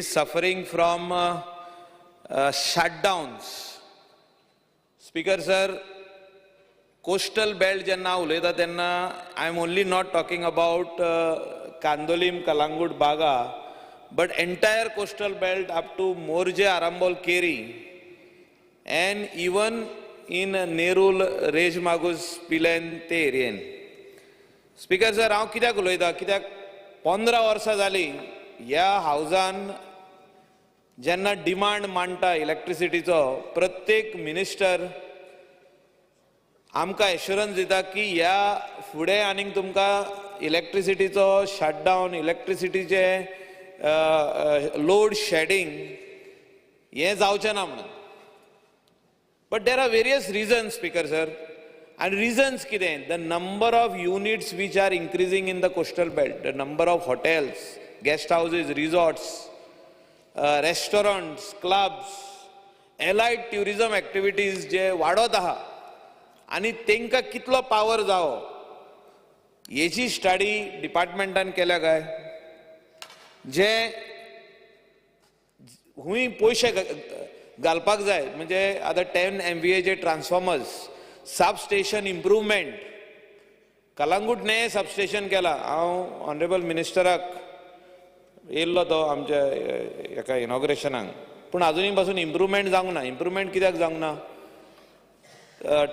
is suffering from shutdowns. Speaker sir, coastal belt jenna ulayta tenna I am only not talking about Kandolim, Kalangut, Baga, but entire coastal belt up to Morje, Arambol, Keri, and even in Nerul, Rejmagus, Pilen, te arean. Speaker sir, हांव कित्याक उलयता, कित्याक 15 वर्सां जाली ह्या हावजान जेन्ना demand मांडटा इलेक्ट्रिसिटीचो, प्रत्येक मिनिस्टर आमकां एश्युरन्स दिता की ह्या फुडें आनीक तुमकां इलेक्ट्रिसिटीचो शटडावन, इलेक्ट्रिसिटीचे लोड शेडिंग हें जावचें ना म्हणून. But there are various reasons, Speaker sir, and reasons कितें? The number of units which are increasing in the coastal belt, the number of hotels, guest houses, resorts, restaurants, clubs, allied tourism activities जे वाडत आहा आनी तेंकां कितलो power जावो हेची study डिपार्टमेंटान केल्या काय? जे हुंय पयशे घालपाक जाय, म्हणजे आतां 10 MVA जे ट्रान्सफॉर्मर्स, सबस्टेशन इम्प्रूवमेंट, कलांगूट ने सबस्टेशन केला. हांव ऑनरेबल मिनिस्टराक येयल्लो तो आमच्या एका इनॉग्रेशनाक, पूण अजुनी पासून इम्प्रूवमेंट जावंक ना. इम्प्रूवमेंट कित्याक जावंक ना?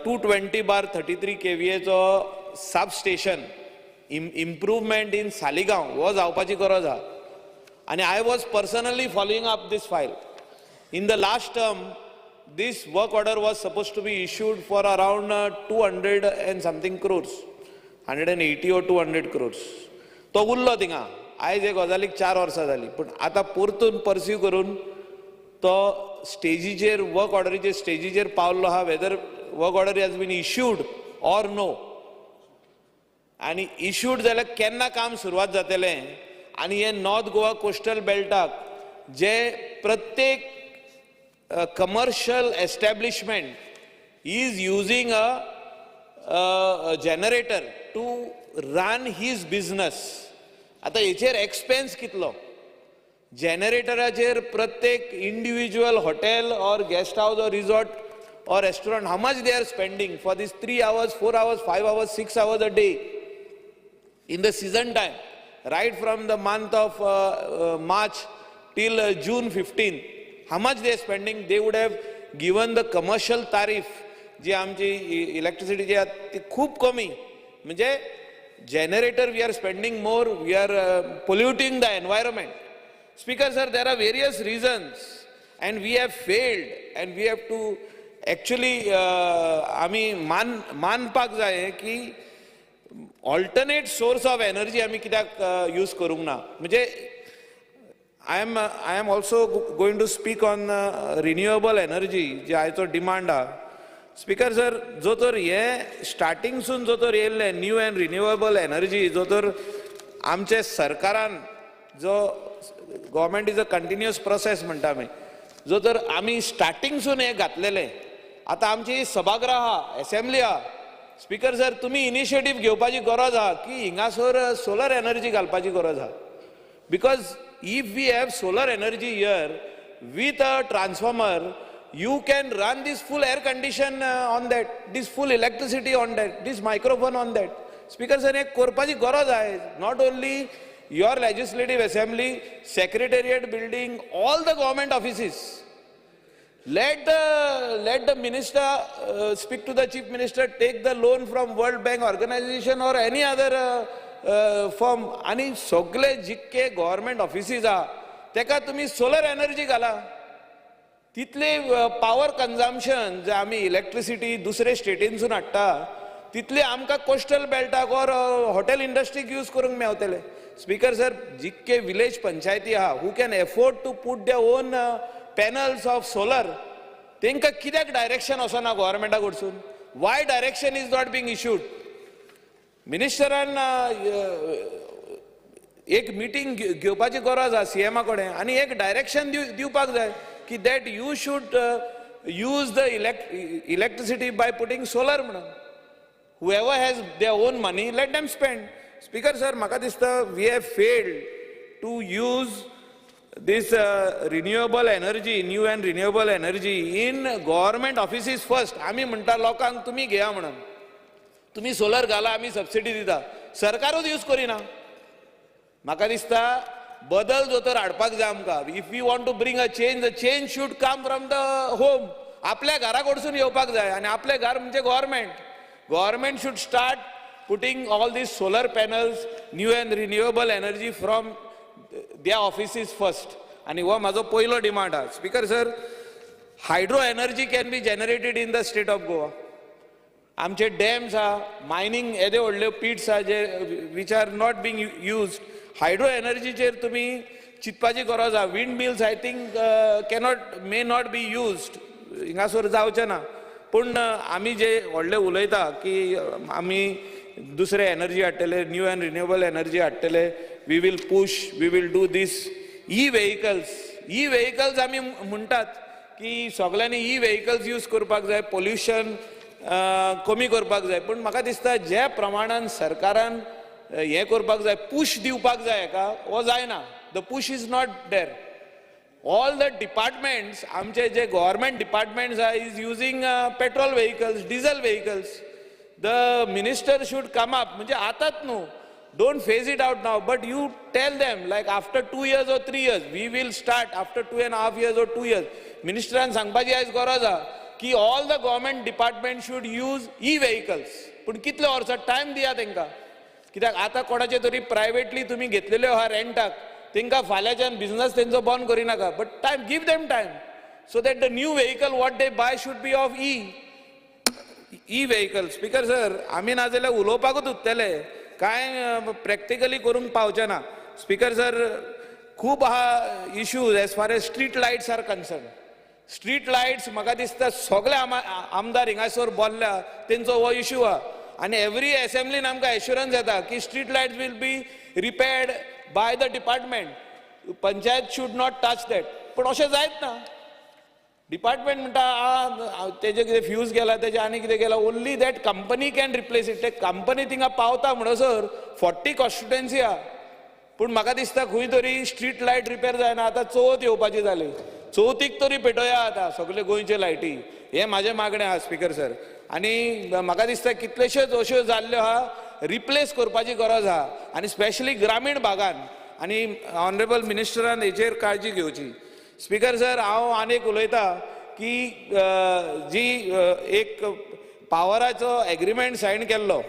220/33 KVA चो सबस्टेशन इम्प्रूवमेंट इन सालिगांव हो जावपाची गरज आहा. आनी I was personally following up this file. In the last term, this work order was supposed to be issued for around 200 and something crores, 180 or 200 crores. तो उरलो थिंगा. आयज एक गजालीक 4 वर्सां जाली, पूण आतां परतून परस्यू करून तो स्टेजीचेर, वर्क ऑर्डरीचे स्टेजीचेर पावल्लो आहा. Whether work order has been issued or no, आनी इश्यूड जाल्यार केन्ना काम सुरवात जातलें. आनी हे नॉर्थ गोवा कोस्टल बेल्टाक जे प्रत्येक commercial establishment is using a generator to run his business. आता हेचेर एक्सपेन्स कितलो? जनरेटराचेर प्रत्येक इंडिविजुअल हॉटेल और गेस्ट हाउस और resort or restaurant, how much they are spending for these 3 hours, 4 hours, 5 hours, 6 hours a day in the season time, right from the month of March till June 15. How much they are spending? They would have given the commercial tariff जी आमची electricity जी आहे ती खूप कमी. म्हणजे generator we are spending more, we are polluting the environment. Speaker sir, there are various reasons and we have failed and we have to actually आम्ही मानपाक जाय की alternate source of energy आम्ही कित्याक यूज करूंक ना. म्हणजे I am also going to speak on renewable energy जे आयचो डिमांड आहा. स्पीकर सर, जो तर हे स्टार्टिंग सून जो तर येयल्ले न्यू एंड रिन्युएबल एनर्जी, जो तर आमचे सरकारान जो government is a continuous process म्हणटा आमी, जो तर आमी स्टार्टिंग सून हे घातलेले. आतां आमची सभागृह आहा, असेंब्ली आहा. स्पीकर सर, तुमी इनिशिएटीव घेवपाची गरज आहा की हिंगासर सोलर एनर्जी घालपाची गरज आहा. Because if we have solar energy here with a transformer, you can run this full air condition on that, this full electricity on that, this microphone on that. Speaker sir, एक करपाची गरज आहे. Not only your legislative assembly, secretariat building, all the government offices. Let the minister speak to the chief minister, take the loan from World Bank organization or any other form. आणि सगळे जितके government ऑफिसीज आहा तेका तुम्ही solar energy घाला. तितले power consumption जे आमी electricity दुसरे स्टेटीनसून हाडटा तितले आमकां कोस्टल बेल्टाक और हॉटेल इंडस्ट्रीक यूज करूंक मेवतले. स्पीकर सर, जितके विलेज पंचायती आहा who can afford to put their own panels of solar, तेंकां कित्याक डायरेक्शन वचना गव्हर्मेंटा कडसून? Why direction is not being issued? मिनिस्टरान एक मिटींग घेवपाची गरज आहा सीएमा कडेन आनी एक डायरेक्शन दिवपाक जाय की that you should use the electricity by putting solar म्हणून. whoever has their own money, let them spend. Speaker sir, म्हाका दिसता we have failed to use this renewable energy, new and renewable energy in government offices first. आम्ही म्हणता लोकांक तुम्ही घेया म्हणून, तुम्ही solar घाला, आम्ही सबसिडी दिता, सरकारूच यूज करिना. म्हाका दिसता बदल जो तर हाडपाक जाय आमकां. If we want to bring a change, the change should come from the home. आपल्या घरा कडसून येवपाक जाय, आणि आपले घर म्हणजे government. Government should start putting all these solar panels, new and renewable energy from their offices first. And वो माझो पहिलो डिमांड आहे. Speaker sir, hydro energy can be generated in the state of Goa. आमचे डॅम्स आहा, mining येदे व्हडले pits आहा जे which are not being used. Hydro एनर्जीचेर तुमी चिंतपाची गरज आहा. Wind mills I think may not be used, हिंगासर जावचे ना. पूण आमी जे व्हडले उलयता की आमी दुसरे एनर्जी हाडटले, न्यू एंड रिन्यूएबल एनर्जी हाडटले, we will push, we will do this. E vehicles आमी म्हणटात की सगळ्यांनी ई व्हेकल्स यूज करपाक जाय, पोल्युशन कमी करपाक जाय. पूण म्हाका दिसता ज्या प्रमाणान सरकारान हें करपाक जाय, पुश दिवपाक जाय हेका, हो जायना. The push is not there. All the departments, आमचे जे government departments are is using petrol vehicles, diesel vehicles. The minister should come up. म्हणजे आताच न्हू, don't phase it out now, but you tell them like after 2 years or 3 years, we will start after 2.5 years or 2 years. Ministran सांगपाची आयज गरज आहा की all the government departments should use e-vehicles. पूण कितले वर्सां टायम दिया तेंकां. कित्याक आतां कोणाचे तरी प्रायवेटली तुमी घेतलेले आहा रेंटाक, तेंकां फाल्यांच्यान बिझनस तेंचो बंद करिनाका, but time, give them time, so that the new vehicle what they buy should be of e-vehicle. Speaker sir, आमी नाजाल्यार उलोवपाकूच उत्तले, कांय प्रॅक्टिकली करूंक पावचे ना. स्पीकर सर, खूब आहा issues as far as street lights are concern. Street lights म्हाका दिसता सगळे आमदार हिंगासर बोल्ल्या तेंचो हो इश्यू आहा. आनी एवरी असेंब्लीन आमकां एश्युरन्स येता की street lights will be repaired by the department, panchayat should not touch that. पूण अशें जायत ना. डिपार्टमेंट म्हणटा तेजे कितें फ्यूज गेला, तेजे आनी कितें गेला, only that company can replace it. ते कंपनी थिंगा पावता म्हणसर 40 कॉन्स्टिट्युएन्सी आहा. पूण म्हाका दिसता खंय तरी स्ट्रीट लायट रिपेर जायना. आतां चवथ येवपाची जाली, चवथीक तरी पेटोया आतां सगळे गोंयचे लायटी. हें म्हाजें मागणें आहा स्पीकर सर. आनी म्हाका दिसता कितलेशेच अश्यो जाल्ल्यो आहा, रिप्लेस करपाची गरज आहा, आनी स्पेशली ग्रामीण भागान. आनी ऑनरेबल मिनिस्टरान हेचेर काळजी घेवची. स्पीकर सर, हांव आनीक उलयता की जी एक पावराचो एग्रीमेंट सायन केल्लो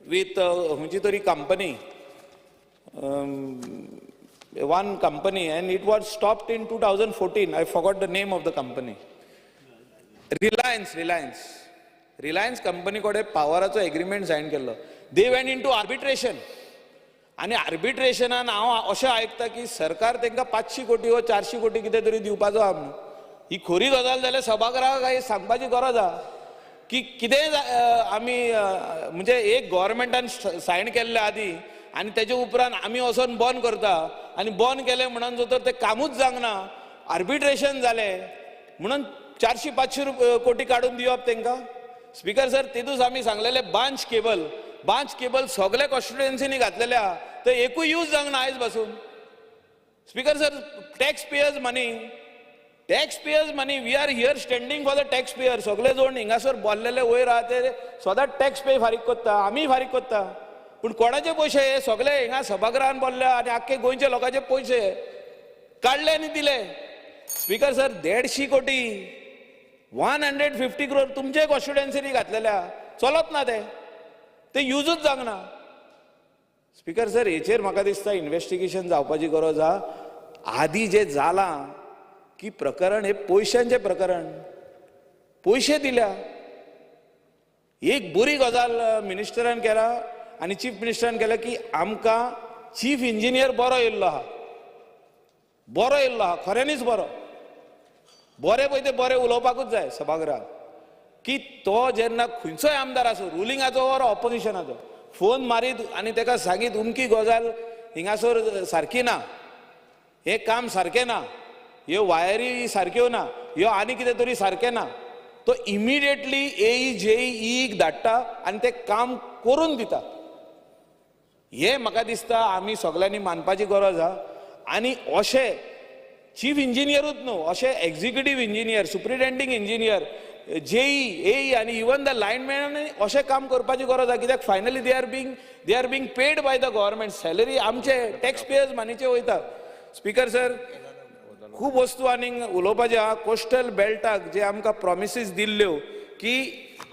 विथ खंयची तरी company, one company, and it was stopped in 2014. I forgot the name of the company. Reliance company कडे पावराचो एग्रीमेंट सायन केल्लो. They went into arbitration. आणि आर्बिट्रेशनान हांव अशें आयकता की सरकार तांकां 500 कोटी वा 400 कोटी कितें तरी दिवपाचो आहा म्हणून. ही खरी गजाल जाल्यार सभागृहाक हे सांगपाची गरज आहा की कितें आमी म्हणजे एक गव्हर्नमेंटान सायन केल्ले आदी आनी तेजे उपरांत आमी वचोन बंद करता, आनी बंद केलें म्हणून जर तर तें कामूच जावना, आर्बिट्रेशन जालें म्हणून 400-500 कोटी काडून दिवप तांकां. स्पीकर सर, तेदूच आमी सांगलेले बांच केबल सगळे कॉन्स्टिट्युएन्सीनी घातलेले आहा, तर एकूय यूज जावना आयज पासून. Speaker sir, tax payers money, we are here standing for the tax payer. सगळे जाण हिंगासर बोल्लेले वयर आहा ते सदांच टॅक्स पे फारीक करता, आमी फारीक करता. पूण कोणाचे पयशे हे सगळे हिंगा सभागृहान बोल्ल्या आनी आख्खे गोंयचे लोकांचे पयशे काडले आनी दिले. स्पीकर सर, 150 कोटी 150 crore तुमचे कॉन्स्टिट्युएन्सीनी घातलेले आहा, चलत ना ते यूजच जावना. स्पीकर सर, हेचेर म्हाका दिसता इन्व्हेस्टिगेशन जावपाची गरज आहा. आदी जे जालां की प्रकरण हे पयशांचे प्रकरण, पयशे दिल्या. एक बरी गजाल मिनिस्टरान केला आनी चीफ मिनिस्टरान केला की आमकां चीफ इंजिनियर बरो येयल्लो आहा, खऱ्यांनीच बरो. बरे पळय ते बरें उलोवपाकूच जाय सभागृहात. की तो जेन्ना खंयचोय आमदार आसूं, रुलिंगाचो वा ऑपोजिशनाचो, फोन मारीत आनी ताका सांगीत उमकी गजाल हिंगासर सारकी ना, हें काम सारकें ना, ह्यो वायरी सारक्यो ना, ह्यो आनी कितें तरी सारकें ना, तो इमिडिएटली AE धाडटा आनी तें काम करून दिता. हें म्हाका दिसता आमी सगळ्यांनी मानपाची गरज आहा. आणि अशे चीफ इंजिनियरूच न्हू, अशे executive engineer, superintending engineer, JE AE आणि इवन द लायनमॅन अशें काम करपाची गरज आसा. कित्याक finally they are being paid by the government. Salary आमचे टॅक्स पेयर्स मनीचे वयता. स्पीकर सर, खूब वस्तू आनीक उलोवपाचे आहा. कोस्टल बेल्टाक जे आमकां प्रॉमिसीस दिल्ल्यो की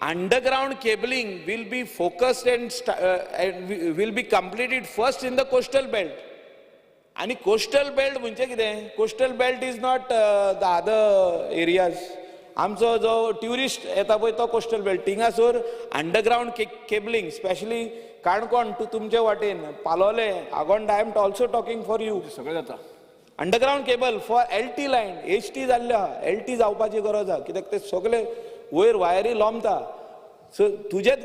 underground cabling will be focused and will be completed first in the coastal belt. आणि कोस्टल बेल्ट म्हणजे कितें? Coastal belt is not the other areas. आमचो जो ट्युरिस्ट येता पळय तो कोस्टल बेल्ट. थिंगासोर underground cabling, specially Canacona to तुमचे वाटेन Palolem, Agonda, I am also talking for you. सगळें जाता. Underground cable for LT line, HT जाल्ले आहा. LT जावपाची गरज आहा. कित्याक ते सगळे वयर वायरी लोंबता. सो तुजेच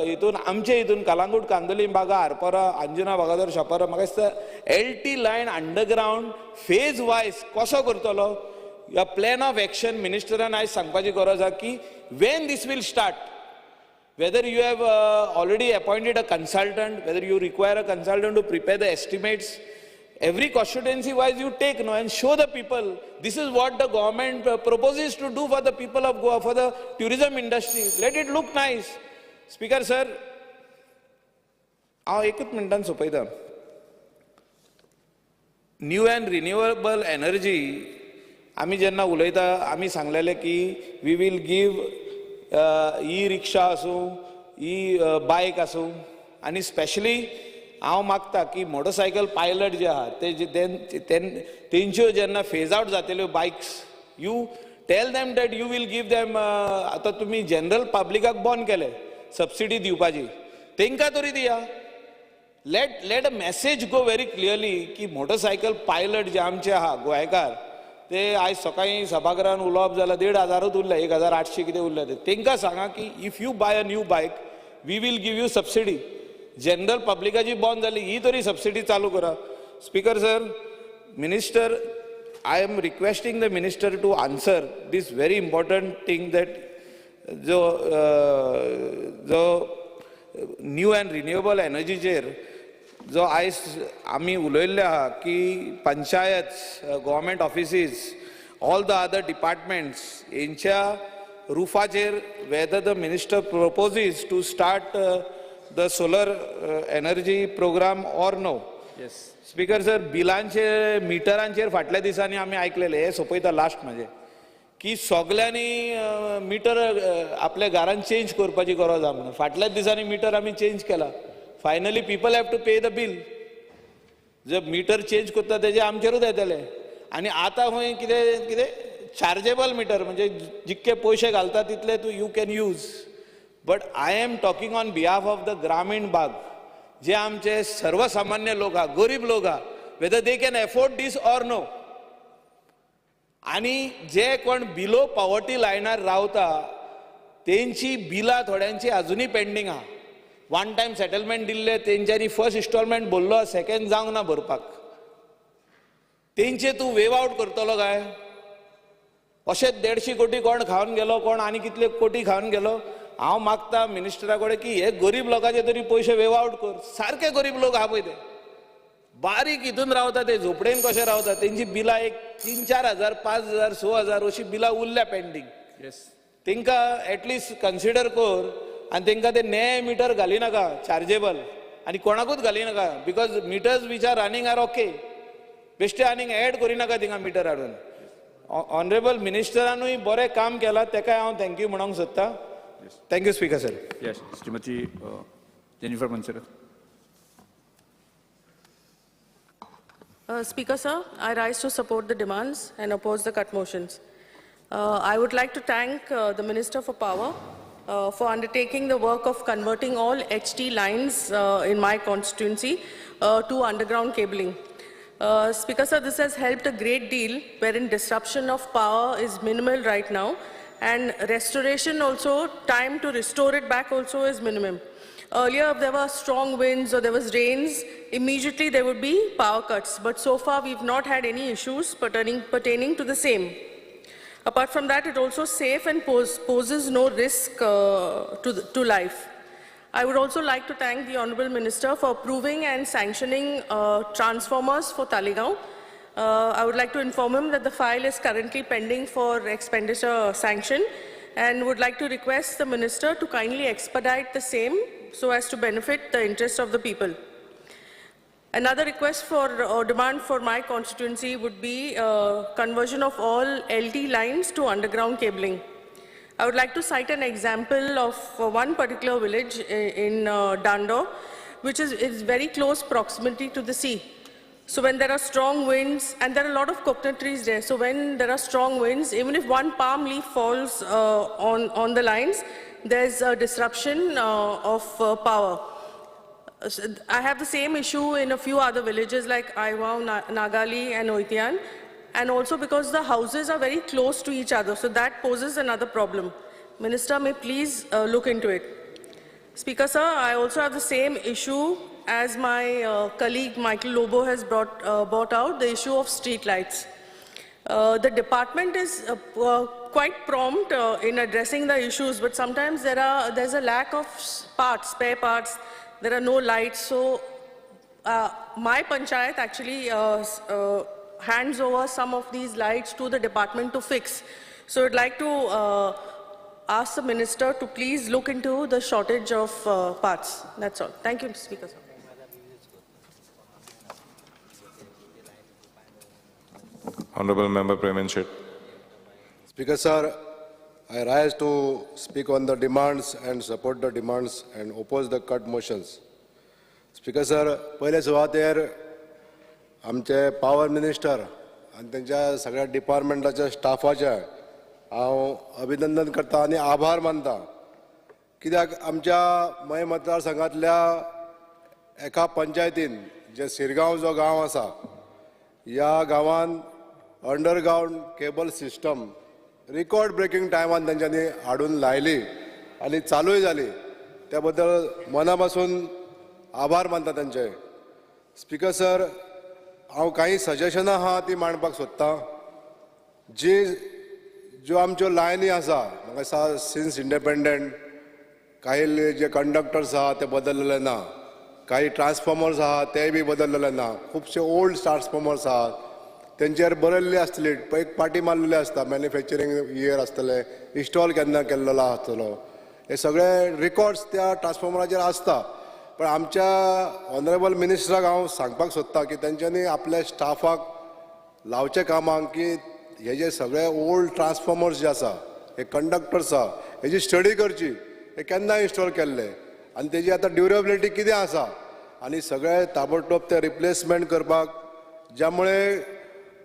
हितून, आमचे हितून कलांगूट, कांदोलीम बागा, आरपोरा, अंजुना बागादोर, शापोरा, म्हाका दिसता LT line underground phase wise कसो करतलो, ह्या प्लॅन ऑफ एक्शन मिनिस्टरान आयज सांगपाची गरज आहा की when this will start. Whether you have already appointed a consultant, whether you require a consultant to prepare the estimates, every constituency wise you take and show the people this is what the government proposes to do for the people of Goa, for the tourism industry. Let it look nice. Speaker sir, हांव एकूच मिनटान सोंपयता. New and renewable energy आमी जेन्ना उलयता, आमी सांगलेले की we will give e rickshaw आसूं, बायक आसूं, आनी स्पेशली हांव मागता की मोटरसायकल पायलट जे आहा तेंच्यो जेन्ना फेज आवट जातल्यो bikes, you tell them that you will give them. आतां तुमी जनरल पब्लिकाक बंद केले सबसिडी दिवपाची, तेंकां तरी दिया. लेट अ मॅसेज गो व्हेरी क्लियरली की मोटरसायकल पायलट जे आमचे आहा गोंयकार, ते आयज सकाळीं सभागृहान उलोवप जाल्यार 1,500 उरले, 1,800 कितें उरले. तेंकां सांगा की if you buy a new bike we will give you subsidy. General पब्लिकाची बंद जाली, ही तरी सबसिडी चालू करा. Speaker sir, minister, I am requesting the minister to answer this very important thing that जो न्यू एंड रिन्युएबल एनर्जीचेर जो आयज आमी उलयल्ले आहा की panchayat, government offices, all the other departments हेंच्या रुफाचेर whether the minister proposes to start the solar energy program or no. Yes speaker sir, बिलांचे मिटरांचेर फाटल्या दिसांनी आमी आयकलेले, हे सोंपयता लास्ट म्हाजे, की सगल्यांनी मिटर आपल्या घरान चेंज करपाची गरज आहा म्हणून. फाटल्याच दिसांनी मिटर आमी चेंज केला. Finally people have to pay the bill. जे मिटर चेंज करता तेजे आमचेरूच येतले. आनी आतां खंय कितें कितें चार्जेबल मिटर, म्हणजे जितके पयशे घालता तितले तूं you can use. But I am talking on behalf of the ग्रामीण भाग, जे आमचे सर्वसामान्य लोक आहा, गरीब लोक आहा, whether they can afford this or no. आनी जे कोण बिलो पॉवर्टी लायनार रावता तेंची बिलां थोड्यांची अजुनूय पेंडींग आहा. वन टायम सेटलमेंट दिल्ले, तेंच्यांनी फर्स्ट इन्स्टॉलमेंट भरलो, सेकंड जावंक ना भरपाक. तेंचे तूं वेव आवट करतलो काय? अशेंच 150 कोटी कोण खावन गेलो, कोण आनी कितले कोटी खावन गेलो. हांव मागता मिनिस्टरा कडेन की हे गरीब लोकांचे तरी पयशे वेव आवट कर. सारके गरीब लोक आहा पळय ते, बारीक हितून रावता, ते झोपडेन कशे रावता, तेंची बिलां एक 3-4 हजार, 5,000, 6,000 अशी बिलां उरल्या पेंडींग. येस तेंकां एटलिस्ट कन्सिडर कर आनी तेंकां ते नये मिटर घाली नाका चार्जेबल, आनी कोणाकूच घाली नाका. Because meters which are running are okay. बेश्टे आनीक एड करी नाका थिंगा मिटर हाडून. ऑनरेबल मिनिस्टरानूय बरें काम केलां, तेकाय हांव थँक्यू म्हणूंक सोदतां. Thank you speaker sir. Yes Shrimati Jennifer Monserrate. Speaker sir, I rise to support the demands and oppose the cut motions. I would like to thank the Minister for Power for undertaking the work of converting all HT lines in my constituency to underground cabling. Speaker sir, this has helped a great deal, wherein disruption of power is minimal right now, and restoration also, time to restore it back also is minimum. Earlier, if there were strong winds or there was rains, immediately there would be power cuts. But so far, we've not had any issues pertaining to the same. Apart from that, it also safe and poses no risk to life. I would also like to thank the Honourable Minister for approving and sanctioning transformers for Talegaon. I would like to inform him that the file is currently pending for expenditure sanction and would like to request the Minister to kindly expedite the same so as to benefit the interest of the people. Another request for or demand for my constituency would be conversion of all LT lines to underground cabling. I would like to cite an example of one particular village in Dando, which is very close proximity to the sea. So when there are strong winds, and there are a lot of coconut trees there, so when there are strong winds, even if one palm leaf falls on the lines, there's a disruption of power. I have the same issue in a few other villages like Aiwao, Nagali and Oitian, and also because the houses are very close to each other, so that poses another problem. Minister may please look into it. Speaker sir, I also have the same issue as my colleague Michael Lobo has brought out, the issue of street lights. The department is quite prompt in addressing the issues, but sometimes there's a lack of spare parts. There are no lights, so my panchayat actually hands over some of these lights to the department to fix. So I'd like to ask the minister to please look into the shortage of parts. That's all. Thank you, Mr. Speaker. Sir. Honorable Member Premanship. Speaker sir, I rise to speak on the demands and support the demands and oppose the cut motions. Speaker sir, पहिले सुवातेर आमचे power minister आणि त्यांच्या सगळ्या डिपार्टमेंटाच्या स्टाफाचे हांव अभिनंदन करता आणि आभार मानता. कित्याक आमच्या मय मतदारसंघातल्या एका पंचायतीन जे सिरगांव जो गांव आसा, ह्या गांवांत underground cable system record breaking टायमान तेंच्यांनी हाडून लायली आनी चालूय जाली. त्या बद्दल मनापासून आभार मानता तेंचे. स्पीकर सर, हांव काही सजेशनां आहा ती मांडपाक सोदतां. ज्यो आमच्यो लायनी आसा, म्हाका दिसता सिन्स इंडिपेंडंट काही जे कंडक्टर्स आहा ते बदललेले ना, काही ट्रान्सफॉर्मर्स आहा ते बी बदललेले ना. खुबशे ओल्ड ट्रान्सफॉर्मर्स आहात, तेंचेर बरयल्ली आसतली, एक पाटी मारलेली आसता, मॅन्युफॅक्चरींग इयर आसतले, इन्स्टॉल केन्ना केल्लो आसतलो. हे सगळे रिकॉर्ड्स त्या ट्रान्सफॉर्मराचेर आसता. पण आमच्या ऑनरेबल मिनिस्टराक हांव सांगपाक सोदतां की तेंच्यांनी आपल्या स्टाफाक लावचे कामाक की हे जे सगळे ओल्ड ट्रान्सफॉर्मर्स जे आसा, हे कंडक्टर्स आहा, हेजी स्टडी करची, हे केन्ना इन्स्टॉल केल्ले आनी तेजी आतां ड्युरेबिलिटी कितें आसा, आनी सगळे ताबडतोब ते रिप्लेसमेंट करपाक, ज्यामुळे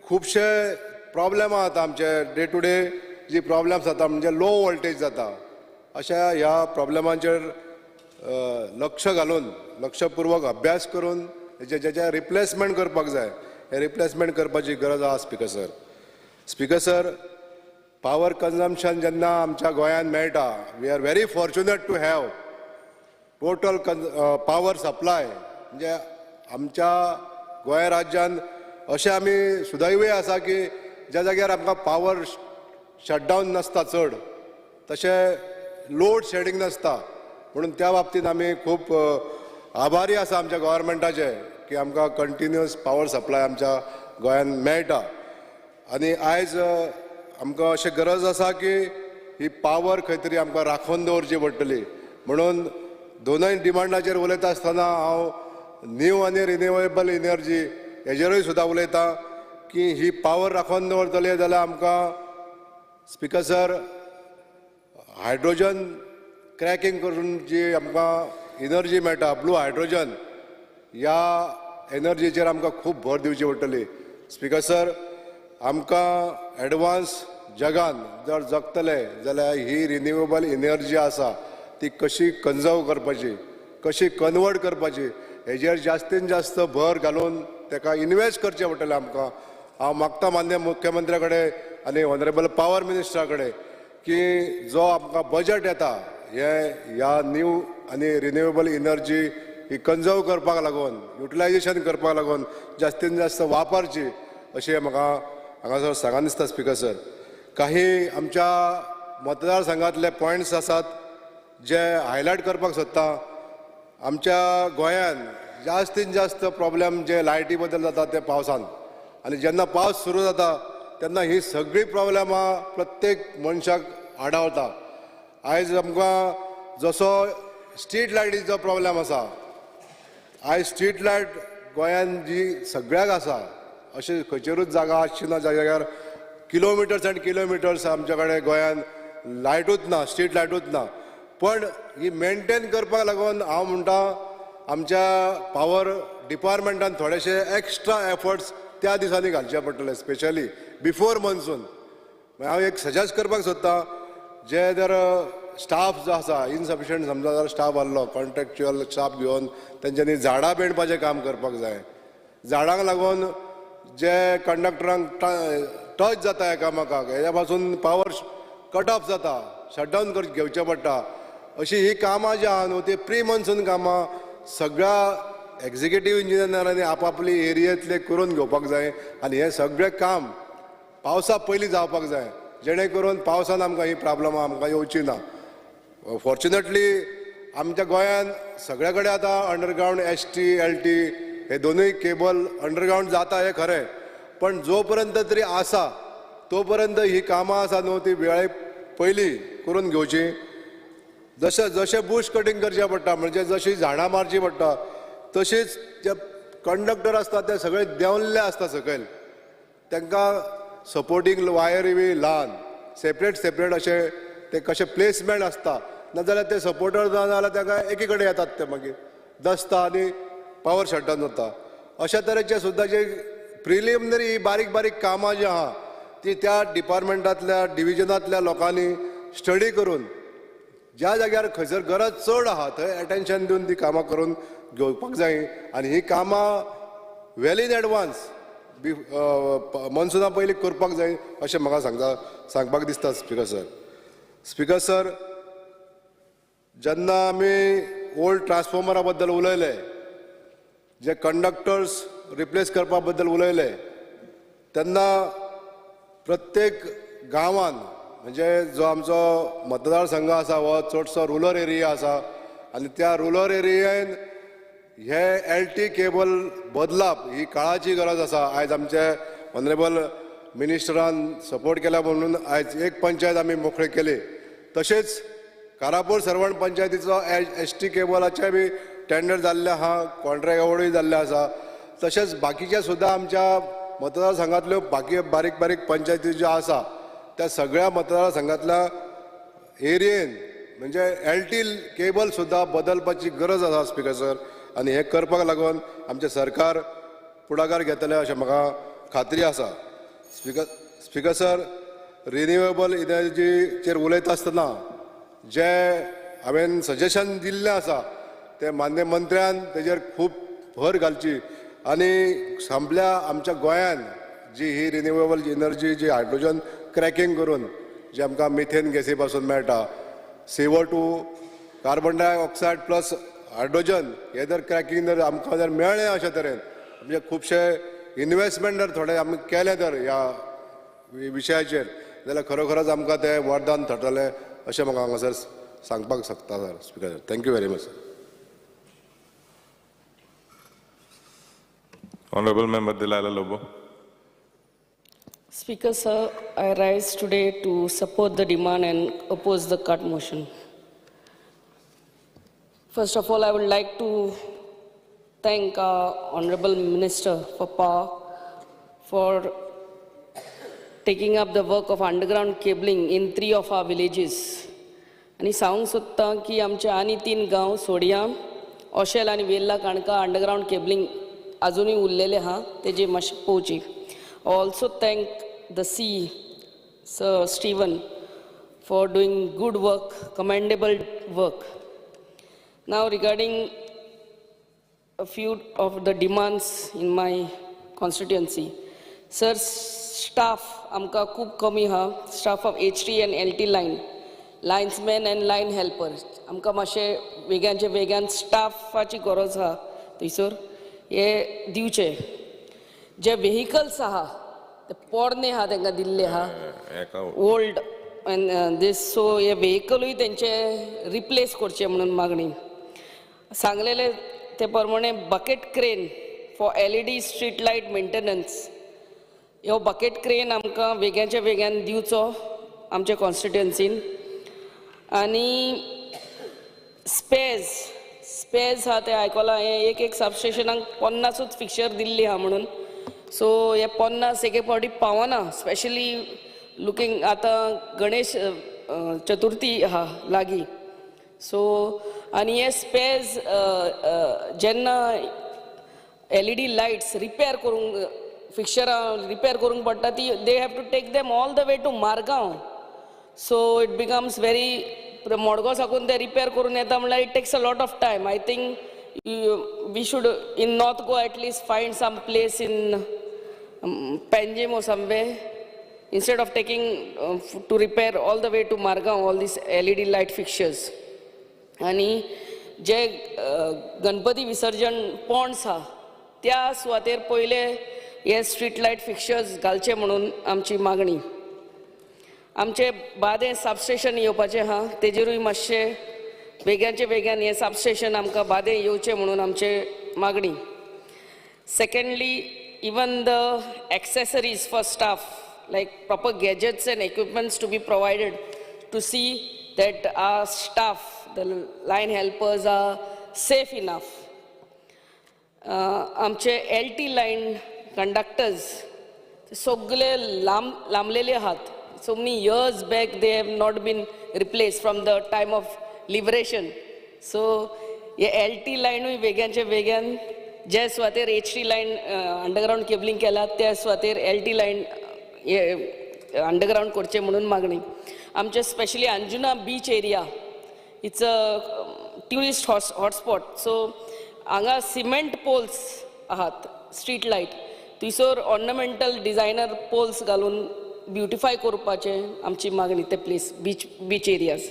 खुबशे प्रॉब्लेम आहात आमचे डे टू डे जी प्रॉब्लेम्स जाता म्हणजे लो वोल्टेज जाता. अशा ह्या प्रॉब्लेमांचेर लक्ष घालून, लक्षपूर्वक अभ्यास करून जेचे रिप्लेसमेंट करपाक जाय, हे रिप्लेसमेंट करपाची गरज आहा. स्पीकर सर, पावर कन्जम्पशन जेन्ना आमच्या गोंयांत मेळटा, we are very fortunate to have total power supply. म्हणजे आमच्या गोंय राज्यान अशें आमी सुदैवी आसा की ज्या जाग्यार आमकां पावर शटडावन नासता चड, तशें लोड शेडिंग नासता. म्हणून त्या बाबतींत आमी खूब आभारी आसा आमच्या गव्हर्मेंटाचे की आमकां कंटिन्युअस पावर सप्लाय आमच्या गोंयांत मेळटा. आनी आयज आमकां अशें गरज आसा की ही पावर खंय तरी आमकां राखून दवरची पडटली. म्हणून दोनूय डिमांडाचेर उलयता आसतना हांव न्यू आनी रिन्युएबल एनर्जी हेजेरूय सुद्दां उलयता की ही पावर राखून दवरतले जाल्यार आमकां स्पीकर सर हायड्रोजन क्रॅकिंग करून जी आमकां एनर्जी मेळटा, ब्लू हायड्रोजन, ह्या एनर्जीचेर आमकां खूब भर दिवची पडटली. स्पीकर सर, आमकां एडवान्स जगान जर जगतले जाल्यार ही रिन्युएबल एनर्जी आसा ती कशी कन्जर्व करपाची, कशी कन्वर्ट करपाची, हेजेर जास्तीन जास्त भर घालून ताका इन्वेस्ट करचें पडटलें आमकां. हांव मागता मान्य मुख्यमंत्र्या कडेन आनी ऑनरेबल पावर मिनिस्टरा कडेन की जो आमकां बजट येता ह्या न्यू आनी रिन्युएबल एनर्जी ही कन्जर्व करपाक लागून, युटिलायजेशन करपाक लागून जास्तीन जास्त वापरची अशें म्हाका हांगासर सांगान दिसता. स्पीकर सर, काही आमच्या मतदारसंघातले पॉयंट्स आसात जे हायलायट करपाक सोदता. आमच्या गोंयांत जास्तीन जास्त प्रॉब्लेम जे लायटी बद्दल जाता ते पावसान. आनी जेन्ना पावस सुरू जाता तेन्ना ही सगळी प्रॉब्लेमां प्रत्येक मनशाक आडावता. आयज आमकां जसो स्ट्रीट लायटीचो प्रॉब्लेम आसा, आयज स्ट्रीट लायट गोंयांत जी सगळ्याक आसा, अशी खंयचेरूच जागा आसची ना ज्या जाग्यार किलोमिटर्स एंड किलोमिटर्स आमच्या कडेन गोंयांत लायटूच ना, स्ट्रीट लायटूच ना. पण ही मेंटेन करपाक लागून हांव म्हणटा आमच्या पावर डिपार्टमेंटान थोडेशे एक्स्ट्रा एफर्ट्स त्या दिसांनी घालचे पडटले, स्पेशली बिफोर मॉन्सून. हांव एक सजेस्ट करपाक सोदतां, जे जर स्टाफ जो आसा इनसफिशियंट समजा जर स्टाफ आहलो, कॉन्ट्रॅक्च्युअल स्टाफ घेवन तेंच्यांनी झाडां पेंडपाचें काम करपाक जाय. झाडांक लागून जे कंडक्टरांक टच जाता एकामेकाक, हेज्या पासून पावर कट ऑफ जाता, शटडावन घेवचें पडटा. अशी ही कामां जी आहा न्हू ती प्री मॉन्सून कामां सगळ्या एक्झिक्युटीव इंजिनियरांनी आपापली एरियेंतले करून घेवपाक जाय. आनी हें सगळें काम पावसा पयलीं जावपाक जाय, जेणे करून पावसान आमकां ही प्रॉब्लमां आमकां येवची ना. फॉर्च्युनेटली आमच्या गोंयांत सगळे कडेन आतां अंडरग्रावंड ST LT हे दोनूय केबल अंडरग्रावंड जाता हें खरें, पण जो पर्यंत तरी आसा तो पर्यंत ही कामां आसा न्हू ती वेळे पयलीं करून घेवची. जशें बुश कटींग करचें पडटा, म्हणजे जशी झाडां मारची पडटा, तशीच जे कंडक्टर आसता ते सगळे देंवल्ले आसता सकयल, तांकां सपोर्टींग वायरी बी ल्हान सेपरेट अशे ते कशें प्लेसमेंट आसता, नाजाल्यार ते सपोर्टर ना जाल्यार ताका एकी कडेन येतात ते मागीर दसता आनी पावर शटडावन जाता. अशा तरेचे सुद्दां जे प्रिलिमिनरी बारीक बारीक कामां जी आहा ती त्या डिपार्टमेंटांतल्या डिविजनांतल्या लोकांनी स्टडी करून ज्या जाग्यार खंयसर गरज चड आहा थंय एटेन्शन दिवन ती कामां करून घेवपाक जाय. आनी ही कामां वेल इन एडवान्स मॉन्सुना पयलीं करपाक जाय अशें म्हाका सांगपाक दिसता. स्पिकर सर, जेन्ना आमी ओल्ड ट्रान्सफॉर्मरा बद्दल उलयले, जे कंडक्टर्स रिप्लेस करपा बद्दल उलयले, तेन्ना प्रत्येक गांवांत म्हणजे जो आमचो मतदारसंघ आसा हो चडसो रुरल एरिया आसा, आनी त्या रुरल एरियेन हे LT केबल बदलाप ही काळाची गरज आसा. आयज आमचे ऑनरेबल मिनिस्टरान सपोर्ट केला म्हणून आयज एक पंचायत आमी मोकळी केली. तशेंच कारापूर सरवण पंचायतीचो ST केबलाचे बी टेंडर जाल्ले आहा, कॉन्ट्रॅक्ट अवॉर्डूय जाल्ले आसा. तशेंच बाकीचे सुद्दां आमच्या मतदारसंघांतल्यो बारीक बारीक पंचायती ज्यो आसा त्या सगळ्या मतदारसंघांतल्या एरियेन म्हणजे LT केबल सुद्दां बदलपाची गरज आसा स्पिकर सर. आनी हें करपाक लागून आमचें सरकार फुडाकार घेतलें अशें म्हाका खात्री आसा. स्पिकर सर, रिन्युएबल एनर्जीचेर उलयता आसतना जे हांवें सजेशन दिल्लें आसा ते मान्य मंत्र्यान तेजेर खूब भर घालची. आनी संपल्या आमच्या गोंयांत जी ही रिन्युएबल एनर्जी जी हायड्रोजन क्रॅकिंग करून जे आमकां मिथेन गॅसी पासून मेळटा, CO2 carbon dioxide plus hydrogen हे जर क्रॅकिंग जर आमकां जर मेळ्ळें अशे तरेन म्हणजे खुबशे इन्वेस्टमेंट जर थोडे आमी केले जर ह्या विशयाचेर जाल्यार खरोखरच आमकां ते वरदान थरतलें अशें म्हाका हांगासर सांगपाक शकता sir. Speaker, thank you very much. Honorable Member Delilah Lobo. Speaker, sir, I rise today to support the demand and oppose the cut motion. First of all, I would like to thank our Honorable Minister for Power for taking up the work of underground cabling in 3 of our villages. आणि सांगूंक सोदतां की आमचे आनी 3 गांव सोडियां, ओशेल आनी Velha काणका underground cabling अजूनही उरलेले आहा तेजे मातशें पळोवची. Also thank the Sir Stephen for doing good work, commendable work. Now regarding a few of the demands in my constituency. Sir, staff amka खूब कमी ha, staff of HT and LT line, linesmen and line helpers. आमकां मातशें वेग्यांचे वेग्यान स्टाफाची गरज आहा थंयसर हे दिवचे. जे व्हेहिकल्स आहा ते पोरणे आहा तांकां दिल्ले आहा ओल्ड एंड दीस, सो हे व्हेहिकलूय तेंचे रिप्लेस करचे म्हणून मागणी. सांगलेले ते प्रमाणे bucket crane for LED street light maintenance ह्यो बकेट क्रेन आमकां वेग्याच्या वेग्यान दिवचो आमच्या कॉन्स्टिट्युएन्सीन. आनी स्पेज हा ते आयकलां हे एक सबस्टेशनाक 50च फिक्चर दिल्ली हा म्हणून. सो हे 50 एके फावटी पावना, स्पेशली लुकींग आतां गणेश चतुर्थी हा लागीं. सो आनी हे स्पेज जेन्ना LED लायट्स रिपेर करूंक फिक्चरां रिपेर करूंक पडटा ती they have to take them all the way to Margao. So it becomes very मोडगो साकून ते रिपेर करून येता म्हणल्यार it takes a lot of time. I think we should in north Goa at least find some place in Panjim or somewhere instead of taking to repair all the way to Margaon all these LED light fixtures. आणि जे गणपती विसर्जन Pond's हा त्या सुवातेर पहिले हे street light fixtures घालचे म्हणून आमची मागणी. आमचे बादें सबस्टेशन येवपाचें हा तेजेरूय मातशे वेग्याचे वेग्यान हे सबस्टेशन आमकां बादें येवचें म्हणून आमचे मागणी. Secondly, even the accessories for staff like proper gadgets and equipments to be provided to see that our staff, the line helpers, are safe enough. आमचे LT line conductors सगळे लांबलेले आहात. So many years back they have not been replaced from the time of liberation. So हे LT line वेग्याचे वेग्यान जे सुवातेर HT lion underground cabling केला त्या सुवातेर LT line underground करचे म्हणून मागणी. आमचे specially Anjuna beach area it's a tourist hotspot. So हांगा सिमेंट पोल्स आहात स्ट्रीट लायट थंयसर ऑर्नामेंटल डिझायनर पोल्स घालून ब्युटिफाय करपाचे आमची मागणी ते प्लेस बीच एरियाज.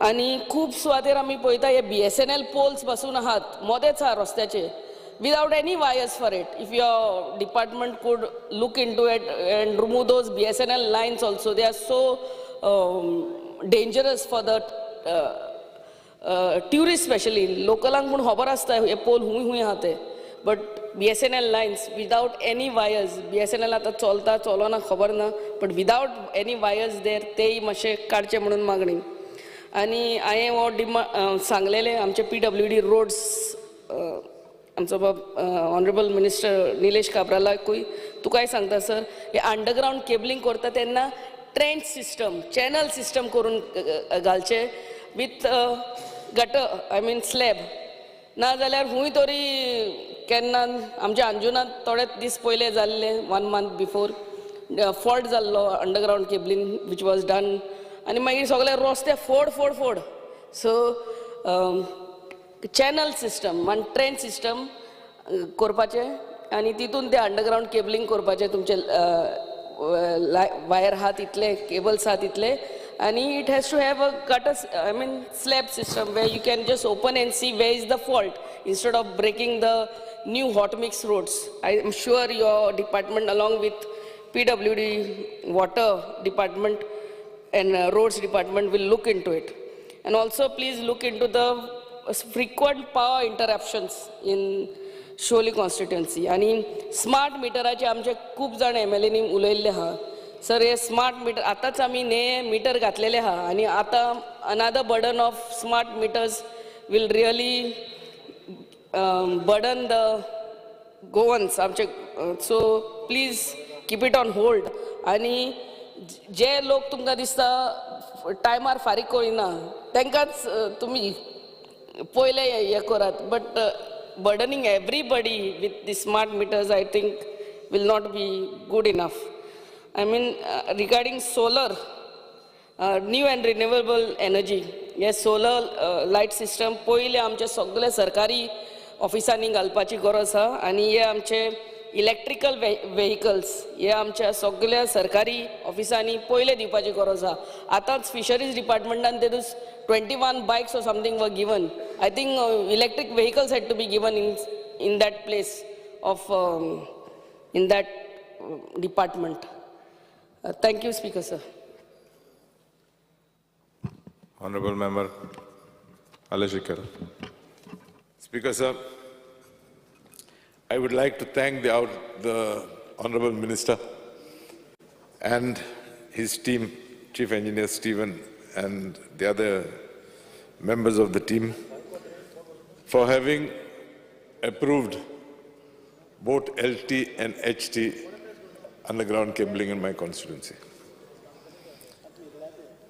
आनी खूब सुवातेर आमी पळयता हे BSNL पोल्स बसून आहात मोदेच आहा रस्त्याचे without any wires for it. If your department could look into it and remove those BSNL lines also, they are so dangerous for the tourists especially. Localank पण खबर आसता हे पोल हुंय आहा ते, but BSNL lines without any wires, BSNL आता चलता चलोना खबर ना, but without any wires there तेय मातशे काडचे म्हणून मागणी. आनी हांवें हो सांगलेले आमचे PWD रोड्स आमचो ऑनरेबल मिनिस्टर निलेश काब्रालाकूय तुकाय सांगता सर हे अंडरग्राउंड केबलिंग करता तेन्ना ट्रेंच सिस्टम चॅनल सिस्टम करून घालचे with gutter I mean slab ना जाल्यार हुंय तरी केन्ना आमच्या अंजुनांत थोडे दीस पयले जाल्ले 1 month बिफोर फॉल्ट जाल्लो underground cabling which was done आनी मागीर सगळे रस्ते फोड. सो चॅनल सिस्टम आनी ट्रेन सिस्टम करपाचे आनी तितून ते अंडरग्राउंड केबलिंग करपाचे तुमचे वायर आहा तितले केबल्स आहा तितले आनी it has to have a gutter I mean slab system way you can just open and see where is the fault instead of breaking the new hot mix roads. I am sure your department along with PWD water department and roads department will look into it. And also please look into the frequent power interruptions in Sholi constituency. आणि smart मिटराचे आमचे खूप जाण MLA उलयल्ले आहा sir हे smart meter आताच आमी नये metre घातलेले आहा आनी आतां another burden of smart metres will really burden the Goans आमचे. So please keep it on hold आनी जे लोक तुमकां दिसता टायमार फारीक करिना तांकांच तुमी पयले हे करात but burdening everybody with the smart meters I think will not be good enough. I mean regarding solar new and renewable energy yes solar light system पयले आमचे सगळे सरकारी ऑफिसांनी घालपाची गरज आहा आनी हे आमचे इलेक्ट्रिकल व्हेकल्स हे आमच्या सगळ्या सरकारी ऑफिसांनी पयले दिवपाची गरज आहा. आतांच फिशरीज डिपार्टमेंटान तेतून 21 bikes or something were given. I think electric vehicles had to be given in that place of in that department. Thank you, Speaker, sir. Honorable Member Alashikar. Speaker, sir, I would like to thank the Honorable Minister, and his team, Chief Engineer Stephen and the other members of the team, for having approved both LT and HT underground cabling in my constituency.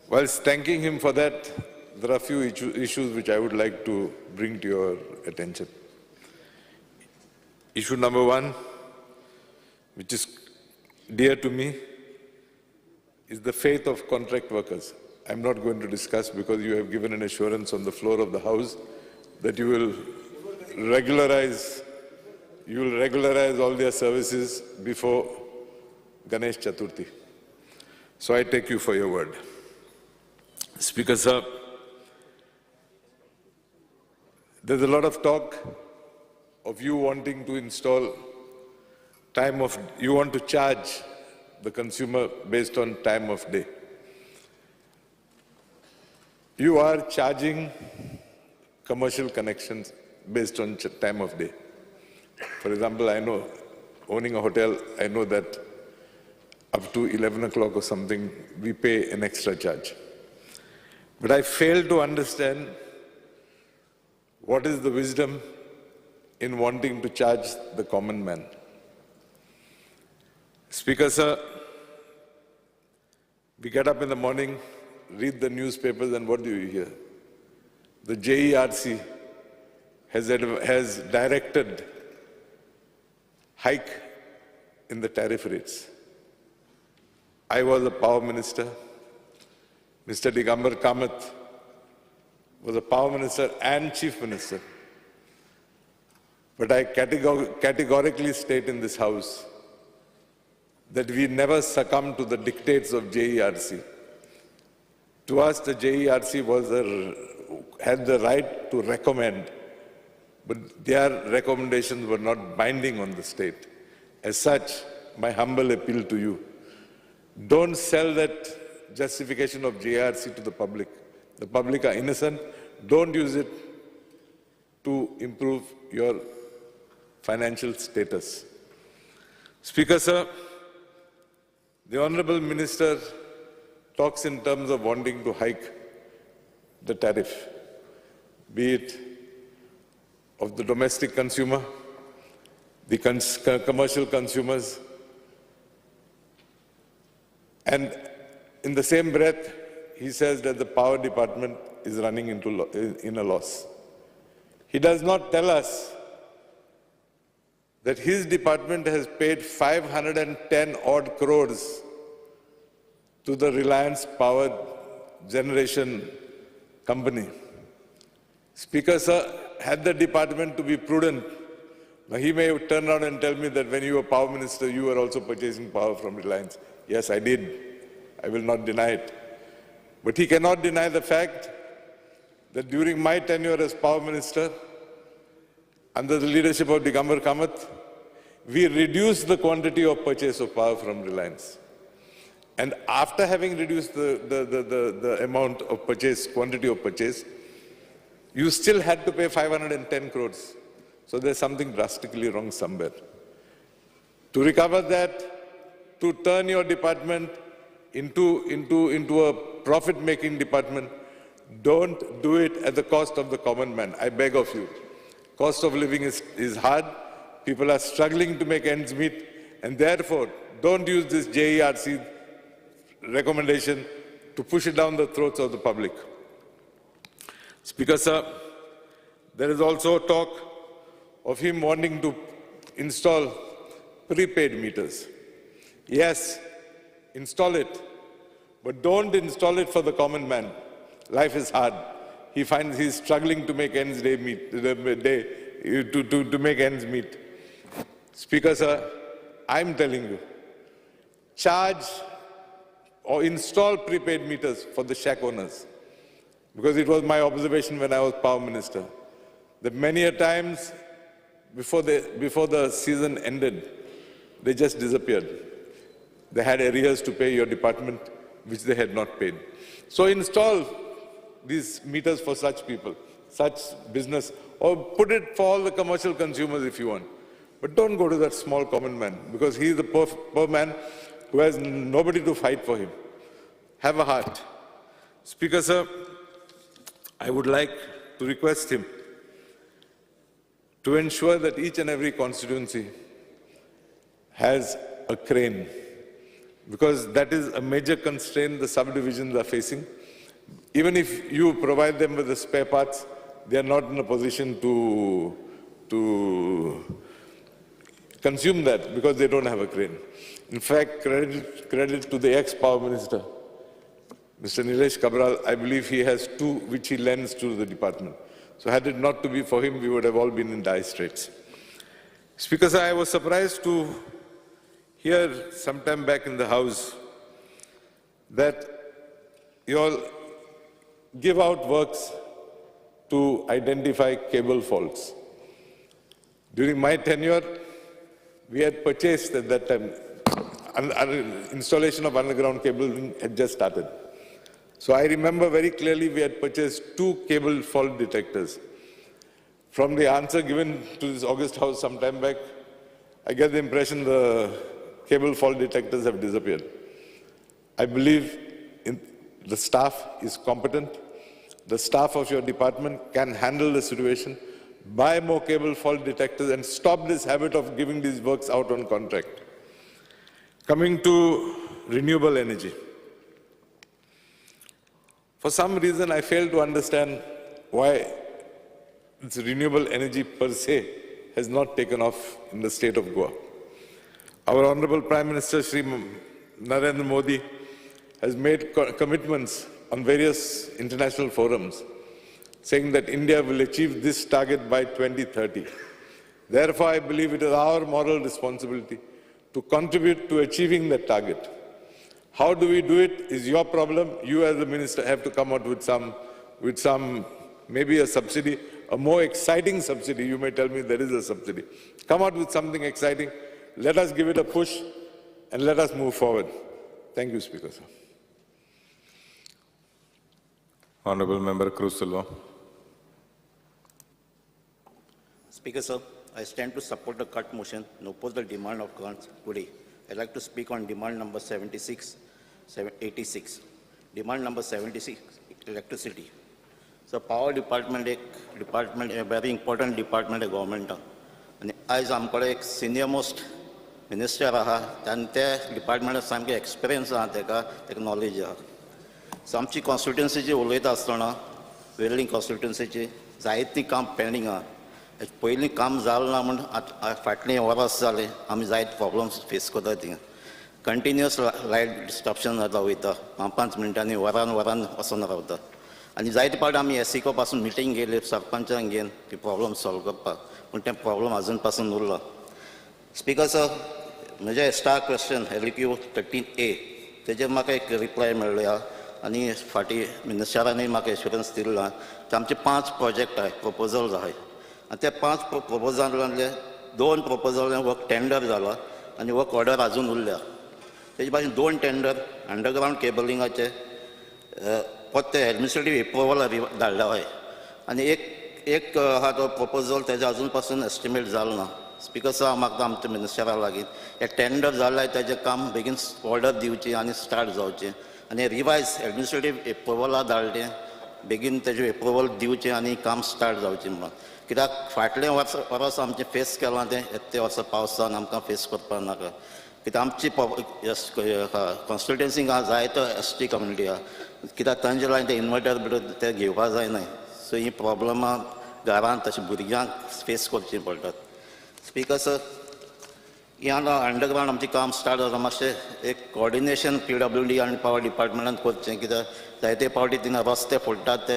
Whilst thanking him for that, there are a few issues which I would like to bring to your attention. Issue number one, which is dear to me, is the faith of contract workers. I'm not going to discuss because you have given an assurance on the floor of the House that you will regularize all their services before Ganesh Chaturthi. So I take you for your word. Speaker sir, there's a lot of talk of you wanting to install you want to charge the consumer based on time of day. You are charging commercial connections based on time of day. For example, I know, owning a hotel, I know that up to 11 o'clock or something, we pay an extra charge. But I fail to understand what is the wisdom in wanting to charge the common man. Speaker sir, we get up in the morning, read the newspapers, and what do you hear? The JERC has directed hike in the tariff rates. I was a power minister. Mr. Digambar Kamath was a power minister and chief minister. But I categorically state in this House that we never succumb to the dictates of JERC. To us, the JERC had the right to recommend, but their recommendations were not binding on the state. As such, my humble appeal to you, don't sell that justification of JERC to the public. The public are innocent. Don't use it to improve your financial status. Speaker sir, the Honourable Minister talks in terms of wanting to hike the tariff, be it of the domestic consumer, the commercial consumers, and in the same breath, he says that the power department is running in a loss. He does not tell us that his department has paid 510 odd crores to the Reliance Power Generation Company. Speaker sir, had the department to be prudent, now he may turn around and tell me that when you were power minister, you were also purchasing power from Reliance. Yes, I did. I will not deny it. But he cannot deny the fact that during my tenure as power minister, under the leadership of Digambar Kamath, we reduced the quantity of purchase of power from Reliance. And after having reduced the amount of purchase, quantity of purchase, you still had to pay 510 crores. So there's something drastically wrong somewhere. To recover that, to turn your department into a profit-making department, don't do it at the cost of the common man. I beg of you. Cost of living is hard. People are struggling to make ends meet. And therefore, don't use this JERC recommendation to push it down the throats of the public. Speaker sir, there is also talk of him wanting to install prepaid meters. Yes, install it, but don't install it for the common man. Life is hard. He finds he's struggling to make ends meet. Speaker sir, I'm telling you, charge or install prepaid meters for the shack owners. Because it was my observation when I was power minister, that many a times before the season ended, they just disappeared. They had arrears to pay your department, which they had not paid. So install these meters for such people, such business, or put it for all the commercial consumers if you want. But don't go to that small common man, because he is the poor man who has nobody to fight for him. Have a heart. Speaker, sir, I would like to request him to ensure that each and every constituency has a crane, because that is a major constraint the subdivisions are facing. Even if you provide them with the spare parts, they are not in a position to consume that because they don't have a crane. In fact, credit to the ex-power minister, Mr. Nilesh Cabral. I believe he has two which he lends to the department. So had it not to be for him, we would have all been in dire straits. Speaker, sir, I was surprised to hear sometime back in the House that you all give out works to identify cable faults. During my tenure, we had purchased at that time, installation of underground cabling had just started. So I remember very clearly we had purchased 2 cable fault detectors. From the answer given to this August House some time back, I get the impression the cable fault detectors have disappeared. I believe the staff is competent. The staff of your department can handle the situation. Buy more cable fault detectors and stop this habit of giving these works out on contract. Coming to renewable energy. For some reason, I fail to understand why this renewable energy per se has not taken off in the state of Goa. Our Honorable Prime Minister, Shri Narendra Modi, has made commitments on various international forums, saying that India will achieve this target by 2030. Therefore, I believe it is our moral responsibility to contribute to achieving that target. How do we do it is your problem. You as the minister have to come out with some, maybe a subsidy, a more exciting subsidy. You may tell me there is a subsidy. Come out with something exciting. Let us give it a push and let us move forward. Thank you, Speaker, sir. Honorable Member Cruz Silva. Speaker, sir, I stand to support the cut motion and oppose the demand of grants today. I'd like to speak on demand number 86. Demand number 76, electricity. So power department, a very important department of government. And as आमकडे एक senior most minister आहा, and त्या department सामके experience आहा, तेका knowledge आहा. So आमची constituency जी उलयता आसतना, वेल्लिंग constituency जायती काम pending आहा. पयलीं काम जालें ना म्हण फाटलीं वरां जालें आमी जायत प्रॉब्लम्स फेस करता थिंगा कंटिन्युअस लायट डिस्ट्रप्शन जाता वयता 5 मिनटांनी वरान वचून रावता आनी जायते पावटी आमी एसीको पासून मिटींग गेले सरपंचांक घेवन ती प्रॉब्लम सॉल्व करपाक पूण तें प्रॉब्लम आजून पासून उरला स्पीकर सर म्हजें स्टार क्वेश्चन LQ 13A तेजेर म्हाका एक रिप्लाय मेळ्ळो आहा आनी फाटीं मिनिस्टरांनी म्हाका एश्युरन्स दिल्लो आहा आमचे 5 प्रोजेक्ट आहाय प्रपोजल्स आहाय आनी त्या 5 प्रपोजलांतले 2 प्रपोजलांक वर्क टेंडर जाला आनी वर्क ऑर्डर आजून उरल्या तेजे भाशेन 2 टेंडर अंडरग्रावंड केबलिंगाचे फक्त एडमिनिस्ट्रेटीव एप्रुवल धाडला हय आनी एक आहा तो प्रपोजल तेजे आजून पासून एस्टिमेट जालो ना स्पीकर सर म्हाका आमच्या मिनिस्टरा लागीं हे टेंडर जाल्यार तेजें काम बेगीन ऑर्डर दिवची आनी स्टार्ट जावचें आनी रिवायज एडमिनिस्ट्रेटीव एप्रुवला धाडलें बेगीन तेजें एप्रुवल दिवचें आनी काम स्टार्ट जावचें म्हणून कित्याक फाटलें वर्स आमचें फेस केलां तें येते वर्सा पावसान आमकां फेस करपाक नाका कित्याक आमची कॉन्स्टिट्युएन्सीक आहा जायतो ST कम्युनिटी आहा कित्याक तांचे लागीं ते इन्वर्टर बिटर ते घेवपाक जायनाय सो ही प्रॉब्लमां घरांत तशें भुरग्यांक फेस करचीं पडटात स्पीकर सर ही हांगा अंडरग्रावंड आमचें काम स्टार्ट जाता मातशें एक कोऑर्डिनेशन PWD आनी पावर डिपार्टमेंटान करचें कित्याक जायते पावटी थिंगा रस्ते फोडटात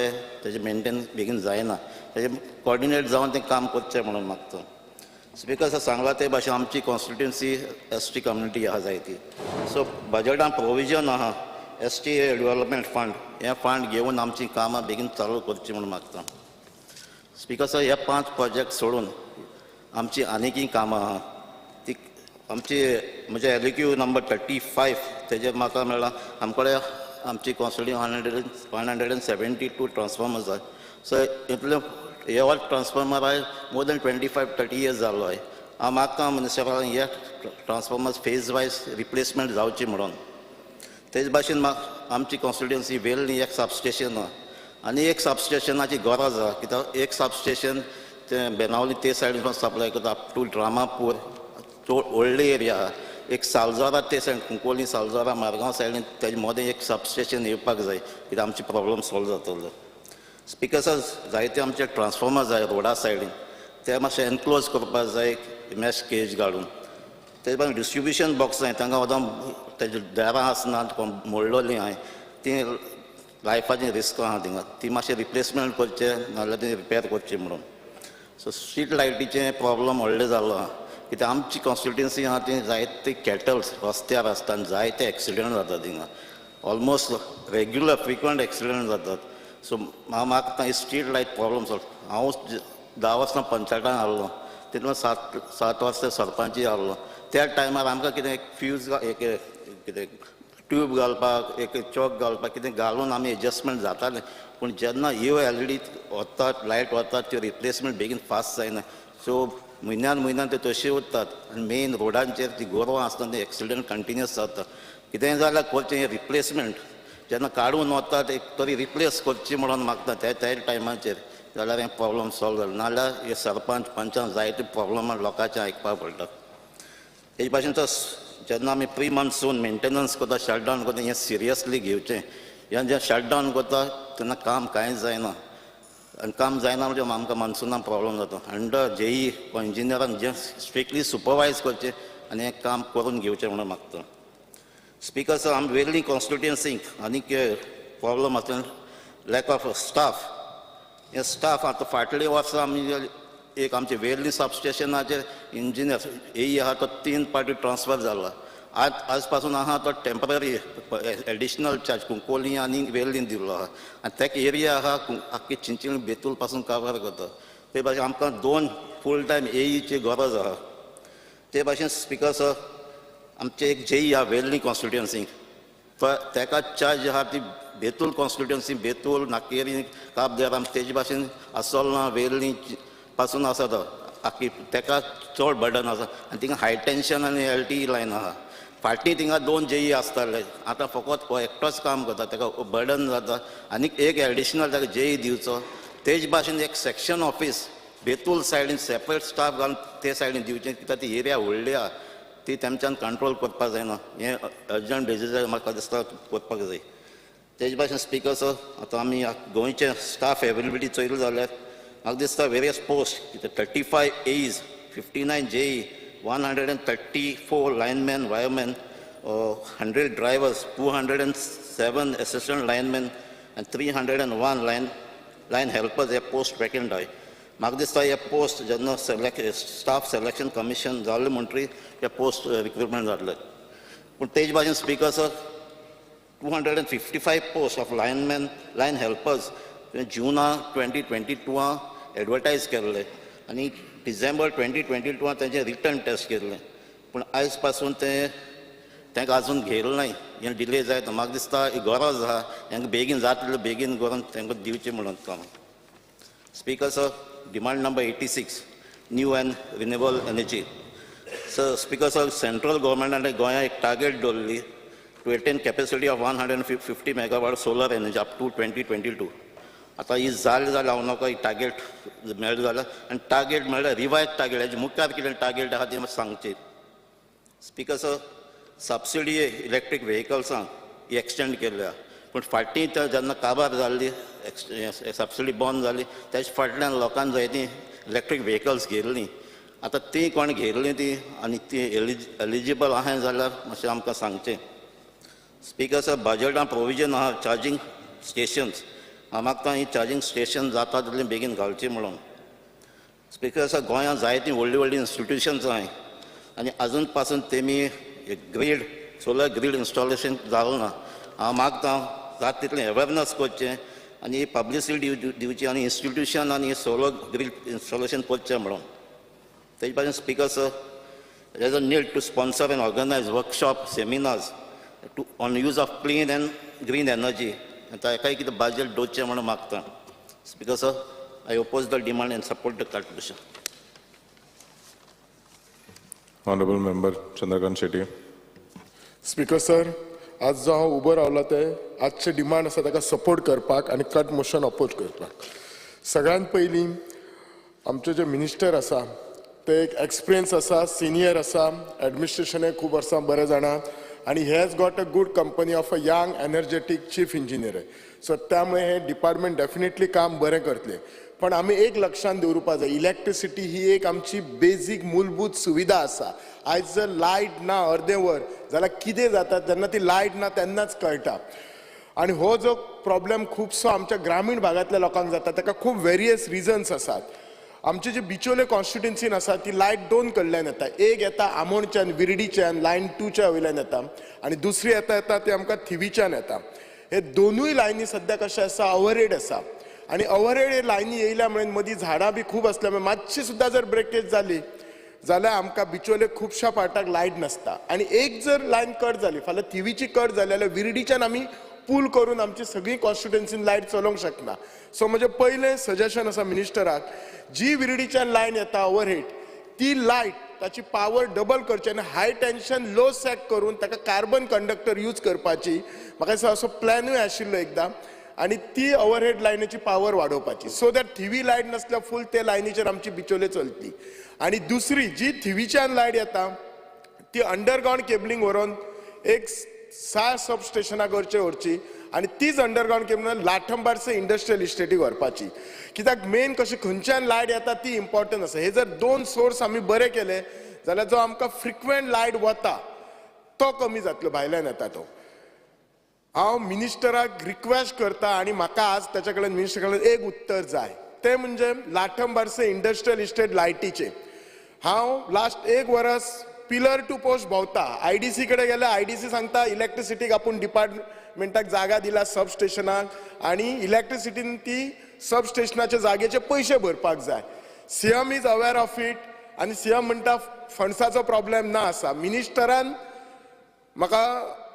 तेजें मेंटेन बेगीन जायना तेजें कोऑर्डिनेट जावन तें काम करचें म्हणून मागता स्पीकर सर सांगला ते भाशेन आमची कॉन्स्टिट्युएन्सी ST कम्युनिटी आहा जायती सो बजेटान प्रोविजन आहा ST डेव्हलपमेंट फंड हे फंड घेवन आमचीं कामां बेगीन चालू करचीं म्हणून मागता स्पीकर सर हे 5 प्रोजेक्ट सोडून आमची आनीकय कामां आहा ती आमची म्हजे LQ नंबर 35 तेजेर म्हाका मेळ्ळां आमकडे आमची कॉन्स्टिट्युएन्सी 172 ट्रान्सफॉर्मर्स आहाय सो इतले हे ऑल ट्रान्सफॉर्मर आहाय मोर दॅन 25-30 इयर्स जालो आहे हांव मागता मुनिसिपलान हे ट्रान्सफॉर्मर्स फेज वायज रिप्लेसमेंट जावची म्हणून. तेच भाशेन आमची कॉन्स्टिट्युएन्सी वेल्ली एक सबस्टेशन आनी एक सबस्टेशनाची गरज आहा, कित्याक एक सबस्टेशन तें बेनावली ते सायडीन सप्लाय करता अप टू ड्रामापूर, व्हडली एरिया आहा. एक सालजोरा ते सायड कुंकोली सालजोरा मारगांव सायडीन तेजे मदें एक सबस्टेशन येवपाक जाय, कित्याक आमचे प्रॉब्लम सॉल्व जातलो. स्पिकर्स जायते आमचे ट्रान्सफॉर्मर जाय रोडा सायडीन, ते मातशें एनक्लोज करपाक जाय मॅश केज घालून. तेजे भायर डिस्ट्रिब्युशन बॉक्स जाय, तांकां वदां तेजे दारां आसनात मोडलोलीं हांवें ती लायफाचें रिस्क आहा थिंगा, ती मातशें रिप्लेसमेंट करचें नाजाल्यार ती रिपेर करची म्हणून. सो स्ट्रीट लायटीचें प्रॉब्लम व्हडलें जाल्लो आहा, कित्याक आमची कॉन्स्टिट्युएन्सी आहा ती जायते कॅटल्स रस्त्यार आसता आनी जायते एक्सिडंट जाता थिंगा. ऑलमोस्ट रेग्युलर फ्रिक्वंट एक्सिडंट जातात. सो हांव मागता ही स्ट्रीट लायट प्रॉब्लम सॉल्व. हांव 10 वर्सां पंचायतान आहलो, तितून 7 वर्सां सरपंची आहलो. त्या टायमार आमकां कितें एक फ्यूज एक कितें ट्यूब घालपाक एक चॉक घालपाक कितें घालून आमी एडजस्टमेंट जातालें. पूण जेन्ना ह्यो एलईडी वतात लायट वतात त्यो रिप्लेसमेंट बेगीन फास्ट जायना. सो म्हयन्यान त्यो तश्यो उरतात आनी मेन रोडांचेर जी गोरवां आसता ती एक्सिडंट कंटिन्यूअस जाता. कितेंय जाल्यार करचें हें रिप्लेसमेंट जेन्ना काडून वतात एक तरी रिप्लेस करची म्हणून मागता त्या टायमाचेर, जाल्यार हें प्रॉब्लम सॉल्व जालें. नाजाल्यार हे सरपंच पंचान जायते प्रॉब्लम लोकांचें आयकपाक पडटा. हेजे भाशेन जेन्ना आमी प्री मॉन्सून मेंटेनन्स करता शटडावन करता हें सिरियसली घेवचें. हें जें शटडावन करता तेन्ना काम कांयच जायना आनी काम जायना म्हणजे आमकां मॉन्सुनान प्रॉब्लम जाता. अंडर जेई वा इंजिनियरान जें स्ट्रिक्टली सुपरवायज करचें आनी हें काम करून घेवचें म्हणून मागता. स्पिकर्स आम वेल्ली कॉन्स्टिट्युएन्सीक आनीक प्रॉब्लम आसता लॅक ऑफ स्टाफ. हे स्टाफ आतां फाटलीं वर्सां आमी एक आमचे वेल्ली सबस्टेशनाचेर इंजिनियर एई आहा तो 3 पाटी ट्रान्सफर जाला. आज पासून आहा तो टेम्पररी एडिशनल चार्ज कुंकोली आनी वेल्लीन दिल्लो आहा आनी तेका एरिया आहा आख्खी चिंचिणी बेतूल पासून कवर करता. ते भाशेन आमकां 2 फूल टायम एईची गरज आहा. ते भाशेन स्पिकर्स आमचे एक जेई आहा वेल्ली कॉन्स्टिट्युएन्सीक तेका चार्ज आहा ती बेतूल कॉन्स्टिट्युएन्सी बेतूल नाकेरी काबदेराम तेजे भाशेन आसोलना वेल्ली पासून आसा तो आख्खी तेका चड बर्डन आसा आनी थिंगा हाय टेन्शन आनी एलटी लायन आहा. फाटीं थिंगा 2 जेई आसताले, आतां फकत हो एकटोच काम करता तेका बर्डन जाता आनीक एक एडिशनल ताका जेई दिवचो. तेज भाशेन एक सेक्शन ऑफीस बेतूल सायडीन सेपरेट स्टाफ घालून ते सायडीन दिवचें, कित्याक ती एरिया व्हडली आहा ती तेमच्यान कंट्रोल करपाक जायना. हें अर्जंट बेजिसार म्हाका दिसता करपाक जाय. तेज भाशेन स्पिकर्स आतां आमी गोंयचे स्टाफ एवेलेबिलिटी चोयली जाल्यार म्हाका दिसता various post 35 AEs 59 JE 134 lineman wireman 100 drivers 207 assistant lineman आनी 301 लायन हेल्पर्स हे पोस्ट वेकंट आहाय. म्हाका दिसता हे पोस्ट जेन्ना स्टाफ सिलेक्शन कमिशन जाल्ले म्हणटरी हे पोस्ट रिक्रुटमेंट जातले. पूण तेज भाशेन speakers 255 post of line helpers जुना 2022 एडवर्टायज केल्ले आनी डिसेंबर 2022 तेंचे रिटर्न टेस्ट केल्ले. पूण आयज पासून तेंकां आजून घेयलें नाय. हें डिले जायत. म्हाका दिसता ही गरज आहा हेंकां बेगीन जातलें बेगीन करून तेंकां दिवचें म्हणून काम. Speakers demand number 86 new and renewable energy. So speakers central गव्हर्मेंटान गोंया एक टार्गेट दवरली to attain capacity of 150 megawatt solar energy up to 2022. आतां ही जाल्यार हांव नाका ही टार्गेट मेळ्ळें जाल्यार आनी टार्गेट म्हळ्यार रिवायज टार्गेट हेजे मुखार कितें टार्गेट आहा तें सांगचें. स्पिकर्स सबसिडी इलेक्ट्रीक व्हेकल्सांक ही एक्सटेंड केल्या, पूण फाटीं जेन्ना काबार जाल्ली सबसिडी बंद जाली तेजे फाटल्यान लोकांनी जायतीं इलेक्ट्रीक व्हेकल्स घेतलीं. आतां तीं कोण घेतलीं तीं आनी तीं एलिजिबल आहाय जाल्यार मातशें आमकां सांगचें. स्पिकर्स बजटान प्रोविजन आहा चार्जींग स्टेशन्स. हांव मागता ही चार्जींग स्टेशन जाता तितलें बेगीन घालचें म्हणून. स्पिकर्स गोंयांत जायतीं व्हडलीं इन्स्टिट्यूशन्स आहाय आनी आजून पासून तेमी ग्रीड सोलर ग्रीड इन्स्टॉलेशन जालें ना. हांव मागता जाता तितलें अवेरनस करचें आनी पब्लिसिटी दिवची आनी इन्स्टिट्यूशन आनी सोलर ग्रीड इन्स्टॉलेशन करचें म्हणून. तेजे भाशेन speakers there is a need to sponsor and organise workshop seminars on use of clean and green energy. ताकाय कितें बजेट दवरचें म्हणून मागता. Speakers I oppose the demand and support the contribution. Honorable Member Chandrakant Shetty. Speaker sir, आज जो हांव उबो रावला ते आजचे डिमांड आसा ताका सपोर्ट करपाक आनी कट मोशन अपोज करपाक. सगळ्यांत पयलीं आमचे जे मिनिस्टर आसा ते एक एक्सपिरियन्स आसा, सिनियर आसा, एडमिनिस्ट्रेशनय खूब वर्सां बरें जाणा आनी he has got a good company of a young energetic chief engineer. So त्यामुळे हे डिपार्टमेंट डेफिनेटली काम बरें करतले. पण आमी एक लक्षांत दवरपाक जाय, इलेक्ट्रिसिटी ही एक आमची बेजीक मूलभूत सुविधा आसा. आयज जर लायट ना अर्दें वर जाल्यार कितें जाता, जेन्ना ती लायट ना तेन्नाच कळटा. आनी हो जो प्रॉब्लेम खुबसो आमच्या ग्रामीण भागांतल्या लोकांक जाता ताका खूब वेरियस रिजन्स आसात. आमचे जे बिचोले कॉन्स्टिट्युन्सीन आसा ती लायट दोन कडल्यान येता. एक येता आमोणच्यान विर्डीच्यान लायन 2च्या वयल्यान येता आनी दुसरी येता ती आमकां थिवीच्यान येता. हे दोनूय लायनी सद्या कशे आसा, ओव्हरहेड आसा आनी ओव्हरहेड लायनी येयल्या म्हणून मदीं झाडां बी खूब आसल्या मुळे मातशी सुद्दां जर ब्रेकेज जाली जाल्यार आमकां बिचोले खुबश्या पार्टाक लायट नासता. आनी एक जर लायन कट जाली, फाल्यां थिवीची कट जाली जाल्यार विर्डीच्यान आमी पूल करून आमची सगळी कॉन्स्टिट्युन्सीन लायट चलोवंक शकना. सो म्हजें पयलें सजेशन आसा मिनिस्टराक, जी विर्डीच्यान लायन येता ओव्हरहेड ती लायट ताची पावर डबल करची आनी हाय टेन्शन लो सेट करून ताका कार्बन कंडक्टर यूज करपाची. म्हाका दिसता असो प्लॅनूय आशिल्लो एकदां आनी ती ओव्हरहेड लायनीची पावर वाडोवपाची, सो दॅट थिवी लायट नासल्यार फूल ते लायनीचेर आमची बिचोले चलतली. आनी दुसरी जी थिवीच्यान लायट येता ती अंडरग्रावंड केबलिंग व्हरून एक 6 सबस्टेशनां करचे व्हरची आनी तीच अंडरग्रावंड केबलिंग लाठंबारसे इंडस्ट्रियल इस्टेटीक व्हरपाची. कित्याक मेन कशी खंयच्यान लायट येता ती इम्पॉर्टंट आसा. हे जर 2 सोर्स आमी बरे केले जाल्यार जो आमकां फ्रिक्वेंट लायट वता तो कमी जातलो, भायल्यान येता तो. हांव मिनिस्टराक रिक्वेस्ट करता आनी म्हाका आज ताचे कडेन मिनिस्टर कडेन एक उत्तर जाय, ते म्हणजे लाठंबारसे इंडस्ट्रियल इस्टेट लायटीचे. हांव लास्ट 1 वर्स पिलर टू पोस्ट भोंवता. आयडीसी कडेन गेल्यार आयडीसी सांगता इलेक्ट्रिसिटीक आपूण डिपार्टमेंटाक जागा दिला सबस्टेशनाक आनी इलेक्ट्रिसिटीन ती सबस्टेशनाच्या जागेचे पयशे भरपाक जाय. CM is aware of it आनी सीएम म्हणटा फंड्साचो प्रॉब्लेम ना आसा. मिनिस्टरान म्हाका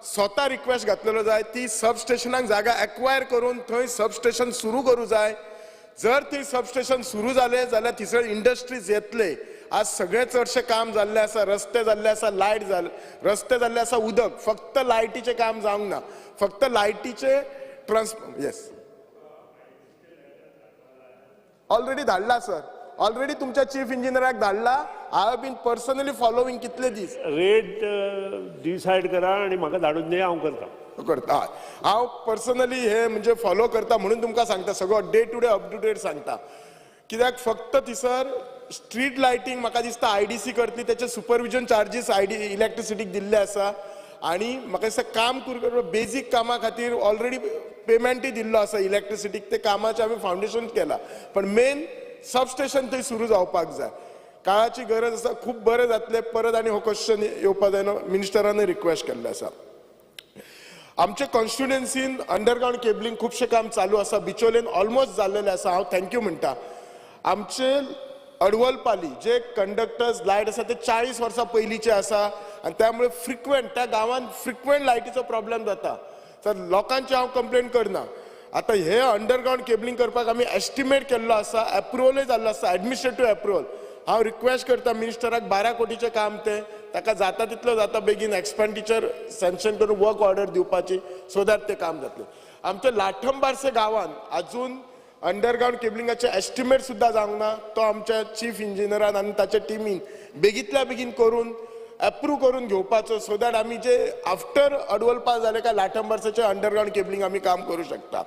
स्वता रिक्वेस्ट घातलेलो जाय, ती सबस्टेशनाक जागा एक्वायर करून थंय सबस्टेशन सुरू करूं जाय. जर ती सबस्टेशन सुरू जालें जाल्यार थंयसर इंडस्ट्रीज येतले. आज सगळे चडशे काम जाल्ले आसा, रस्ते जाल्ले आसा, लायट जाले, रस्ते जाल्ले आसा, उदक, फक्त लायटीचे काम जावंक ना, फक्त लायटीचे येस ऑलरेडी धाडला सर, ऑलरेडी तुमच्या चीफ इंजिनियराक धाडला. I have been personally following कितले दीस. रेट डिसायड करा आणि म्हाका धाडून दे, हांव करता. हांव पर्सनली हे म्हणजे फॉलो करता म्हणून तुमकां सांगता, सगळो day to day up to date सांगता. कित्याक फक्त थिसर स्ट्रीट लायटींग म्हाका दिसता आयडीसी करतली, त्याचे सुपरविजन चार्जीस इलेक्ट्रिसिटीक दिल्ले आसा आनी म्हाका दिसता काम करून बेजीक कामा खातीर ऑलरेडी पेमेंटूय दिल्लो आसा इलेक्ट्रिसिटीक. ते कामाचें आमी फावंडेशन केला, पण मेन सबस्टेशन थंय सुरू जावपाक जाय. काळाची गरज आसा, खूब बरें जातलें. परत आनी हो क्वेश्चन येवपा जायना, मिनिस्टरानूय रिक्वेस्ट केल्लो आसा. आमच्या कॉन्स्टिट्युएन्सीन अंडरग्रावंड केबलिंग खुबशें काम चालू आसा, बिचोलेन ऑलमोस्ट जाल्लेलें आसा. हांव थँक्यू म्हणटा. आमचे अडवलपाली जे कंडक्टर्स लायट आसा ते 40 वर्सां पयलींचे आसा आनी त्यामुळे फ्रिक्वेंट त्या गांवांत फ्रिक्वेंट लायटीचो प्रॉब्लेम जाता. तर लोकांची हांव कंप्लेन करना. आतां हे अंडरग्रावंड केबलिंग करपाक आमी एस्टिमेट केल्लो आसा, एप्रुवलूय जाल्लो आसा, एडमिनिस्ट्रेटिव्ह एप्रुवल. हांव रिक्वेस्ट करता मिनिस्टराक 12 कोटीचें काम तें ताका जाता तितलो जाता बेगीन एक्सपेंडिचर सँक्शन करून वर्क ऑर्डर दिवपाची, सो दॅट तें काम जातलें. आमच्या लाठंबारसे गांवांत आजून अंडरग्रावंड केबलिंगाचे एस्टिमेट सुद्दां जावंक ना. तो आमच्या चीफ इंजिनियरान आनी ताच्या टिमीन बेगींतल्या बेगीन करून एप्रूव करून घेवपाचो, सो दॅट आमी जे आफ्टर अडवलपा जाले काय लाठंबारसाचें अंडरग्रावंड केबलिंग आमी काम करूं शकता.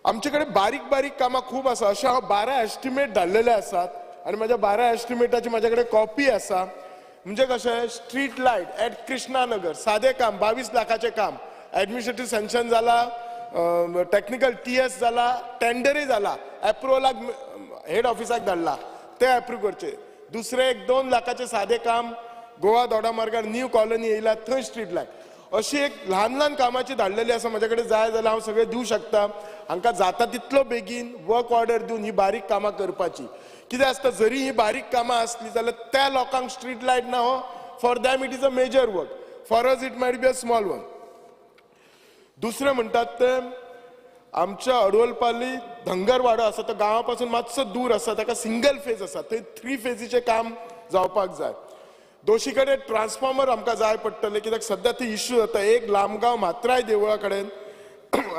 आमचे कडेन बारीक बारीक कामां खूब आसा. अशें हांव 12 एस्टिमेट धाडलेले आसात आनी म्हाज्या 12 एस्टिमेटाची म्हाजे कडेन कॉपी आसा. म्हणजे कशें स्ट्रीट लायट एट कृष्णानगर सादें काम 22 लाखाचें काम, एडमिनिस्ट्रेटिव्ह सँक्शन जाला, टेक्निकल TS जाला, टेंडरय जाला, एप्रुवलाक हेड ऑफिसाक धाडला, ते एप्रूव करचे. दुसरे 1-2 लाखाचें सादें काम गोवा दोडामार्गार न्यू कॉलनी येयला, थंय स्ट्रीट लायट. अशी एक ल्हान ल्हान कामाची धाडलेली आसा. म्हाजे कडेन जाय जाल्यार हांव सगळें दिवं शकता. हांकां जाता तितलो बेगीन वर्क ऑर्डर दिवन ही बारीक कामां करपाची. कितें आसता, जरी ही बारीक कामां आसली जाल्यार त्या लोकांक स्ट्रीट लायट ना, हो for them it is a major work, for us it might be a small one. दुसरें म्हणटात ते आमच्या अडवलपाली धंगरवाडो आसा, तो गांवा पासून मातसो दूर आसा, ताका सिंगल फेज आसा, थंय 3 फेजीचें काम जावपाक जाय. दोशी कडेन ट्रान्सफॉर्मर आमकां जाय पडटले कित्याक सद्या ती इश्यू जाता एक लांबगांव मात्राय देवळा कडेन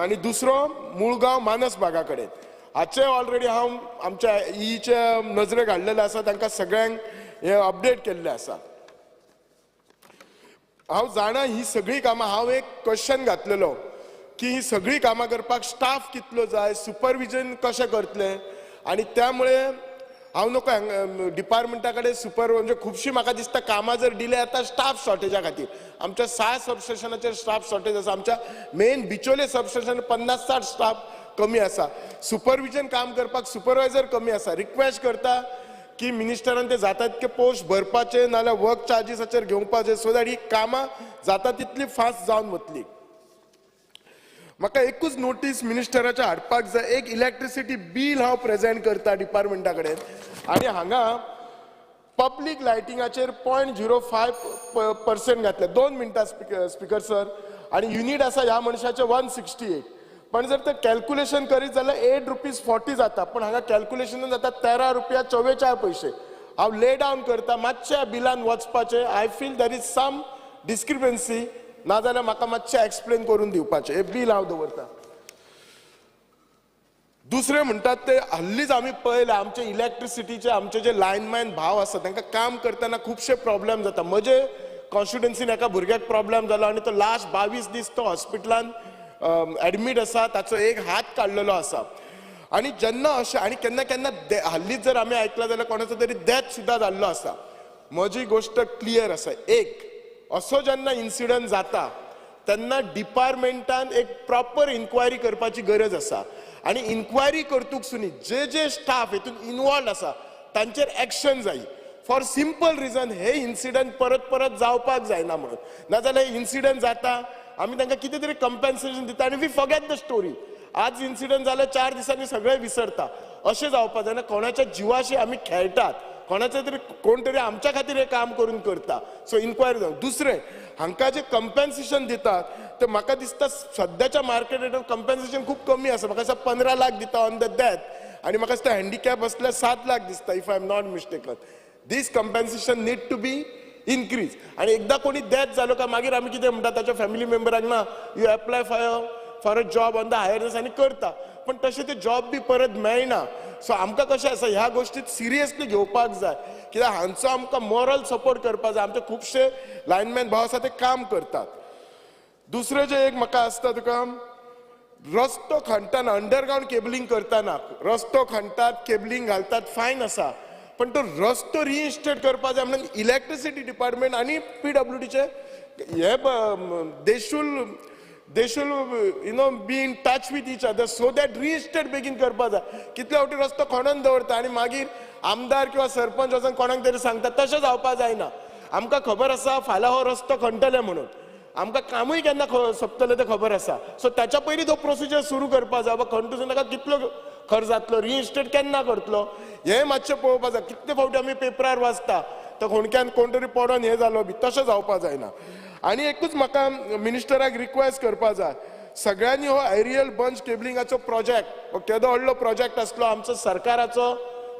आनी दुसरो मुळगांव मानस बागा कडेन हाचे ऑलरेडी हांव आमच्या ईच्या नजरेक हाडलेले आसा तांकां सगळ्यांक हे अपडेट केल्ले आसा हांव जाणा ही सगळी कामां हांव एक क्वेश्चन घातलेलो की ही सगळी कामां करपाक स्टाफ कितलो जाय सुपरविजन कशें करतले आनी त्यामुळे हांव नको डिपार्टमेंटा कडेन म्हणजे खुबशीं म्हाका दिसता कामां जर डिले जाता स्टाफ शॉर्टेजा खातीर आमच्या 6 सबस्टेशनाचेर स्टाफ शॉर्टेज आसा आमच्या मेन बिचोले सबस्टेशन 50-60 स्टाफ कमी आसा सुपरविजन काम करपाक सुपरवायझर कमी आसा रिक्वेस्ट करता की मिनिस्टरान ते जाता तितके पोस्ट भरपाचे नाल्यार वर्क चार्जीसाचेर घेवपाचे सो दॅट ही कामां जाता तितली फास्ट जावन वतली म्हाका एकूच नोटीस मिनिस्टराच्या हाडपाक जाय एक इलेक्ट्रिसिटी बील हांव प्रेजेंट करता डिपार्टमेंटा कडेन आनी हांगा पब्लीक लायटिंगाचेर 0.05% घातले 2 मिनटां स्पीकर सर आनी युनिट आसा ह्या मनशाचे 168 पण जर ते कॅल्क्युलेशन करीत जाल्यार ₹8.40 जाता पण हांगा कॅल्क्युलेशन जाता ₹13.44 हांव ले डावन करता मातशें बिलान वचपाचें I feel there is some discrepancy नाजाल्यार म्हाका मातशें एक्सप्लेन करून दिवपाचें हे बील हांव दवरता दुसरे म्हणटात ते हल्लीच आमी पळयला आमचे इलेक्ट्रिसिटीचे आमचे जे लायनमॅन भाव आसा तांकां काम करतना खुबशे प्रॉब्लेम जाता म्हजे कॉन्स्टिट्युएन्सीन एका भुरग्याक प्रॉब्लेम जालो आनी तो लास्ट 22 दीस तो हॉस्पिटलान एडमीट आसा ताचो एक हात काडलेलो आसा आनी जेन्ना अशें आनी केन्ना केन्ना हल्लीच जर आमी आयकलां जाल्यार कोणाचो तरी डेथ सुद्दां जाल्लो आसा म्हजी गोश्ट क्लियर आसा एक असो जेन्ना इन्सिडंट जाता तेन्ना डिपार्टमेंटान एक प्रॉपर इन्क्वायरी करपाची गरज आसा आनी इन्क्वायरी करतूक सुनी जे स्टाफ हेतून इन्वॉल्व आसा तांचेर एक्शन जाय फॉर सिंपल रिजन हे इन्सिडंट परत जावपाक जायना म्हणून नाजाल्यार हे इन्सिडंट जाता आमी तांकां कितें तरी कंपेन्सेशन दिता आनी वी फॉरगेट द स्टोरी आज इन्सिडंट जाले 4 दिसांनी सगळे विसरता अशें जावपाक जायना कोणाच्या जिवाशी आमी खेळटात कोणाचे तरी कोण तरी आमच्या खातीर हे काम करून करता सो इन्क्वायरी जावं दुसरें हांकां जे कंपेन्सेशन दितात ते म्हाका दिसता सद्याच्या मार्केट रेटान कंपेन्सेशन खूब कमी आसा म्हाका दिसता 15 लाख दिता ऑन द डेथ आनी म्हाका दिसता हँडिकॅप असल्यार 7 लाख दिसता if I am not mistaken this compensation need to be increase आनी एकदा कोणी डेथ जालो काय मागीर आमी कितें म्हणटा ताच्या फॅमिली मेंबरांक ना you apply for a job on the हायरनेस आनी करता पण तशें ते जॉब बी परत मेळना सो आमकां कशें आसा ह्या गोश्टीत सिरियसली घेवपाक जाय कित्याक हांचो आमकां मॉरल सपोर्ट करपाक जाय आमचे खुबशे लायनमॅन भाव आसा ते काम करतात दुसरें जे एक म्हाका आसता तुका रस्तो खणटाना अंडरग्रावंड केबलिंग करतना रस्तो खणटात केबलिंग घालतात फायन आसा पण तो रस्तो रिइन्स्टेट करपाक जाय म्हणून इलेक्ट्रिसिटी डिपार्टमेंट आनी PWDचे हे they should be in touch with each other so that reinstate बेगीन करपाक जाय कितले फावटी रस्तो खणून दवरता आनी मागीर आमदार किंवा सरपंच वचून कोणाक तरी सांगता तशें जावपाक जायना आमकां खबर आसा फाल्यां हो रस्तो खणटले म्हणून आमकां कामूय केन्ना सोंपतले तें खबर आसा सो ताच्या पयलीं तो प्रोसिजर सुरू करपाक जाय खणटून ताका कितलो खर्च जातलो रिइन्स्टेट केन्ना करतलो हें मातशें पळोवपाक जाय कितले फावटी आमी पेपरार वाचता तो कोणक्यान कोण तरी पडोन हें जालो बी तशें जावपाक जायना आनी एकूच म्हाका मिनिस्टराक रिक्वेस्ट करपाक जाय सगळ्यांनी हो एरियल बंच केबलिंगाचो प्रोजेक्ट हो केदो व्हडलो प्रोजेक्ट आसलो आमचो सरकाराचो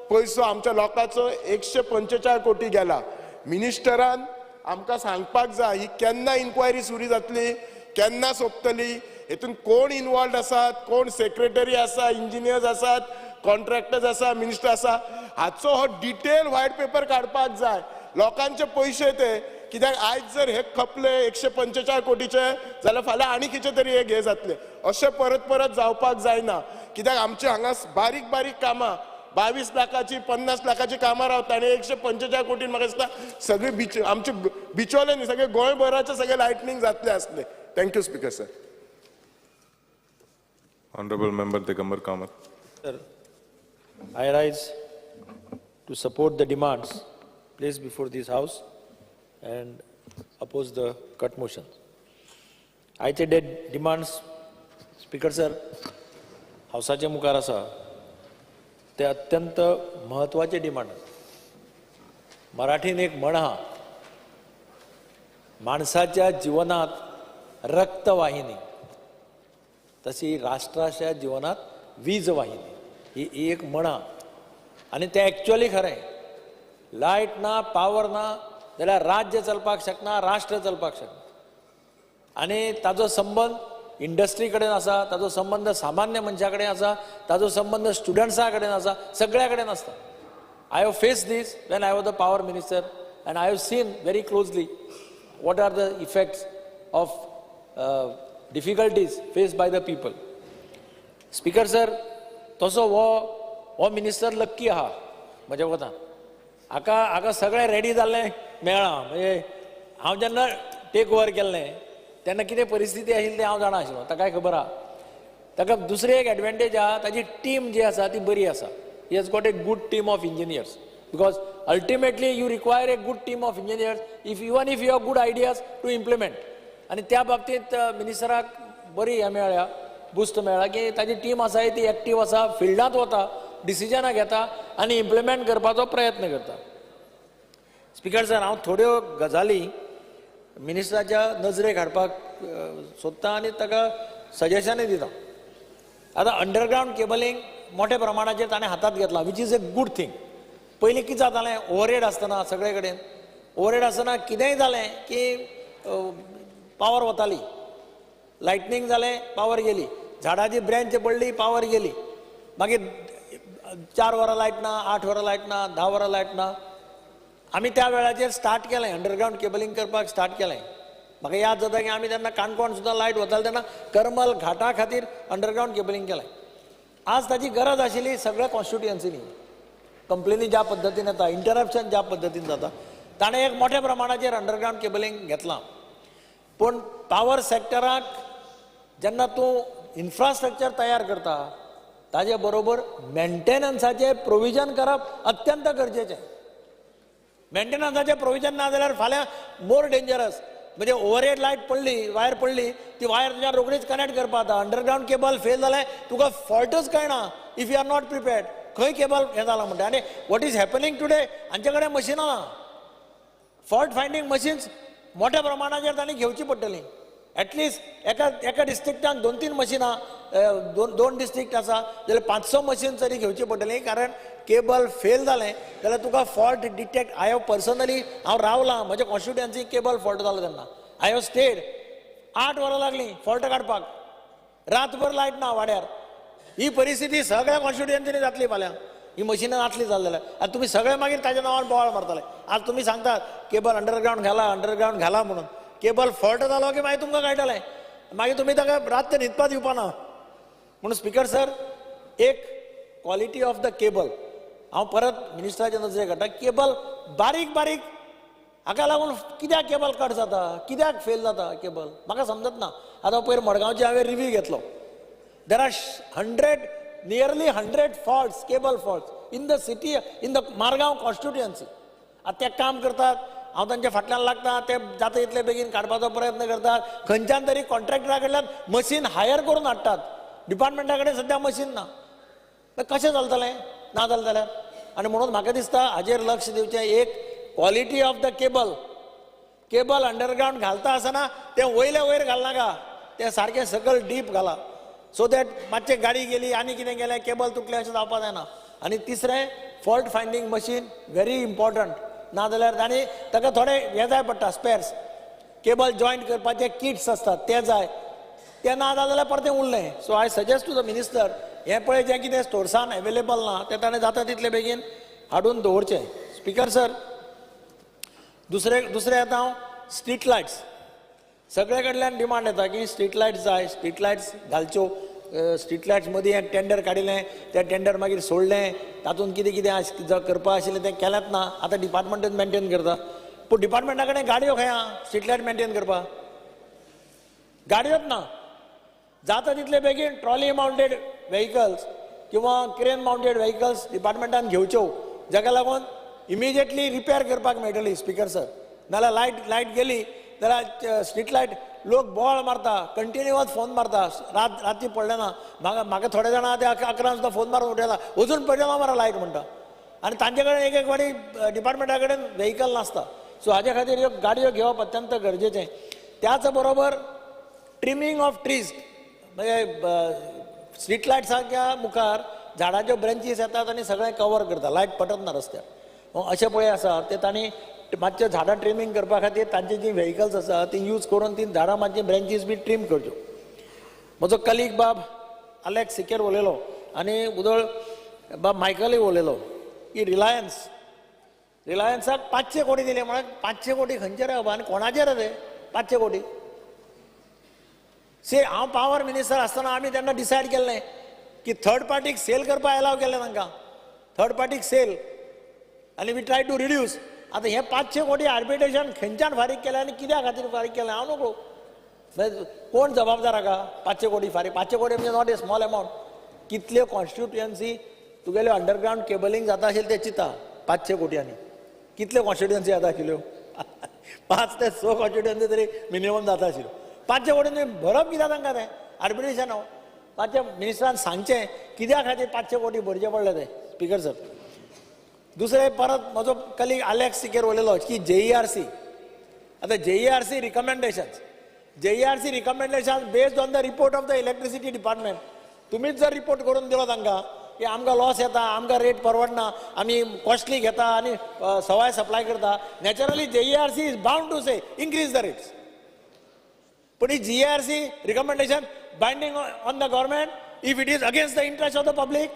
पयसो आमच्या लोकांचो 145 कोटी गेला मिनिस्टरान आमकां सांगपाक जाय ही केन्ना इन्क्वायरी सुरू जातली केन्ना सोंपतली हेतून कोण इन्वॉल्ड आसात कोण सेक्रेटरी आसा इंजिनियर्स आसात कॉन्ट्रॅक्टर्स आसा मिनिस्टर आसा हाचो हो डिटेल व्हायट पेपर काडपाक जाय लोकांचे पयशे ते कित्याक आयज जर हे खपले 145 कोटीचे जाल्यार फाल्यां आनी कितें तरी हे घे जातले अशें परत जावपाक जायना कित्याक आमचे हांगा बारीक बारीक कामां 22 लाखाची 50 लाखाची कामां रावता आनी 145 कोटीन म्हाका दिसता सगळे आमचे बिचोले न्ही सगळे गोंयभराचे सगळे लायटनींग जातले आसले thank you speaker sir Honorable Member Digambar Kamath. Sir, I rise to support the demands placed before this House and oppose the cut motion. आयचे demands, Speaker sir, हावसाचे मुखार आसा ते अत्यंत महत्वाचे डिमांड मराठीन एक म्हण आहा माणसाच्या जीवनात रक्तवाहिनी तशी राष्ट्राच्या जीवनात वीज वाहिनी ही एक म्हण आहा आनी तें एक्चुअली खरें लायट ना पावर ना जाल्यार राज्य चलपाक शकना, राष्ट्र चलपाक शकना. आनी ताजो संबंध इंडस्ट्री कडेन आसा, ताजो संबंध सामान्य मनशा कडेन आसा, ताजो संबंध स्टुडंट्सा कडेन आसा, सगळ्या कडेन आसता. I have faced this when I was the power minister, and I have seen very closely what are the effects of difficulties faced by the people. Speaker sir, तसो हो मिनिस्टर लक्की आहा म्हज्या कोतान. हाका सगळें रेडी जाल्लें मेळ्ळां. म्हणजे हांव जेन्ना टेक ओवर केल्लें तेन्ना कितें परिस्थिती आशिल्ली तें हांव जाणा आशिल्लो, ताकाय खबर आहा. ताका दुसरी एक एडवांटेज आहा, ताजी टीम जी आसा ती बरी आसा. He has got a good team of engineers, because ultimately you require a good team of engineers even if you have good ideas to implement. आणि त्या बाबतींत मिनिस्टराक बरी हे मेळ्ळ्या, बुस्ट मेळ्ळा की ताजी टीम आसा ती एक्टीव आसा, फिल्डांत वता, डिसिजनां घेता आनी इम्प्लिमेंट करपाचो प्रयत्न करता. स्पीकर सर, हांव थोड्यो गजाली मिनिस्टराच्या नजरेक हाडपाक सोदतां आनी ताका सजेशनूय दिता. आतां अंडरग्रावंड केबलिंग मोठ्या प्रमाणाचेर ताणें हातांत घेतला, which is a good thing. पयलीं कितें जातालें, ओवरहेड आसतना सगळे कडेन ओवरहेड आसतना कितेंय जालें की पावर वताली, लायटनींग जालें पावर गेली, झाडाची ब्रँच पडली पावर गेली, मागीर 4 वरां लायट ना, 8 वरां लायट ना, 10 वरां लायट ना. आमी त्या वेळाचेर स्टार्ट केलें, अंडरग्रावंड केबलिंग करपाक स्टार्ट केलें. म्हाका याद जाता की आमी तेन्ना काणकोण सुद्दां लायट वताली तेन्ना करमल घाटा खातीर अंडरग्रावंड केबलिंग केलें. आज ताची गरज आशिल्ली सगळ्या कॉन्स्टिट्युएन्सीनी. कंप्लेनी ज्या पद्दतीन येता, इंटरप्शन ज्या पद्दतीन जाता, ताणें एक मोठ्या प्रमाणाचेर अंडरग्रावंड केबलिंग घेतलां. पूण पावर सॅक्टराक जेन्ना तूं इन्फ्रास्ट्रक्चर तयार करता ताजे बरोबर मेंटेनन्साचें प्रोविजन करप अत्यंत गरजेचें. मेंटेनन्साचें प्रोविजन ना जाल्यार फाल्यां मोर डेंजरस. म्हणजे ओवरहेड लायट पडली, वायर पडली, ती वायर तुज्या रोखडीच कनेक्ट करपा जाता. अंडरग्रावंड केबल फेल जालें तुका फॉल्टच कळना if you are not prepared. खंय केबल हें जाला म्हणटा. आनी वॉट इज हॅपनिंग टुडे, हांचे कडेन मशिनां ना. फॉल्ट फायंडींग मशीन्स मोठ्या प्रमाणाचेर तांणी घेवची पडटलीं. एटलिस्ट एका डिस्ट्रिक्टान 2-3 मशिनां, दोन डिस्ट्रिक्ट आसा जाल्यार 500 मशीन्स तरी घेवची पडटलीं. कारण केबल फेल जालें जाल्यार तुका फॉल्ट डिटेक्ट. हांव पर्सनली रावलां म्हज्या कॉन्स्टिट्युएन्सी केबल फॉल्ट जालो तेन्ना. आय हॅव स्टेड 8 वरां लागलीं फॉल्ट काडपाक, रातभर लायट ना वाड्यार. ही परिस्थिती सगळ्या कॉन्स्टिट्युएन्सीनी जातली फाल्यां. ही मशिनां नासली जाल्यार. आनी तुमी सगळे मागीर ताच्या नांवान बोवाळ मारतले. आज तुमी सांगतात केबल अंडरग्रावंड घाला म्हणून. केबल फॉल्ट जालो की मागीर तुमकां कळटलें. मागीर तुमी ताका रात न्हिदपाक दिवपाना. म्हणून स्पीकर सर, एक क्वॉलिटी ऑफ द केबल हांव परत मिनिस्टराच्या नजरेक हाडटा. केबल बारीक बारीक हाका लागून कित्याक केबल कट जाता, कित्याक फेल जाता केबल, म्हाका समजत ना. आतां पयर मडगांवचे हांवें रिव्यू घेतलो. There are nearly 100 faults, cable faults in the city, in the Margao constituency. आतां ते काम करतात, हांव तांच्या फाटल्यान लागता, ते जाता इतले बेगीन काडपाचो प्रयत्न करतात. खंयच्यान तरी कॉन्ट्रॅक्टरा कडल्यान मशीन हायर करून हाडटात. डिपार्टमेंटा कडेन सद्या मशीन ना. कशें चलतलें ना जालें जाल्यार. आनी म्हणून म्हाका दिसता हाजेर लक्ष दिवचें. एक quality of the cable underground घालता आसतना तें वयर घालनाका, तें सारकें सकयल डीप घाला. सो दॅट मातशें गाडी गेली आनी कितें गेलें केबल तुटलें अशें जावपाक जायना. आनी तिसरें, fault finding machine very important. ना जाल्यार आनी ताका थोडे हे जाय पडटा, स्पेर्स, केबल जॉयंट करपाचे किट्स आसतात ते जाय. ते ना जाल्यार परतें उरलें. So I suggest to the minister, हें पळय जें कितें स्टोर्सान अवेलेबल ना तें ताणें जाता तितले बेगीन हाडून दवरचें. स्पीकर सर, दुसरें येता हांव स्ट्रीट लायट्स. सगळे कडल्यान डिमांड येता की स्ट्रीट लायट्स जाय, स्ट्रीट लायट्स घालच्यो. स्ट्रीट लायट्स मदीं एक टेंडर काडिल्लें, तें टेंडर मागीर सोडलें. तातूंत कितें कितें करपा आशिल्लें तें केलेंच ना. आतां डिपार्टमेंटूच मेंटेन करता. पूण डिपार्टमेंटा कडेन गाडयो खंय आहा स्ट्रीट लायट मेंटेन करपाक? गाडयोच ना. जाता तितले बेगीन ट्रॉली माउंटेड व्हेकल्स किंवा क्रेन माउंटेड व्हेकल्स डिपार्टमेंटान घेवच्यो, जाका लागून इमिजिएटली रिपेर करपाक मेळटली. स्पीकर सर, नाल्यार लायट गेली जाल्यार स्ट्रीट लायट लोक बोवाळ मारता, कंटिन्युअस फोन मारता. राती पडलें ना. म्हाका थोडे जाणां ते 11 सुद्दां फोन मारून उठयता, अजून पडलें ना मारा लायट म्हणटा. आनी तांचे कडेन एक फावटी डिपार्टमेंटा कडेन व्हेकल नासता. सो हाजे खातीर ह्यो गाडयो घेवप अत्यंत गरजेचें. त्याच बरोबर ट्रिमींग ऑफ ट्रीज, म्हणजे स्ट्रीट लायट्साच्या मुखार झाडाच्यो ब्रँचीस येतात आनी सगळें कवर करता, लायट पटत ना रस्त्यार. अशें पळय आसा ते तांणी मातशें झाडां ट्रिमींग करपा खातीर तांची जी व्हेकल्स आसा ती यूज करून ती झाडां मातशी ब्रँचीस बी ट्रीम करच्यो. म्हजो कलीग बाब अलेक्स सिकेर उलयलो आनी उदळ बाब मायकलय उलयलो की रिलायन्साक 500 कोटी दिले म्हळ्यार 500 कोटी खंयचे रे बाबा आनी कोणाचे रे ते 500 कोटी. हांव पावर मिनिस्टर आसतना आमी तेन्ना डिसायड केल्लें की थर्ड पार्टीक सेल करपाक एलाव केलें तांकां, थर्ड पार्टीक सेल, आनी वी ट्राय टू रिड्यूस. आतां हे 500 कोटी आर्बिट्रेशन खंयच्यान फारीक केलें आनी कित्या खातीर फारीक केलें हांव नकळो. कोण जबाबदार आहा 500 कोटी फारीक? 500 कोटी म्हणजे नॉट ए स्मॉल अमावंट. कितल्यो कॉन्स्टिट्युएन्सी तुगेल्यो अंडरग्रावंड केबलिंग जाता आशिल्लें तें चिता 500 कोटयांनी. कितल्यो कॉन्स्टिट्युएन्सी जाता आशिल्ल्यो 5 ते 6 कॉन्स्टिट्युएन्सी तरी मिनिमम जाता आशिल्ल्यो. 500 कोटी भरप कित्याक तांकां तें आर्बिट्रेशन? मातशें मिनिस्टरान सांगचें कित्या खातीर 500 कोटी भरचे पडले ते. स्पिकर सर, दुसरें परत म्हजो कलीग अलेक्स सिकेर उलयलो की JERC. आतां JERC recommendation based on the report of the electricity department. तुम्हीच जर रिपोर्ट करून दिलो तांकां की आमकां लॉस येता, आमकां रेट परवडना, आमी कॉस्टली घेता आनी सवाय सप्लाय करता, naturally JERC is bound to say increase the rates. पण ही JERC recommendation binding on the government if it is against the interest of the public.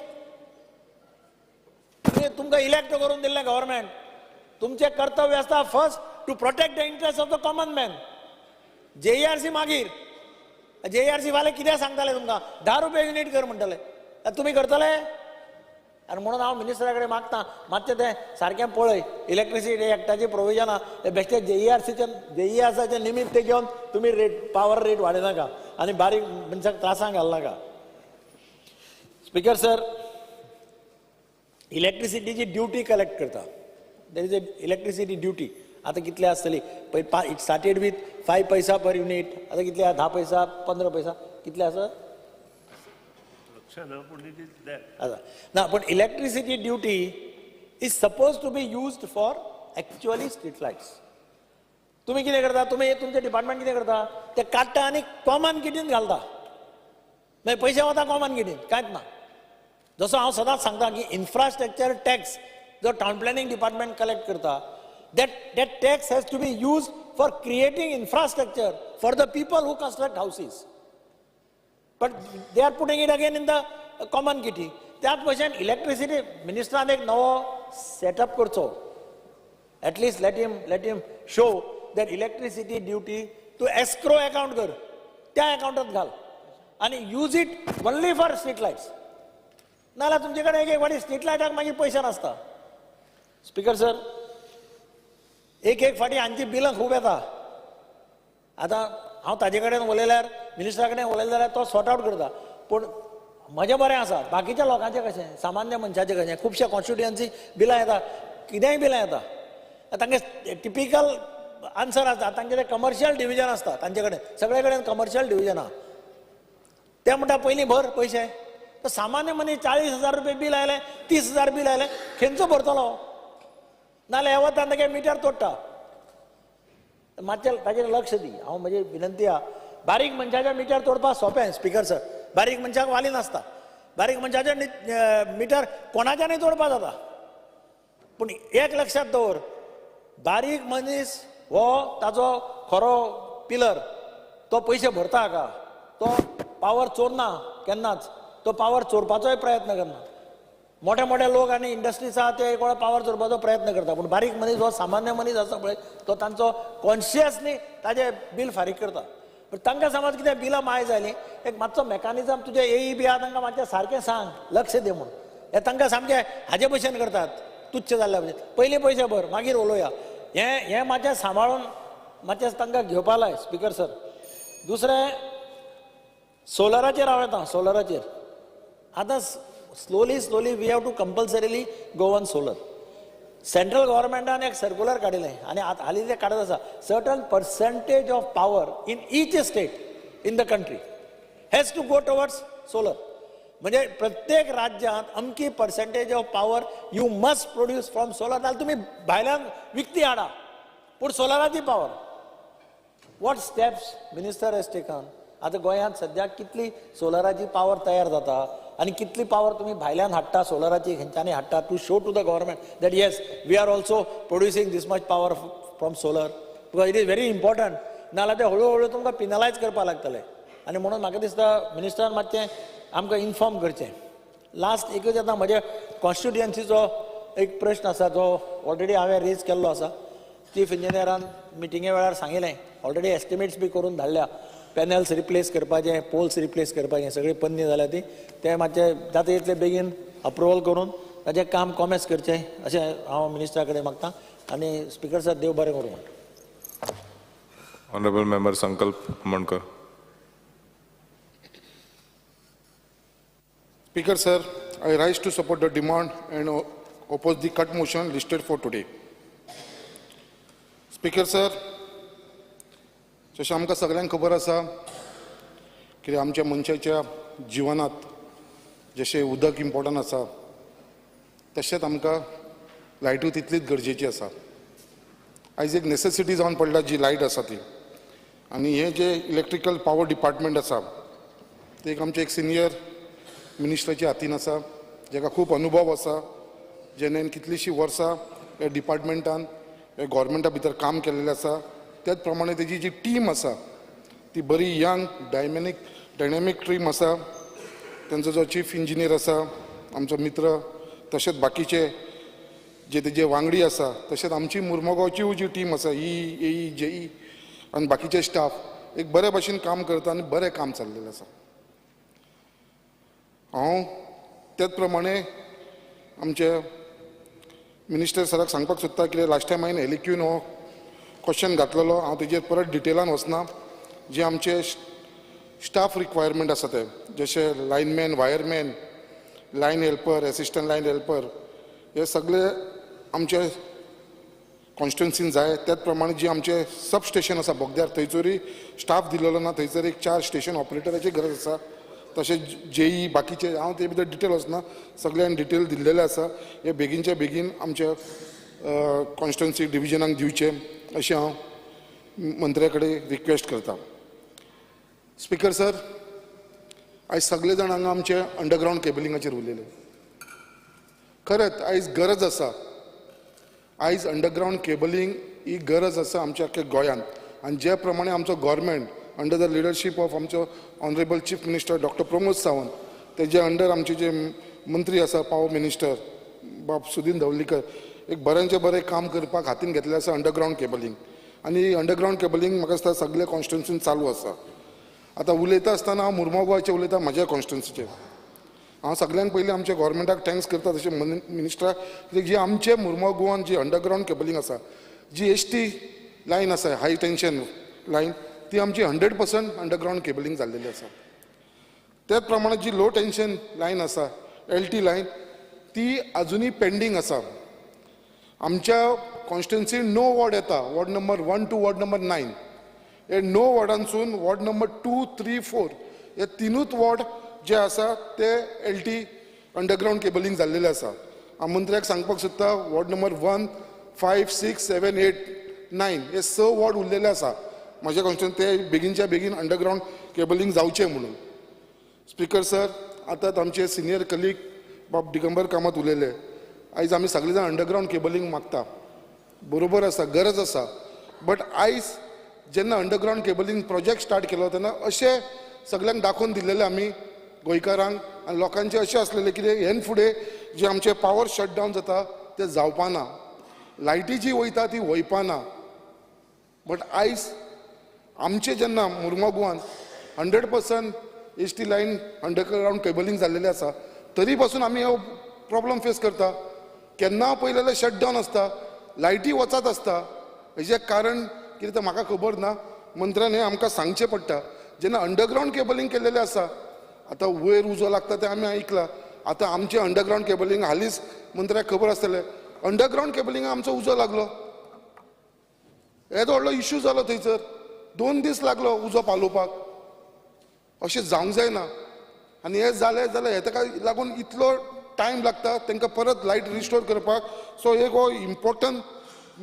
तुमकां इलेक्ट करून दिल्लें गव्हर्मेंट, तुमचें कर्तव्य आसता first to protect the interest of the common man. JERC मागीर JERC वाले कित्याक सांगताले तुमकां 10 रुपया युनिट कर म्हणटाले, तुमी करतले? आनी म्हणून हांव मिनिस्टरा कडेन मागता मातशें तें सारकें पळय, इलेक्ट्रिसिटी एक्टाची प्रोविजनां ते बेश्टे JERCचे निमित्त ते घेवन तुमी रेट पावर रेट वाडयनाका आनी बारीक मनशाक त्रासांक घालनाका. स्पिकर सर, इलेक्ट्रिसिटीची ड्युटी कलेक्ट करता. There is a electricity duty. आतां कितली आसतली पळय, इट स्टार्टेड वीथ 5 पैसा पर युनिट, आतां कितले 10 पैसा 15 पैसा कितले आसा ना. पण electricity duty is suppose to be used for actually street lights. तुमी कितें करता, तुमी तुमचें डिपार्टमेंट कितें करता, ते काडटा आनी कॉमन किटीन घालता, मागीर पयशे वता कॉमन किटीन, कांयच ना. जसो हांव सदांच सांगता की इन्फ्रास्ट्रक्चर टॅक्स जो टावन प्लॅनिंग डिपार्टमेंट कलेक्ट करता, that tax has to be used for creating infrastructure for the people who construct houses, but they are putting it again in the common kitty. त्याच भशेन electricity मिनिस्टरान एक नवो setup करचो. at least let him show that electricity duty to escrow account कर, त्या अकाउंटात घाल आणि use it only for street lights. नाल्यार तुमचे कडेन एक फावटी स्ट्रीट लायटाक मागीर पयशे नासता. स्पिकर सर, एक फाटी हांची बिलां खूब येता. आतां हांव ताजे कडेन उलयल्यार, मिनिस्टरा कडेन उलयलें जाल्यार तो सॉर्ट आवट करता. पूण म्हजें बरें आसा, बाकीच्या लोकांचें कशें, सामान्य मनशाचें कशें, खुबशे कॉन्स्टिट्युएन्सी बिलां येता, कितेंय बिलां येता. तांगे टिपिकल आन्सर आसता, तांचें कमर्शियल डिविजन आसता तांचे कडेन, सगळे कडेन कमर्शियल डिविजन आहा. ते म्हणटा पयलीं भर पयशे. तर सामान्य मनीस 40,000 रुपये बिल आयलें, 30,000 बिल आयलें, खंयचो भरतलो? नाल्यार हे वता तागे मिटर तोडटा. मातशें ताजेर लक्ष दी. हांव म्हजी विनंती आहा, बारीक मनशाचें मिटर तोडपाक सोंपें. स्पिकर सर, बारीक मनशाक वाली नासता. बारीक मनशाचें मिटर कोणाच्यानय तोडपा जाता. पूण एक लक्षात दवर, बारीक मनीस हो ताजो खरो पिलर, तो पयशे भरता हाका, तो पावर चोरना केन्नाच, तो पावर चोरपाचोय प्रयत्न करना. मोठे मोठे लोक आनी इंडस्ट्रीज आहा ते एक वेळा पावर चोरपाचो प्रयत्न करता. पूण बारीक मनीस हो सामान्य मनीस आसा पळय, तो तांचो कॉन्शियसली ताजे बिल फारीक करता. पण तांकां समज कितें बिलां माय जालीं, एक मातसो मेकानिझम तुजे AEB आहा तांकां मातशें सारकें सांग, लक्ष दे म्हूण. हे तांकां सामकें हाजे भशेन करतात, तुच्छ जाल्ल्या भशेन. पयलीं पयशे भर, मागीर उलोवया. हें मातशें सांबाळून मातशें तांकां घेवपा लाय. स्पिकर सर, दुसरें सोलराचेर हांव येता. सोलराचेर आतां slowly we have to compulsorily go on solar. Central गव्हर्मेंटान एक सर्क्युलर काडिल्लें आनी हालीं तें काडत आसा. Certain percentage of power in each state in the country has to go towards solar. म्हणजे प्रत्येक राज्यांत अमकी percentage of power you must produce from solar. नाल्यार तुमी भायल्यान विकती हाडा, पूण सोलराची power. What steps minister has taken? आतां गोंयांत सद्याक कितली सोलराची पावर तयार जाता आणि कितली पावर तुम्ही भायल्यान हाडटा सोलराची खंयच्यानी हाडटा to show to the government that yes we are also producing this much power from solar because it is very important नाल्यार ते हळू तुमकां पिनलायज करपाक लागतले आनी म्हणून म्हाका दिसता मिनिस्टरान मातशें आमकां इन्फॉर्म करचें लास्ट एकच आतां म्हज्या कॉन्स्टिट्युएन्सीचो एक प्रश्न आसा जो ऑलरेडी हांवें रेज केल्लो आसा चीफ इंजिनियरान मिटिंगे वेळार सांगिल्लें ऑलरेडी एस्टिमेट्स बी करून धाडल्या पॅनल्स रिप्लेस करपाचे पोल्स रिप्लेस करपाचे सगळी पन्नी जाल्या ती ते मातशें जाता तितले बेगीन अप्रुवल करून ताचें काम कॉमेस करचें अशें हांव मिनिस्टरा कडेन मागतां आनी स्पिकर सर देव बरें करूं म्हणटा Honorable Member Sankalp Amankar. Speaker, sir, I rise to support the demand and oppose the cut motion listed for today. Speaker, sir, जशें आमकां सगळ्यांक खबर आसा की आमच्या मनशाच्या जिवनात जशें उदक इम्पॉर्टंट आसा तशेंच आमकां लायटूय तितलीच गरजेची आसा आयज एक नेसेसिटी जावन पडला जी लायट आसा ती आनी हे जे इलेक्ट्रिकल पावर डिपार्टमेंट आसा ते एक आमचे एक सिनियर मिनिस्टराच्या हातीन आसा जाका खूब अनुभव आसा जेणेन कितलींशीं वर्सां ह्या डिपार्टमेंटान ह्या गव्हर्मेंटा भितर काम केल्लें आसा त्याच प्रमाणे तेजी जी टीम आसा ती बरी यंग डायनॅमीक टीम आसा तांचो जो चीफ इंजिनियर आसा आमचो मित्र तशेंच बाकीचे जे तेजे वांगडी आसा तशेंच आमची मुर्मगांवची जी टीम आसा ई जेई आनी बाकीचे स्टाफ एक बरे भाशेन काम करता आनी बरें काम चल्लेलें आसा हांव त्याच प्रमाणे आमचे मिनिस्टर सराक सांगपाक सोदता कित्याक लास्ट टायम हांवें हेलिक्यून हो क्वेश्चन घातलेलो हांव तेजेर परत डिटेलान वचना जे आमचे स्टाफ रिक्वायरमेंट आसा ते जशे lineman wireman line helper assistant line helper हे सगळे आमचे कॉन्स्टिट्युन्सीन जाय त्याच प्रमाणे जी आमचे सब स्टेशन आसा बोगद्यार थंयसरूय स्टाफ दिलेलो ना थंयसर एक 4 स्टेशन ऑपरेटराची गरज आसा तशेंच जेई बाकीचे हांव ते भितर डिटेल वचना सगळ्यांक डिटेल दिल्लेले आसा हे बेगीनच्या बेगीन आमच्या कॉन्स्टिट्युन्सी डिविजनाक दिवचे अशें हांव मंत्र्या कडेन रिक्वेस्ट करता स्पिकर सर आयज सगळे जाण हांगा आमचे अंडरग्रावंड केबलिंगाचेर उलयले खरेंच आयज गरज आसा आयज अंडरग्रावंड केबलिंग ही गरज आसा आमच्या अख्ख्या गोंयांत आनी जे प्रमाणे आमचो government under the leadership of आमचो honourable chief minister doctor Pramod Sawant तेजे अंडर आमचे जे मंत्री आसा पावर मिनिस्टर बाब सुदीन धवळीकर एक बऱ्यांचे बरें काम करपाक हातीन घेतलें आसा अंडरग्रावंड केबलिंग आनी अंडरग्रावंड केबलिंग म्हाका दिसता सगळे कॉन्स्टिट्युन्सीन चालू आसा आतां उलयता आसतना हांव मुर्मगांवचें उलयता म्हाज्या कॉन्स्टिट्युन्सीचेर हांव सगळ्यांक पयलीं आमच्या गव्हर्मेंटाक थँक्स करता तशें मिनिस्टराक कित्याक जी आमचे मुर्मगांवान जी अंडरग्रावंड केबलिंग आसा जी एसटी लायन आसा हाय टेन्शन लायन ती आमची 100% अंडरग्रावंड केबलिंग जाल्लेली आसा त्याच प्रमाणे जी लो टेन्शन लायन आसा LT लायन ती अजुनूय पेंडींग आसा आमच्या कॉन्स्टिट्युन्सीन 9 वॉर्ड येता ward number 1 to ward number 9 हे 9 वॉर्डांसून वॉर्ड नंबर 2, 3, 4 हे तिनूच वॉर्ड जे आसा ते LT अंडरग्रावंड केबलिंग जाल्लेले आसा हांव मंत्र्याक सांगपाक सोदता वॉर्ड नंबर 1, 5, 6, 7, 8, 9 हे 6 वॉर्ड उरलेले आसा म्हाज्या कॉन्स्टिट्युन्सीन ते बेगीनच्या बेगीन अंडरग्रावंड केबलिंग जावचें म्हणून स्पिकर सर आतां आमचे सिनियर कलीग बाब दिगंबर कामत उलयले आयज आमी सगळे जाण अंडरग्रावंड केबलिंग मागता बरोबर आसा गरज आसा बट आयज जेन्ना अंडरग्रावंड केबलिंग प्रोजेक्ट स्टार्ट केलो तेन्ना अशें सगळ्यांक दाखोवन दिल्लेले आमी गोंयकारांक आनी लोकांचे अशें आसलेलें कितें हेन फुडें जे आमचे पावर शटडावन जाता ते जावपाना लायटी जी वयता ती वयपाना बट आयज आमचे जेन्ना मुर्मगांवान 100% एसटी लायन अंडरग्रावंड केबलिंग जाल्लेले आसा तरी पासून आमी हो प्रॉब्लम फेस करता केन्ना पयलेले शटडावन आसता लायटी वचत आसता हेजें कारण कितें तें म्हाका खबर ना मंत्र्यान हें आमकां सांगचें पडटा जेन्ना अंडरग्रावंड केबलिंग केल्लेलें आसा आतां वयर उजो लागता तें आमी आयकलां आतां आमचें अंडरग्रावंड केबलिंग हालींच मंत्र्याक खबर आसतलें अंडरग्रावंड केबलिंगा आमचो उजो लागलो येदो व्हडलो इश्यू जालो थंयसर 2 दीस लागलो उजो पालोवपाक अशें जावंक जायना आनी हें जालें जाल्यार हे ताका लागून इतलो टायम लागता तांकां परत लायट रिस्टोर करपाक सो एक हो इम्पॉर्टंट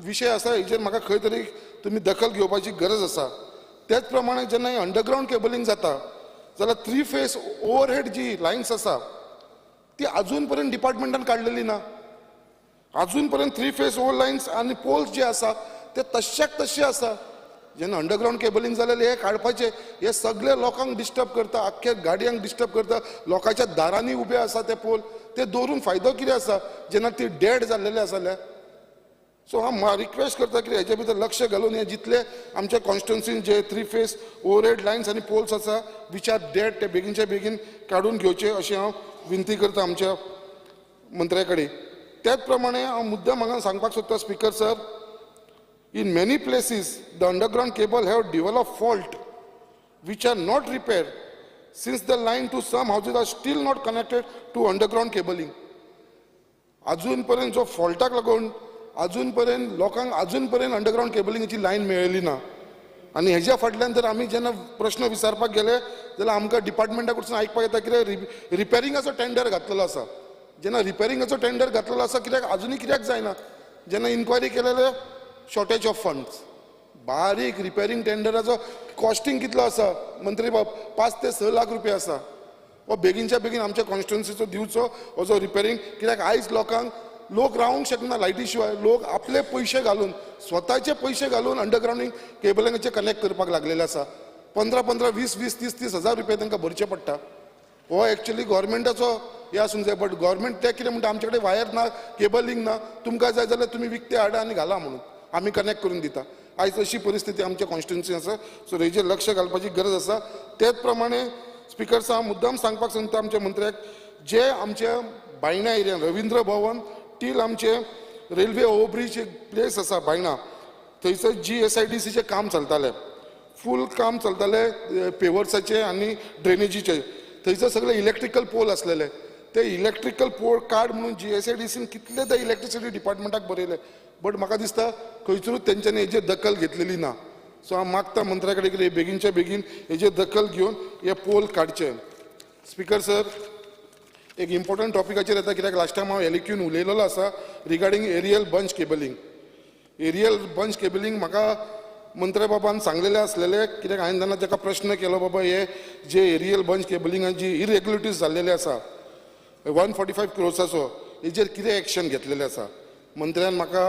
विशय आसा हेजेर म्हाका खंय तरी तुमी दखल घेवपाची गरज आसा त्याच प्रमाणे जेन्ना अंडरग्रावंड केबलिंग जाता जाल्यार 3 फेज ओवरहेड जी लायन्स आसा ती अजूनपर्यंत डिपार्टमेंटान काडलेली ना. अजूनपर्यंत 3 फेज ओव्हर लायन्स आणि पोल्स जे आसा ते तश्याक तशे आसा. जेन्ना अंडरग्राउंड केबलिंग जालें हे काडपाचे, हे सगळे लोकांक डिस्टर्ब करता, आख्ख्या गाडयांक डिस्टर्ब करता, लोकांच्या दारांनी उबे आसा ते पोल, ते दवरून फायदो कितें आसा जेन्ना ती डेड जाल्लेले आसा जाल्यार. सो हांव रिक्वेस्ट करता की हेचे भितर लक्ष घालून हे जितले आमच्या कॉन्स्टिट्युन्सीन जे 3 फेज ओव्हरहेड लायन्स आनी पोल्स आसा विच आर डेड ते बेगीनचे बेगीन काडून घेवचे अशी हांव विनंती करता आमच्या मंत्र्या कडेन. त्याच प्रमाणे हांव मुद्दाम हांगा सांगपाक सोदता speaker sir, in many places the underground cable have developed fault which are not repaired since the line to some houses are still not connected to underground cabling. अजूनपर्यंत जो फॉल्टाक लागून अजूनपर्यंत लोकांक अजूनपर्यंत अंडरग्राउंड केबलिंगची लायन मेळ्ळी ना. आनी हेज्या फाटल्यान जर आमी जेन्ना प्रश्न विचारपाक गेले जाल्यार आमकां डिपार्टमेंटा कडसून आयकपाक येता कितें रिपेरिंगाचो टेंडर घातलेलो आसा. जेन्ना रिपेरिंगाचो टेंडर घातलेलो आसा कित्याक अजुनूय कित्याक जायना. जेन्ना इन्क्वायरी केलेले शॉर्टेज ऑफ फंड्स. बारीक रिपेरिंग टेंडराचो कॉस्टिंग कितलो आसा मंत्री बाब, 5 ते 6 लाख रुपया आसा. हो बेगीनच्या बेगीन आमच्या कॉन्स्टिट्युन्सीचो दिवचो हो जो रिपेरिंग. कित्याक आयज लोक रावंक शकना लायटी शिवाय. लोक आपले पयशे घालून स्वताचे पयशे घालून अंडरग्राउंड केबलिंगाचे कनेक्ट करपाक लागलेले आसा. 15-15, 20-20, 30-30 हजार रुपया तांकां भरचे पडटा. हो एक्चुअली गव्हर्मेंटाचो हे आसूंक जाय. बट गव्हर्मेंट ते कितें म्हणटा आमचे कडेन वायर ना, केबलिंग ना, तुमकां जाय जाल्यार तुमी विकते हाडा आनी घाला म्हणून आमी कनेक्ट करून दिता. आयज अशी परिस्थिती आमच्या कॉन्स्टिट्युन्सी आसा. सो हेजेर लक्ष घालपाची गरज आसा. तेच प्रमाणे स्पिकर साहेब मुद्दाम सांगपाक सांगता आमच्या मंत्र्याक, जे आमच्या बायणा एरियान रवींद्र भवन टील आमचे रेल्वे ओव्हरब्रीज एक प्लेस आसा बायणा, थंयसर GSIDCचे काम चलताले, फूल काम चलताले पेवर्साचे आनी ड्रेनेजीचे. थंयसर सगळे इलेक्ट्रिकल पोल आसलेले. ते इलेक्ट्रिकल पोल काड म्हणून GSIDCन कितले ते इलेक्ट्रिसिटी डिपार्टमेंटाक बरयले. बट म्हाका दिसता खंयसरूच तेंच्यांनी हेजेर दखल घेतलेली ना. सो हांव मागता मंत्र्या कडेन कितें बेगीनच्या बेगीन हेजेर दखल घेवन हे पोल काडचे. स्पीकर सर, एक इम्पॉर्टंट टॉपिकाचेर येता कित्याक लास्ट टायम हांव एलिक्यून उलयलेलो आसा regarding aerial bunch cabling. Aerial bunch cabling म्हाका मंत्र्या बाबान सांगलेले आसलेले, कित्याक हांवें तेन्ना ताका प्रश्न केलो, बाबा हे जे एरियल बंच केबलिंगान जी इरेग्युलेटरीज जाल्लेले आसा 145 क्रोर्साचो, हेजेर कितें एक्शन घेतलेलें आसा. मंत्र्यान म्हाका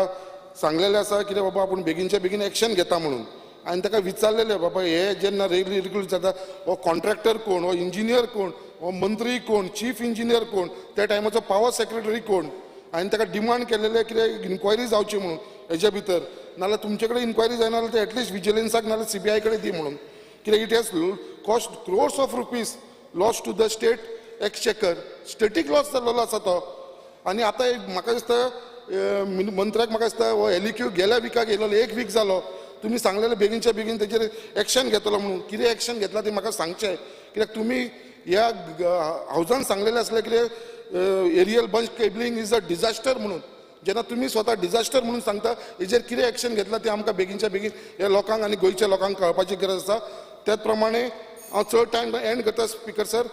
सांगलेलें आसा कितें बाबा आपूण बेगीनच्या बेगीन एक्शन घेता म्हणून. हांवें ताका विचारलेलें, बाबा हे जेन्ना इरेग्युलेटर जाता हो कॉन्ट्रॅक्टर कोण, हो इंजिनियर कोण, हो मंत्री कोण, चीफ इंजिनियर कोण, त्या टायमाचो पावर सेक्रेटरी कोण. हांवें ताका डिमांड केलेलें कितें इन्क्वायरी जावची म्हणून हेच्या भितर. नाल्यार तुमचे कडेन इन्क्वायरी जायना जाल्यार ते एटलिस्ट विजिलन्साक नाल्यार CBI कडेन दी म्हणून. कित्याक it has cost crores of rupees loss to the state exchequer. स्टेटीक लॉस जाल्लो आसा तो. आनी आतां म्हाका दिसता मंत्र्याक म्हाका दिसता हो एलिक्यू गेल्या विकाक येयलो, 1 वीक जालो. तुमी सांगलेलें बेगीनच्या बेगीन तेजेर एक्शन घेतलो म्हणून. कितें एक्शन घेतला तें म्हाका सांगचें. कित्याक तुमी ह्या हावजान सांगलेलें आसलें कितें aerial bunch cabling is a disaster म्हणून. जेन्ना तुमी स्वता डिझास्टर म्हणून सांगता हेजेर कितें एक्शन घेतला तें आमकां बेगीनच्या बेगीन हे लोकांक आनी गोंयच्या लोकांक कळपाची गरज आसा. त्याच प्रमाणे हांव चड टायम एंड करता स्पीकर सर.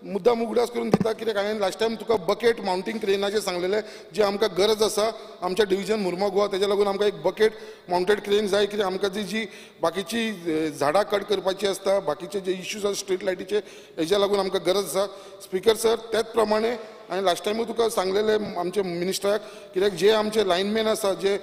मुद्दाम उगडास करून दिता कित्याक हांवें लास्ट टायम तुका बकेट माउंटिंग क्रेनाचें सांगलेलें जे आमकां गरज आसा आमच्या डिव्हिजन मुर्मा गोवा. तेज्या लागून आमकां एक बकेट माउंटेड क्रेन जाय. कित्याक आमकां जी बाकीची झाडां कट करपाची आसता, बाकीचे जे इश्यूज आसा स्ट्रीट लायटीचे, हेज्या लागून आमकां गरज आसा. स्पीकर सर, त्याच प्रमाणे हांवें लास्ट टायमूय तुका सांगलेलें आमच्या मिनिस्टराक, कित्याक जे आमचे लायनमॅन आसा, जे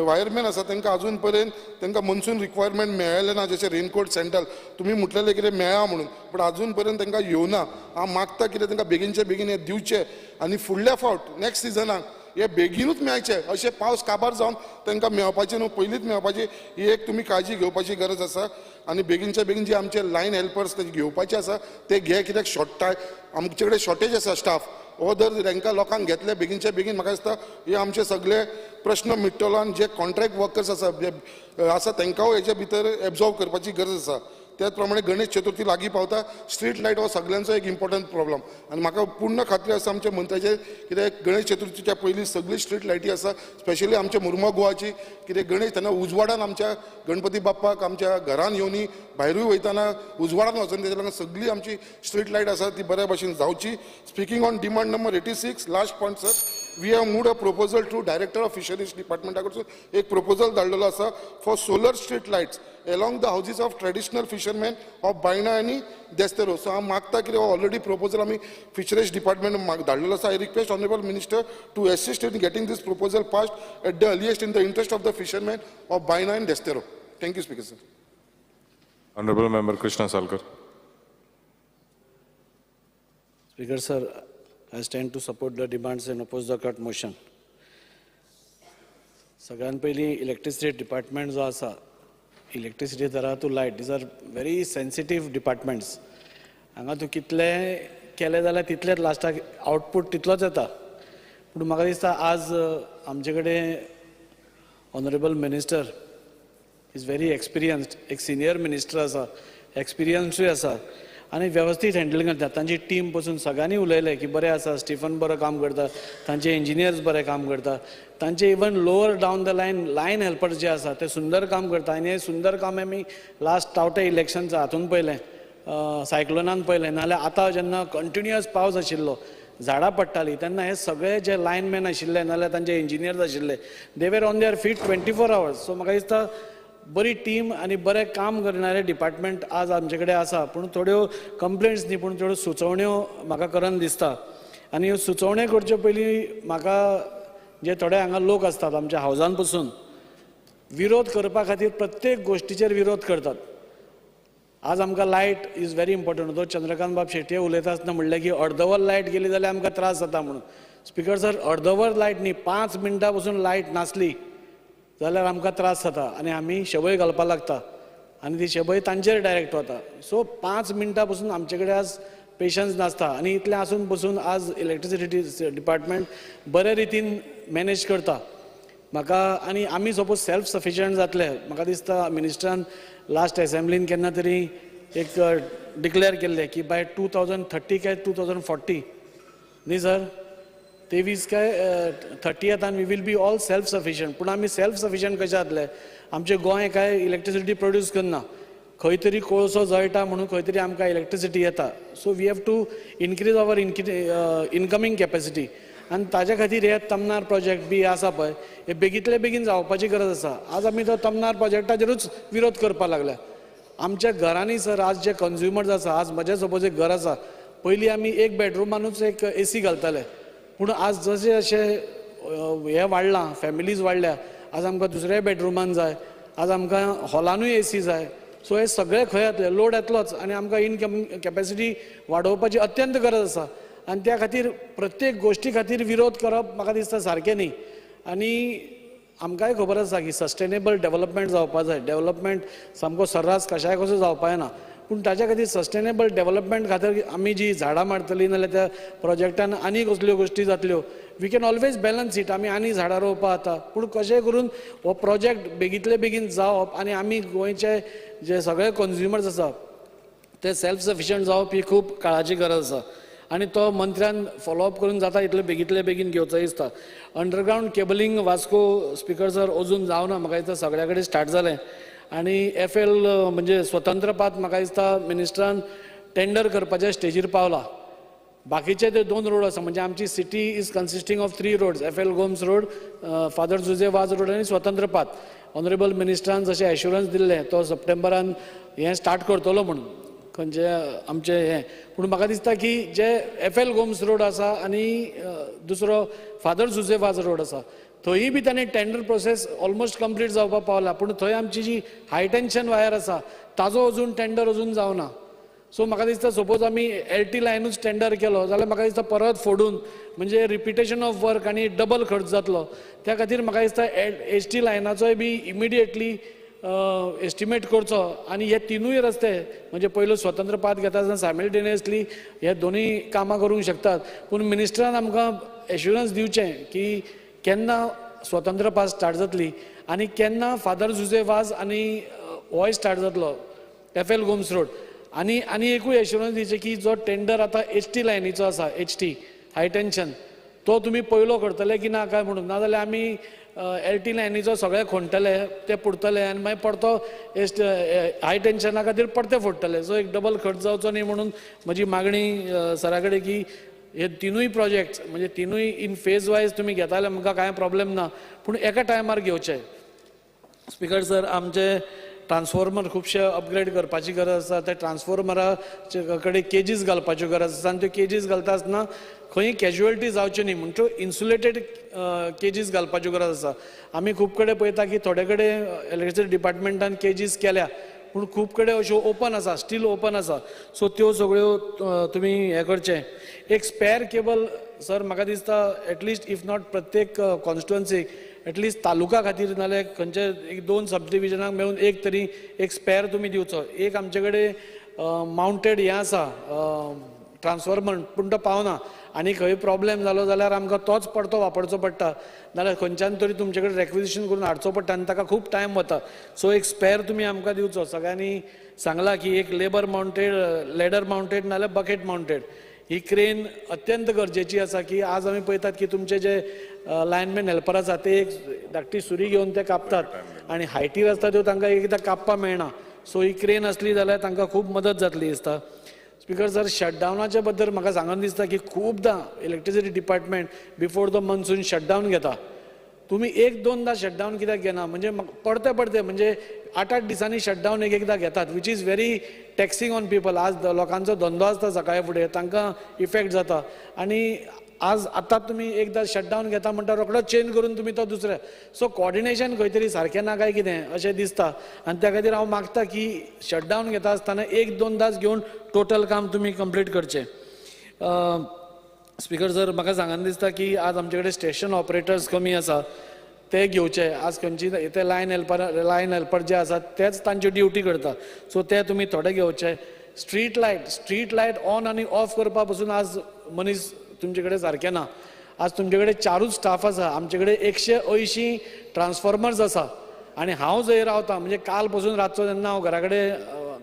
वायरमॅन आसा तांकां अजून पर्यंत तांकां मनसून रिक्वायरमेंट मेळ्ळें ना. जशें रेनकोट सँडल तुमी म्हटलेलें कितें मेळ्ळा म्हणून, बट अजून पर्यंत तांकां येवना. हांव मागता कितें तांकां बेगीनचे बेगीन हे दिवचे आनी फुडल्या फावट नेक्स्ट सिजनाक हे बेगीनूच मेळचे. अशें पावस काबार जावन तांकां मेळपाचें न्हू, पयलींच मेळपाची ही एक तुमी काळजी घेवपाची गरज आसा. आनी बेगीनच्या बेगीन जे आमचे लायन हेल्पर्स ते घेवपाचे आसा ते घे. कित्याक आमचे कडेन शॉर्टेज आसा स्टाफ. हो जर तांकां लोकांक घेतले बेगीनच्या बेगीन म्हाका दिसता हे आमचे सगळे प्रश्न मिटतलो. आनी जे कॉन्ट्रॅक्ट वर्कर्स आसा तांकांय हेचे भितर एब्जॉर्व करपाची गरज आसा. त्याच प्रमाणे गणेश चतुर्थी लागीं पावता. स्ट्रीट लायट हो सगळ्यांचो एक इम्पॉर्टंट प्रॉब्लम. आनी म्हाका पूर्ण खात्री आसा आमच्या मंत्र्याचेर, कित्याक गणेश चतुर्थीच्या पयलीं सगळी स्ट्रीट लायटी आसा, स्पेशली आमच्या मुर्मा गोवाची. कित्याक गणेश तेन्ना उजवाडान आमच्या गणपती बाप्पाक आमच्या घरान येवनी, भायरूय वयताना उजवाडान वचून तेच्या लागून सगळी आमची स्ट्रीट लायट आसा ती बऱ्या भशेन जावची. Speaking on demand number 86, last point sir. We have moved a proposal to director of fisheries डिपार्टमेंटा कडसून एक प्रपोजल धाडलेलो आसा for solar street lights along the houses of traditional fishermen of Baina आणि Destero. So हांव मागता की already proposal आमी फिशरीज डिपार्टमेंट धाडलेलो आसा. I request honourable minister to assist in getting this proposal passed at the earliest in the interest of the fisherman of Baina and Destero. Thank you, Speaker, sir. Honorable Member Krishna Salkar. Speaker, sir, I stand to support the demands and oppose the cut motion. सगळ्यात पयलीं electricity department जो आसा, electricity दरा to light, these are very sensitive departments. हांगा तूं कितलें केलें जाल्यार तितलेंच लास्टाक आउटपूट तितलोच येता. पूण म्हाका दिसता आज आमचे कडेन honourable minister is very experienced, एक सिनियर मिनिस्टर आसा, एक्सपिरियन्सूय आसा आनी वेवस्थीत हँडल करता. तांची टीम पसून सगळ्यांनी उलयलें की बरें आसा, स्टिफन बरो काम करता, तांचे इंजिनियर्स बरें काम करता, तांचे even lower down the line helpers जे आसा ते सुंदर काम करता. आनी हें सुंदर काम आमी लास्ट टावटे इलेक्शनचा हातून पळयलें, सायक्लोनान पळयलें. नाजाल्यार आतां जेन्ना कंटिन्युअस पावस आशिल्लो, झाडां पडटालीं, तेन्ना हे सगळे जे लायनमॅन आशिल्ले नाजाल्यार तांचे इंजिनियर्स आशिल्ले, they were on their feet 24 hours. So म्हाका दिसता बरी टीम आणि बरें काम करणारे डिपार्टमेंट आज आमचे कडेन आसा. पूण थोड्यो कंप्लेंट्स न्ही, पूण थोड्यो सुचोवण्यो म्हाका करन दिसता. आनी ह्यो सुचोवण्यो करचे पयलीं म्हाका जे थोडे हांगा लोक आसतात आमच्या हावजान पसून विरोध करपा खातीर प्रत्येक गोश्टीचेर विरोध करतात. आज आमकां लायट इज व्हेरी इम्पॉर्टंट. तो चंद्रकांत बाब शेट्ये उलयता आसतना म्हणलें की अर्दवर लायट गेली जाल्यार आमकां त्रास जाता म्हणून. स्पिकर सर, अर्दवर लायट न्ही, 5 मिनटां पसून लायट नासली जाल्यार आमकां त्रास जाता आनी आमी शेवय घालपाक लागता आनी ती शेवय तांचेर डायरेक्ट वता. सो 5 मिनटां पसून आमचे कडेन आज पेशन्स नासता आनी इतलें आसून पसून आज इलेक्ट्रिसिटी डिपार्टमेंट बरे रितीन मॅनेज करता. म्हाका आनी आमी सपोज सेल्फ सफिशियंट जातले, म्हाका दिसता मिनिस्टरान लास्ट एसेंब्लीन केन्ना तरी एक डिक्लेअर केल्लें की बाय 2030 काय 2040 न्ही सर, 23 काय 30 we will be all self sufficient. पूण आमी सेल्फ सफिशियंट कशे जातले? आमचे गोंय काय इलेक्ट्रिसिटी प्रोड्यूस करना, खंय तरी कोळसो जळटा म्हणून खंय तरी आमकां इलेक्ट्रिसिटी येता. So we have to increase our incoming capacity. आनी ताजे खातीर हे तमनार प्रोजेक्ट बी आसा पळय, हे बेगींतले बेगीन जावपाची गरज आसा. आज आमी तो तमनार प्रोजेक्टाचेरूच विरोध करपाक लागल्या. आमच्या घरांनी सर आज जे कन्झ्युमर्स आसा, आज म्हजें सपोज एक घर आसा, पयलीं आमी एक बेडरुमानूच एक AC घालताले. पूण आज जशें जशें हे वाडलां, फॅमिलीज वाडल्या, आज आमकां दुसऱ्या बेडरुमान जाय, आज आमकां हॉलानूय AC जाय. सो हे सगळे खंय येतले, लोड येतलोच आनी आमकां इनकमिंग कॅपेसिटी वाडोवपाची अत्यंत गरज आसा. आनी त्या खातीर प्रत्येक गोश्टी खातीर विरोध करप म्हाका दिसता सारकें न्ही. आनी आमकांय खबर आसा की सस्टेनेबल डेव्हलपमेंट जावपाक जाय. डेव्हलपमेंट सामको सर्रास कशाय कसो जावपाक येना. पूण ताच्या खातीर सस्टेनेबल डेव्हलपमेंट खातीर आमी जी झाडां मारतलीं नाजाल्यार त्या प्रोजेक्टान आनी कसल्यो गोश्टी जातल्यो, we can always balance it. आमी आनी झाडां रोवपा जाता, पूण कशेंय करून हो प्रोजेक्ट बेगींतले बेगीन जावप आनी आमी गोंयचे जे सगळे कन्झ्युमर्स आसा ते सेल्फ सफिशियंट जावप ही खूब काळाची गरज आसा. आनी तो मंत्र्यान फॉलोअप करून जाता इतले बेगींतले बेगीन घेवचो दिसता. Underground cabling Vasco speaker sir अजून जावना, म्हाका दिसता सगळ्या कडेन स्टार्ट जालें. आनी FL म्हणजे स्वतंत्रपात म्हाका दिसता मिनिस्टरान टेंडर करपाच्या स्टेजीर पावला. बाकीचे ते 2 रोड आसा, म्हणजे आमची city is consisting of 3 roads, FL Gomes road, father Jose Vaz road आनी स्वतंत्रपात. ऑनरेबल मिनिस्टरान जशें एश्युरन्स दिल्लें तो सप्टेंबरान हें स्टार्ट करतलो म्हणून खंयचे आमचे हें. पूण म्हाका दिसता की जे FL गोम्स रोड आसा आनी दुसरो फादर जुजे वाज रोड आसा, थंयय बी ताणें टेंडर प्रोसेस ऑलमोस्ट कंप्लीट जावपाक पावला. पूण थंय आमची जी हाय टेन्शन वायर आसा ताजो अजून टेंडर अजून जावना. सो म्हाका दिसता सपोज आमी LT लायनूच टेंडर केलो जाल्यार म्हाका दिसता परत फोडून म्हणजे रिपिटेशन ऑफ वर्क आनी डबल खर्च जातलो. त्या खातीर म्हाका दिसता HT लायनाचोय बी इमिडिएटली एस्टिमेट करचो आनी हे 3 रस्ते म्हणजे पयलो स्वतंत्रपात घेता आसतना सायमल्टेनियसली हे दोनूय कामां करूंक शकतात. पूण मिनिस्टरान आमकां एश्युरन्स दिवचें की केन्ना स्वतंत्रपात स्टार्ट जातली आनी केन्ना फादर जुजे वाज आनी होय स्टार्ट जातलो FL गोम्स रोड. आनी एकूय एश्युरन्स दिवचें की जो टेंडर आतां HT लायनीचो आसा, HT हाय टेन्शन, तो तुमी पयलो करतले की ना काय म्हणून. नाजाल्यार आमी LT लायनीचो सगळे खोणटले, ते पुरतले आनी मागीर परतो हाय टेन्शना खातीर परते फोडटले. सो एक डबल खर्च जावचो न्ही म्हणून म्हजी मागणी सरा कडेन की हे तिनूय प्रोजेक्ट म्हणजे तिनूय इन फेज वायज तुम्ही घेता जाल्यार म्हाका कांय प्रॉब्लेम ना, पूण एका टायमार घेवचे. स्पीकर सर, आमचे ट्रान्सफॉर्मर खुबशे अपग्रेड करपाची गरज आसा. ते ट्रान्सफॉर्मरा कडेन केजीस घालपाच्यो गरज आसा, आनी त्यो केजीस घालता आसतना खंय कॅज्युअलिटी जावच्यो न्ही म्हणच्यो इन्सुलेटेड केजीस घालपाच्यो गरज आसा. आमी खूब कडेन पळयता की थोडे कडेन इलेक्ट्रिसिटी डिपार्टमेंटान केजीस केल्या, पूण खूब कडेन अश्यो ओपन आसा, स्टील ओपन आसा. सो त्यो सगळ्यो तुमी हें करचें. एक स्पॅर केबल सर म्हाका दिसता एटलिस्ट इफ नॉट प्रत्येक कॉन्स्टिट्युएन्सीक एटलिस्ट तालुका खातीर नाल्यार खंयचे एक 2 सब डिविजनाक मेळून एक तरी एक स्पॅर तुमी दिवचो. एक आमचे कडेन माउंटेड हें आसा ट्रान्सफॉर्मर, पूण तो पावना, आनी खंय प्रॉब्लेम जालो जाल्यार आमकां तोच परतो वापरचो पडटा, नाल्यार खंयच्यान तरी तुमचे कडेन रेक्विजिशन करून हाडचो पडटा आनी ताका खूब टायम वता. सो एक स्पॅर तुमी आमकां दिवचो. सगळ्यांनी सांगलां की एक लेबर माउंटेड, लॅडर माउंटेड नाल्यार बकेट माउंटेड ही क्रेन अत्यंत गरजेची आसा. की आज आमी पळयतात की तुमचे जे लायनमॅन हेल्पर आसा ते एक धाकटी सुरी घेवन ते कापतात, आनी हायटीर आसता त्यो तांकां एकदां कापपाक मेळना. सो ही क्रेन असली जाल्यार तांकां खूब मदत जातली दिसता. स्पीकर सर, शटडावनाच्या बद्दल म्हाका सांगून दिसता की खुबदां electricity department before the monsoon shutdown घेता. तुमी 1-2दा शटडावन कित्याक घेना? म्हणजे पडते म्हणजे 8-8 दिसांनी शटडावन एकदां घेतात, which is very taxing on people. आज लोकांचो धंदो आसता सकाळी फुडें, तांकां इफेक्ट जाता. आनी आज आतां तुमी एकदां शटडावन घेता म्हणटा रोखडोच चेंज करून तुमी तो दुसऱ्या. सो कॉर्डिनेशन खंय तरी सारकें ना काय कितें अशें दिसता. आनी त्या खातीर हांव मागता की शटडावन घेता आसतना 1-2 घेवन टोटल काम तुमी कंप्लीट करचें. स्पीकर सर, म्हाका सांगन दिसता की आज आमचे कडेन स्टेशन ऑपरेटर्स कमी आसा, ते घेवचे. आज खंयची ते लायन हेल्पर जे आसात तेच तांची ड्युटी करता, सो ते तुमी थोडे घेवचे. स्ट्रीट लायट ऑन आनी ऑफ करपा पसून आज मनीस तुमचे कडेन सारकें ना. आज तुमचे कडेन 4च स्टाफ आसा, आमचे कडेन 180 ट्रान्सफॉर्मर्स आसा. आनी हांव जंय रावतां म्हणजे काल पसून रातचो जेन्ना हांव घरा कडेन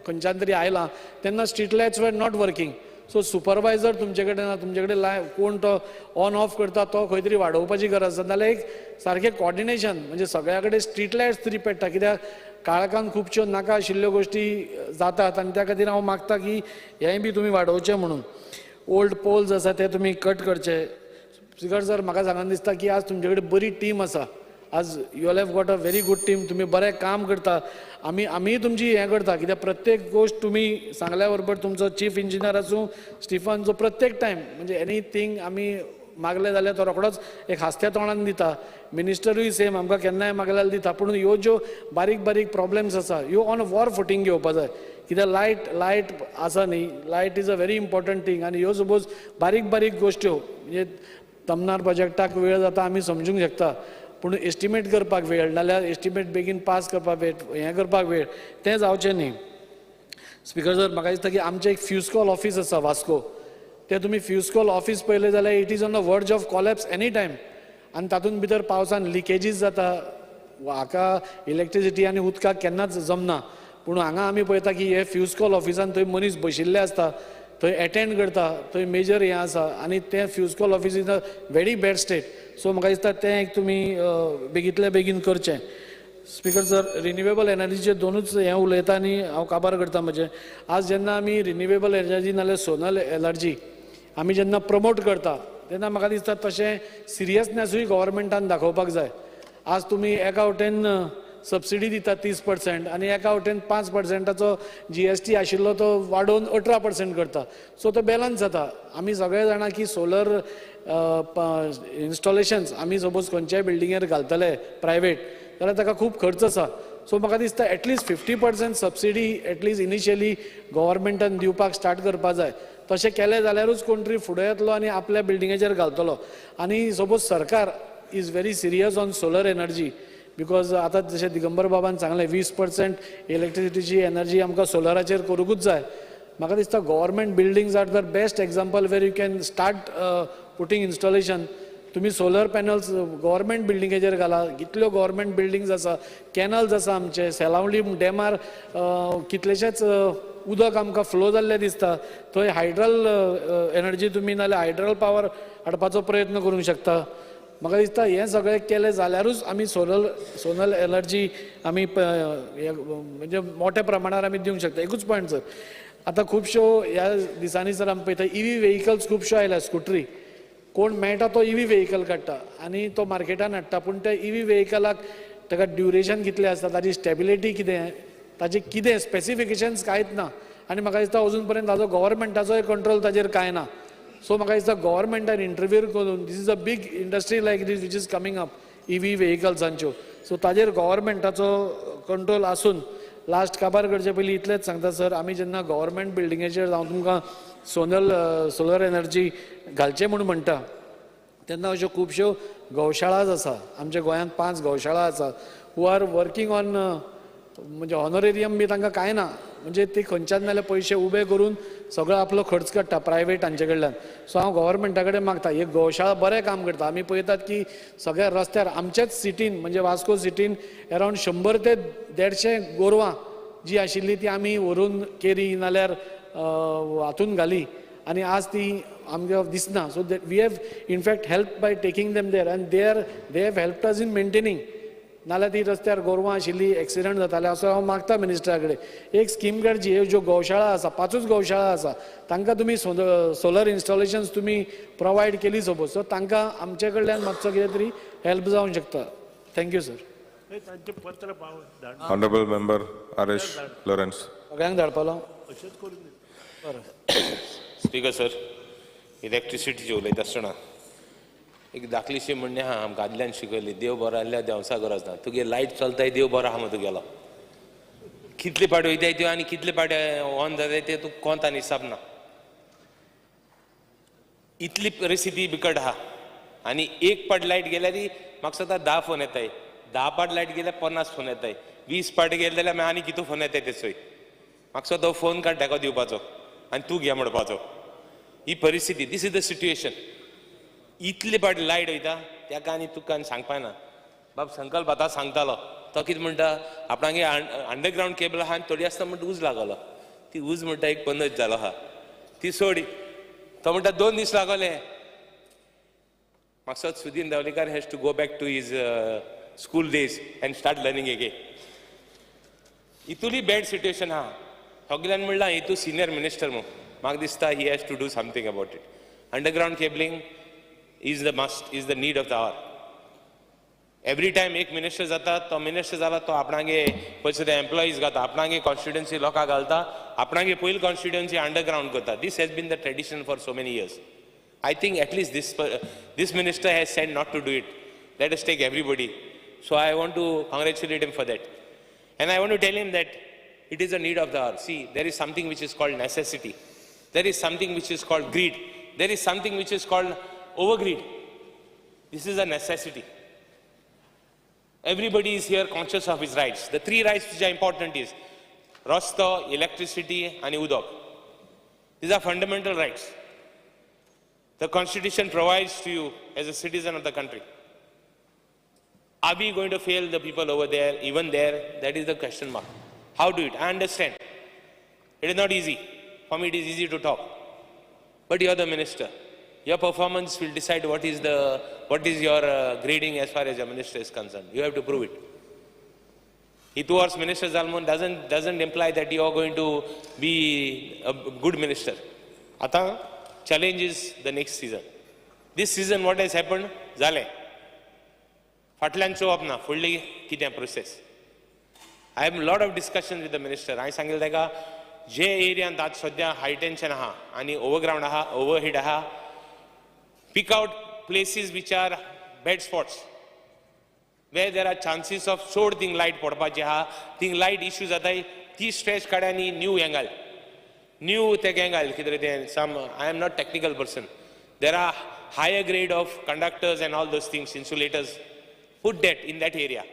खंयच्यान तरी आयलां तेन्ना street lights were not working. So supervisor तुमचे कडेन ना, तुमचे कडेन कोण तो ऑन ऑफ करता तो खंय तरी वाडोवपाची गरज आसा. नाल्यार एक सारकें कॉर्डिनेशन म्हणजे सगळ्या कडेन स्ट्रीट लायट्स तरी पेट्टा, कित्याक काळखान खुबश्यो नाका आशिल्ल्यो गोश्टी जातात, आनी त्या खातीर हांव मागता की हेंय बी तुमी वाडोवचें म्हणून. ओल्ड पोल्स आसा ते तुमी कट करचे. स्पीकर सर, म्हाका सांगन दिसता की आज तुमचे कडेन बरी टीम आसा. आज you have got a very good team. तुमी बरें काम करता. आमी तुमची हें करता, कित्याक प्रत्येक गोश्ट तुमी सांगल्या बरोबर तुमचो चीफ इंजिनियर आसूं स्टिफन जो प्रत्येक टायम म्हणजे एनीथींग आमी मागले जाल्यार तो रोखडोच एक हास्त्या तोंडान दिता. मिनिस्टरूय सेम आमकां केन्नाय मागल्यार दिता. पूण ह्यो ज्यो बारीक बारीक प्रॉब्लेम्स आसा ह्यो ऑन वॉर फुटींग घेवपा जाय. कित्याक लायट आसा न्ही, light is a very important thing. आनी ह्यो सपोज बारीक बारीक गोश्ट्यो म्हणजे तमनार प्रोजेक्टाक वेळ जाता आमी समजूंक शकता, पूण एस्टिमेट करपाक वेळ नाल्यार एस्टिमेट बेगीन पास करपाक वेळ, हें करपाक वेळ, तें जावचें न्ही. स्पीकर सर, म्हाका दिसता की आमचें एक फ्युस्कॉल ऑफीस आसा वास्को, तें तुमी फ्युस्कॉल ऑफीस पळयलें जाल्यार इट इज ऑन द वर्ज ऑफ कॉलेप्स एनी टायम. आनी तातूंत भितर पावसान लिकेजीस जाता. हाका इलेक्ट्रिसिटी आनी उदकाक केन्नाच जमना. पूण हांगा आमी पळयता की हे फ्युस्कॉल ऑफिसान थंय मनीस बशिल्ले आसता, थंय एटेंड करता, थंय मेजर हें आसा, आनी तें fuse call office is a very bad state. So म्हाका दिसता तें एक तुमी बेगींतल्या बेगीन करचें. स्पीकर सर, रिन्युएबल एनर्जीचे 2च हें उलयता आनी हांव काबार करता म्हजें. आज जेन्ना आमी रिन्युएबल एनर्जी नाल्यार सोलर एनर्जी आमी जेन्ना प्रमोट करता तेन्ना म्हाका दिसता तशें सिरियसनेसूय गव्हर्मेंटान दाखोवपाक जाय. आज तुमी एका वटेन सबसिडी दिता 30% आनी एका वटेन 5%ाचो GST आशिल्लो तो वाडोवन 18% करता. सो तो बॅलन्स जाता. आमी सगळे जाणा की सोलर इन्स्टॉलेशन्स आमी सपोज खंयच्याय बिल्डिंगेर घालतले प्रायवेट जाल्यार ताका खूब खर्च आसा. सो म्हाका दिसता एटलिस्ट 50% सबसिडी एटलिस्ट इनिशियली गव्हर्मेंटान दिवपाक स्टार्ट करपाक जाय. तशें केलें जाल्यारूच कोण तरी फुडें येतलो आनी आपल्या बिल्डिंगेचेर घालतलो. आनी सपोज सरकार is very serious on solar energy, because आतां जशें दिगंबर बाबान सांगलें 20% इलेक्ट्रिसिटीची एनर्जी आमकां सोलराचेर करूंकूच जाय. म्हाका दिसता government buildings are the best example where you can start putting installation. तुमी सोलर पॅनल्स गव्हर्मेंट बिल्डिंगेचेर घाला. कितल्यो गव्हर्मेंट बिल्डिंग्स आसा, कॅनल्स आसा आमचे. सेलावली डॅमार कितलेशेच उदक आमकां फ्लो जाल्लें दिसता. थंय हायड्रल एनर्जी तुमी नाल्यार हायड्रल पावर हाडपाचो प्रयत्न करूंक शकता. म्हाका दिसता हें सगळें केलें जाल्यारूच आमी सोलर एनर्जी आमी म्हणजे मोठ्या प्रमाणार आमी दिवंक शकता. एकूच पॉयंट सर, आतां खुबश्यो ह्या दिसांनी जर आमी पळयता EV व्हेकल्स खुबश्यो आयल्या स्कुटरी कोण मेळटा तो EV व्हेकल काडटा आनी तो मार्केटान हाडटा पूण त्या EV व्हेकलाक ताका ड्युरेशन कितलें आसता ताजी स्टेबिलिटी कितें ताजें कितें स्पेसिफिकेशन्स कांयच ना आनी म्हाका दिसता अजून पर्यंत ताजो गव्हर्मेंटाचोय कंट्रोल ताजेर कांय ना सो म्हाका दिसता गव्हर्मेंटान इंटरव्यू करून this is a big industry like this which is coming up EV व्हेकल्सांच्यो सो ताजेर गव्हर्मेंटाचो कंट्रोल आसून लास्ट काबार करचे पयलीं इतलेंच सांगता सर आमी जेन्ना गव्हर्मेंट बिल्डिंगेचेर जावन तुमकां सोलर एनर्जी घालचें म्हणून म्हणटा तेन्ना अश्यो खुबश्यो गौशाळाज आसा आमच्या गोंयांत 5 गौशाळा आसा हू आर वर्किंग ऑन म्हणजे ऑनरेरियम बी तांकां कांय ना म्हणजे ती खंयच्यान नाल्यार पयशे उबे करून सगळो आपलो खर्च काडटा प्रायवेट हांचे कडल्यान सो हांव गव्हर्मेंटा कडेन मागता ही गौशाळा बरें काम करता आमी पळयतात की सगळ्या रस्त्यार आमच्याच सिटीन म्हणजे वास्को सिटीन अरावंड 100 ते 150 गोरवां जी आशिल्ली ती आमी व्हरून केरी नाल्यार हातून घाली आनी आज ती आमकां दिसना so that we have in fact help by taking them there and they have helped us in maintaining नाल्यार ती रस्त्यार गोरवां आशिल्ली एक्सिडंट जाताले असो हांव मागता मिनिस्टरा कडेन एक स्कीम काडची ह्यो ज्यो गौशाळा आसा 5 गौशाळा आसा तांकां तुमी सोलर इन्स्टॉलेशन्स तुमी प्रोवायड केली सपोज सो तांकां आमचे कडल्यान मातसो कितें तरी हेल्प जावंक शकता थँक्यू सर तांचे पत्र धाड Honorable member Arish Lawrence. सगळ्यांक धाडपालो अशेंच करून बरें स्पीकर सर इलेक्ट्रिसिटीची उलयता आसतना एक धाकलीशी म्हणणें आहा आमकां आदल्यान शिकयली देव बरो आसल्यार देंवसा गरज ना तुगे लायट चलताय देव बरो आहा मगो तुगेलो कितले पाटी वयताय त्यो आनी कितले पाटी ऑन जाताय ते तुका कोंत आनी हिसाब ना इतली परिस्थिती बिकट आहा आनी एक पाट लायट गेल्यार म्हाका सदां 10 फोन येताय 10 पाट लायट गेल्यार 50 फोन येताय 20 पाटी गेले जाल्यार मागीर आनी कितू फोन येताय तेचोय म्हाका सदां फोन काड ताका दिवपाचो आनी तूं घे म्हणपाचो ही परिस्थिती दीस इज द सिट्युएशन इतले पाटी लायट वयता ताका आनी तुका आनी सांगपा ना बाब संकल्प आतां सांगतालो तो कितें म्हणटा आपणागे अंडरग्रावंड केबल आहा आनी थोडी आसता म्हणटा उज लागलो ती उज म्हणटा एक 15 जालो आहा ती सोडी तो म्हणटा 2 दीस लागले म्हाका सद Sudin Dhavalikar has to go back to his school days and start learning again इतुली बॅड सिट्युएशन आहा सगळ्यान म्हणलां हितू सिनियर मिनिस्टर म्हणून म्हाका दिसता he has to do something about it underground cabling is the must, is the need of the hour. Every time एक minister जाता तो मिनिस्टर जाला तो आपणागे पयशे ते एम्प्लॉईज घाता आपणागे कॉन्स्टिट्युएन्सी लोकांक घालता आपणागे पयली कॉन्स्टिट्युएन्सी अंडरग्रावंड करता this has been the tradition for so many years I think at least this minister has said not to do it. Let us take everybody. So I want to congratulate him for that. And I want to tell him that it is a need of the hour. See, there is something which is called necessity. There is something which is called greed. There is something which is called overgreed. This is a necessity. Everybody is here conscious of his rights. The 3 rights which are important is Rasta, electricity and udok. These are fundamental rights. The constitution provides to you as a citizen of the country. Are we going to fail the people over there, even there? That is the question mark. How do it? I understand. It is not easy. For me it is easy to talk. But you are the minister. Your performance will decide what is your grading as far as your minister is concerned. You have to prove it. He towards Minister Zalman doesn't imply that you are going to be a good minister. Ata challenge is the next season. This season what has happened? Zale. Fatlan show up na fully kite process. I have a lot of discussions with the minister. I सांगितलं तेका जे एरियान आज सध्या हाय tension आहा आणि overground आहा overhead आहा pick out places which are bad spots where there are chances of short thing light podpache ha thing light issues atai ती stretch kadani new angle kidre some I am not technical person there are higher grade of conductors and all those things insulators put that in that area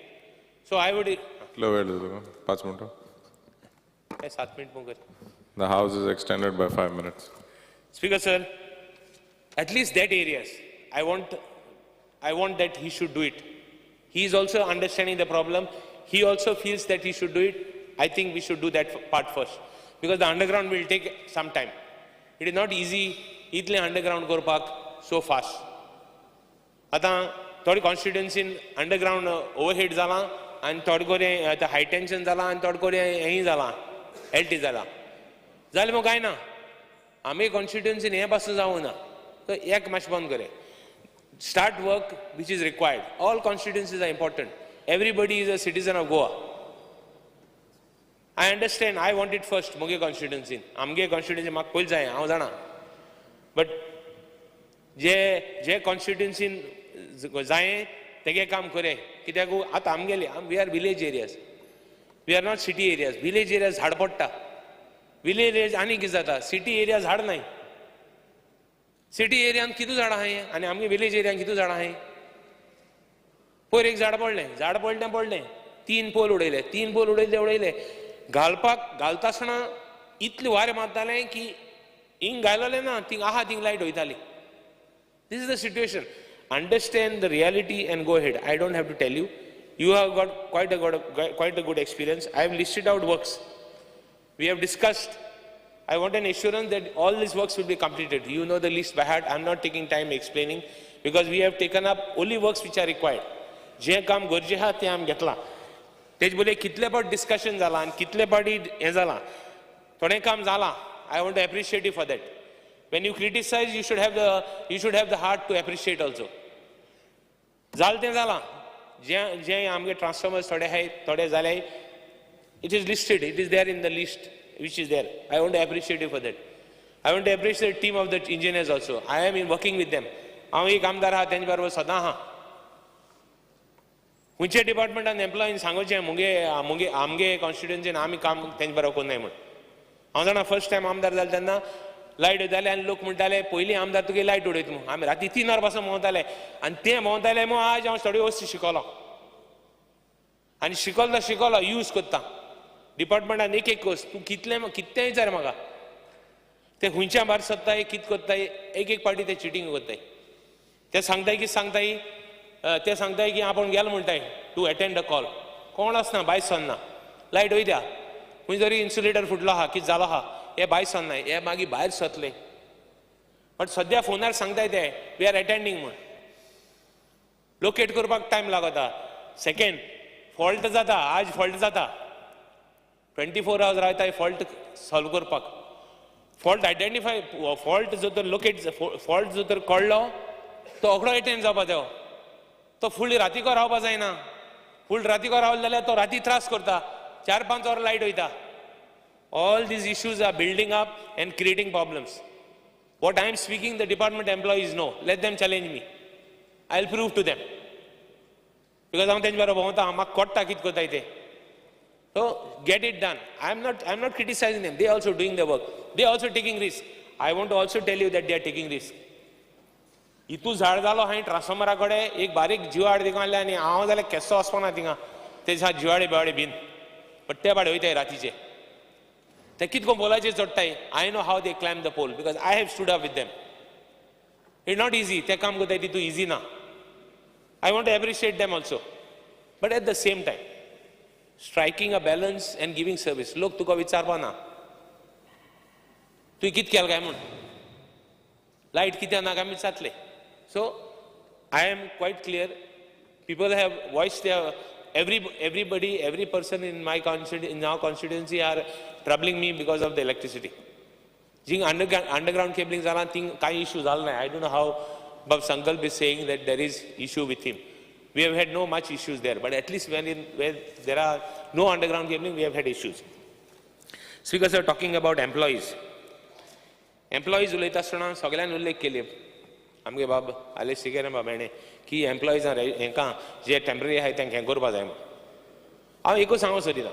so I would 5 minutes 7 minutes The house is extended by 5 minutes. Speaker sir, at least that areas, I want that he should do it. He is also understanding the problem. He also feels that he should do it. I think we should do that part first. Because the underground will take some time. It is not easy, itle underground korpak so fast. Ata, thodi constituency in underground overhead zala, and thodi kore high tension zala, and thodi kore yahi zala, LT zala. जाल्यार मग काय ना आमी कॉन्स्टिट्युएन्सीन हें पासून जावं ना तर एक मातशें बंद करे start work which is required all constituencies are important everybody is a citizen of Goa I understand I want it first मुगे कॉन्स्टिट्युएन्सीन आमगे कॉन्स्टिट्युएन्सी म्हाका पयलीं जाय हांव जाणा बट जे कॉन्स्टिट्युएन्सीन जाय तेगे काम करे कित्याक आतां आमगेले we are village areas we are not city areas village areas झाड पडटा विलेज एरियाज आनी कितें जाता सिटी एरिया झाड नाय सिटी एरियान कितू झाडां आहाय आनी आमगे विलेज एरियान कितू झाडां आहाय पयर एक झाड पडलें 3 पोल उडयले घालता आसतना इतलें वारें मारतालें की हिंग घाललें ना थिंग आहा थिंग लायट वयताली this is the situation understand the reality and go head I don't have to tell you. You have got quite a good experience. I have listed out works. We have discussed. I want an assurance that all these works will be completed. You know the list by heart. I'm not taking time explaining because we have taken up only works which are required. जे काम गरजे आहा ते आमी घेतला तेज बोले कितले पाट डिस्कशन जाला आनी कितले पाटी हें जाला थोडें काम जाला I want to appreciate you for that. When you criticize, you should have the heart to appreciate also. जाल तें जाला जे आमगे ट्रांसफॉर्मर्स थोडे आहाय थोडे जाले it is listed, it is there in the list which is there. I want to appreciate you for that. I want to appreciate the team of the engineers also. I am working with them. हांव एक आमदार आहा तेंचे बरोबर सदां आहा खंयच्या डिपार्टमेंटान एम्प्लॉयीन सांगोचें आमगे कॉन्स्टिट्युएन्सीन आमी काम तेंचे बरोबर कोन्नाय म्हण हांव जाणा फर्स्ट टायम आमदार जालें तेन्ना लायट वयताले आनी लोक म्हणटाले पयलीं आमदार तुगे लायट उडयत म्हूण आमी राती 3 वरां पासून भोंवताले आनी तें भोंवताले म्हूण आज हांव थोड्यो वस्ती शिकलो आनी शिकलो यूज करता डिपार्टमेंटान एक वस्त तूं कितलें विचार म्हाका ते खंयच्या भायर सत्ताय कितें कोत्ताय एक पाटी ते चिटींग कोत्ताय ते सांगताय कितें सांगताय ते सांगताय की आपूण गेलो म्हणटाय टू अटेंड द कॉल कोण आसना भायर सरना लायट वयता खंय तरी इन्सुलेटर फुटलो आहा कितें जालो आहा हे भायर सरनाय हे मागीर भायर सरतले बट सद्या फोनार सांगताय ते वी आर अटेंडिंग म्हूण लोकेट करपाक टायम लागता सेकेंड फॉल्ट जाता आज फॉल्ट जाता 24 hours रावताय फॉल्ट सॉल्व करपाक फॉल्ट आयडेंटिफाय फॉल्ट जो तर लोकेट फॉल्ट जो तर कळलो तो रोखडो अटेंड जावपा जायो तो फूल रातीको रावपा जायना फूल रातीको रावलो जाल्यार तो राती त्रास करता 4-5 वरां लायट वयता all these issues are building up and creating problems. What I am speaking, the department employees know. Let them challenge me. I'll prove to them. Because I'm telling you, so get it done. I'm not criticizing them. They are also doing the work. They are also taking risk. I want to also tell you that they are taking risk. इतू झाड जालो हांवें ट्रान्सफॉर्मरा कडेन एक बारीक जिवाड देखून आसले आनी हांव जाल्यार केसो वचपाना थिंगा तेजे जिवाडे बिवाडे बीन बट ते भाडे वयताय रातीचे ते कितको पोलाचेर चडटाय I know how they climb the pole because I have stood up with them it not easy ते काम करताय तितू इजी ना I want to appreciate them also but at the same time striking a balance and giving service लोक तुका विचारपा ना तुवें कितें केलें काय म्हूण लायट कित्याक ना काय विचारतले so I am quite clear people have voice there everybody, every person in our constituency are troubling me because of the electricity. Jing underground cabling zala thing kai issue zal nahi. I don't know how Bab Sankalp is saying that there is issue with him. We have had no much issues there, but at least where there are no underground cabling, we have had issues. Speaker sir, talking about employees. Employees उलयता आसतना सगळ्यान उल्लेख केले आमगे बाब आले सिगेर बाब हेणे की एम्प्लॉईज हांकां जे टेम्पररी आहाय तांकां हें करपा जाय म्हणून हांव एकूच सांगूं सोदिता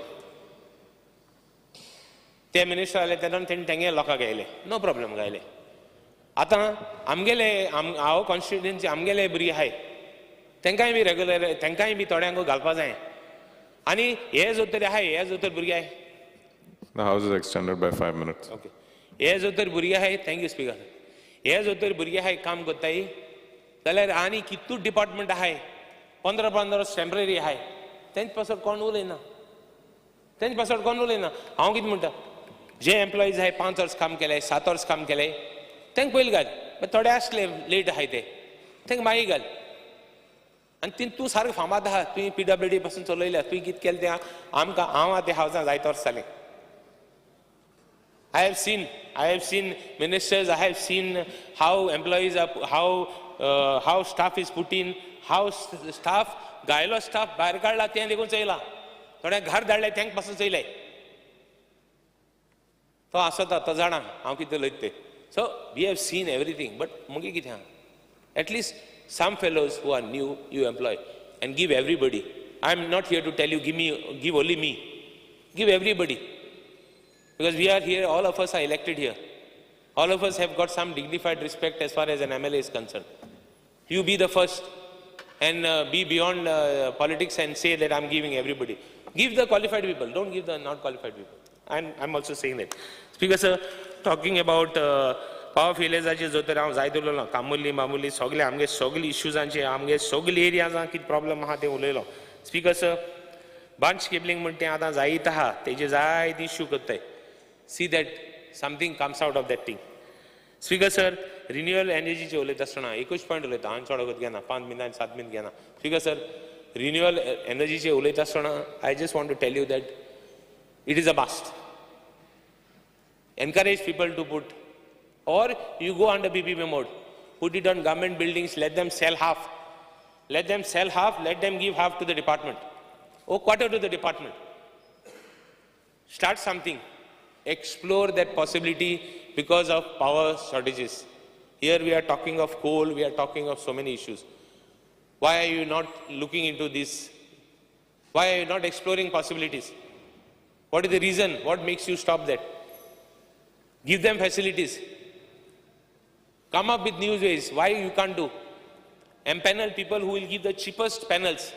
ते मिनिस्टर आले तेन्ना तेंगे लोकांक गायले नो प्रॉब्लेम गायले आतां आमगेले हांव कॉन्स्टिट्युएन्सी आमगेले भुरगे आहाय तांकांय बी रेग्युलर तांकांय बी थोड्यांक घालपा जाय आनी हे जो तरी आहाय हे जो तर भुरगे आहाय The house is extended by 5 minutes. Okay हे जो तर भुरगे आहाय थँक्यू स्पीकर हे जो तर भुरगे आहाय काम करताय जाल्यार आनी कितू डिपार्टमेंट आहाय 15 टेम्पररी आहाय तेंचे पासत कोण उलयना तेंचे पासत कोण उलयना हांव कितें म्हणटा जे एम्प्लॉईज आहाय 5 वर्स काम केले 7 वर्स काम केले तांकां पयलीं घाल थोडे आसले लेट आहाय ते तांकां मागीर घाल आनी तूं सारको फामाद आहा तुवें PWD पासून चलयल्या तुवें कितें केलें तें आमकां हांव आतां हावजान जायते वर्स जालें I have seen ministers, I have seen how employees are, how staff is put in, how staff, गायलो staff भायर काडला तें देखून चयला. थोडे घर धाडले तेंक पासून चयले. तो आसता तो जाणा हांव कितें उलयता तें. So we have seen everything, but मुगे कितें at least some fellows who are new you employ and give everybody. I am not here to tell you give only me. Give everybody. Because we are here, all of us are elected here. All of us have got some dignified respect as far as an MLA is concerned. You be the first and be beyond politics and say that I'm giving everybody. Give the qualified people, don't give the not qualified people. I'm also saying that. Speaker sir, talking about power failures जो तर हांव जायत उलयलो कामुली मामुली सगळे आमगे सगळे इश्यूजांचे आमगे सगळे एरियाजां कितें प्रॉब्लेम आहा ते उलयलो. स्पीकर सर, बंच केबलिंग म्हणटा तें आतां जायत आहा, तेजे जायते इश्यू करताय. See that something comes out of that thing. Speaker sir, renewable energy चे उलयता आसतना एकूच पॉयंट उलयता, हांव चड वगत घेना, 5 मिनटां 7 मिनट घेना. Speaker sir, renewable energy चे उलयता आसतना I just want to tell you that it is a must. Encourage people to put, or you go under PPP mode, put it on government buildings, let them sell half. Let them sell half, let them give half to the department, or quarter to the department. Start something. Explore that possibility because of power shortages. Here we are talking of coal, we are talking of so many issues. Why are you not looking into this? Why are you not exploring possibilities? What is the reason? What makes you stop that? Give them facilities. Come up with new ways. Why you can't do? Empanel people who will give the cheapest panels.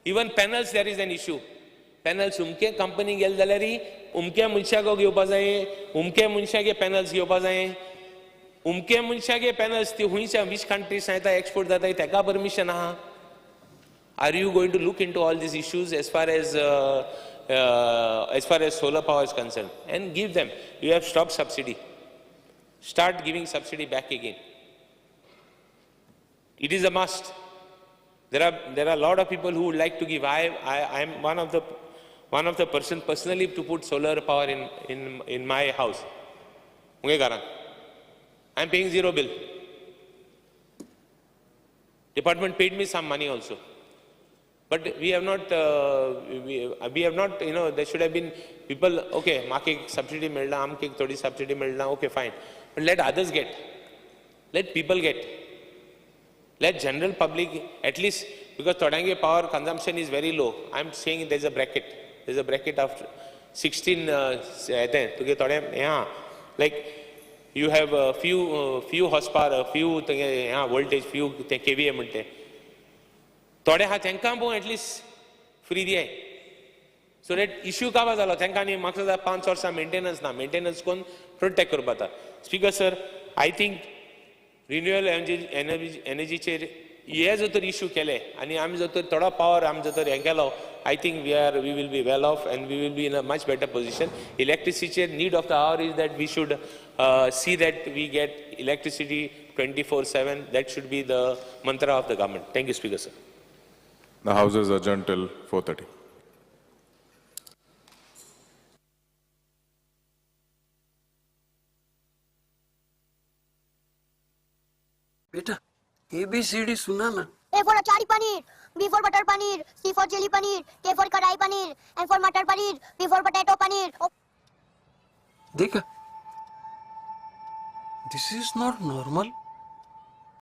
Even panels there is an issue. Panels umke company गेल जाल्यार umke मनशाक घेवपा जाय, umke मनशागे panels घेवपा जाय, umke मनशागे panels ती हुंयच्या which countries येता export जाता तेका permission आहा. Are you going to look into all these issues as far as solar power is concerned and give them? You have stopped subsidy. Start giving subsidy back again. It is a must. There are a lot of people who would like to give. I am one of the person personally to put solar power in my house. I am paying 0 bill. Department paid me some money also. But we have not, there should have been people, okay, maake subsidy milna, amke thodi subsidy milna, okay, fine. But let others get. Let people get. Let general public, at least, because Todange power consumption is very low. I'm saying there's a bracket. There's a bracket of 16, like you have a few horsepower, a few voltage, few kVA. थोडे हा तांकां पळोवन at least free दियाय. So that issue काबा जालो तांकां न्ही म्हाका सुद्दां 5 वर्सां मेंटेनन्स ना, मेंटेनन्स कोन्न प्रोटेक्ट करपा जाता. Speaker sir, I think renewable एनर्जीचेर हे जर तर इश्यू केले आनी आमी जर तर थोडो पावर आमी जर तर हें केलो, I think we will be well off and we will be in a much better position. इलेक्ट्रिसिटीचेर need of the hour is that we should see that we get electricity 24/7. That should be the mantra of the government. Thank you, Speaker sir. The House is adjourned till 4:30. बेटा ABCD सुना ना. A for achari paneer, B for butter paneer, C for chili paneer, K for kadai paneer, M for matar paneer, P for potato paneer. देखा. This is not normal.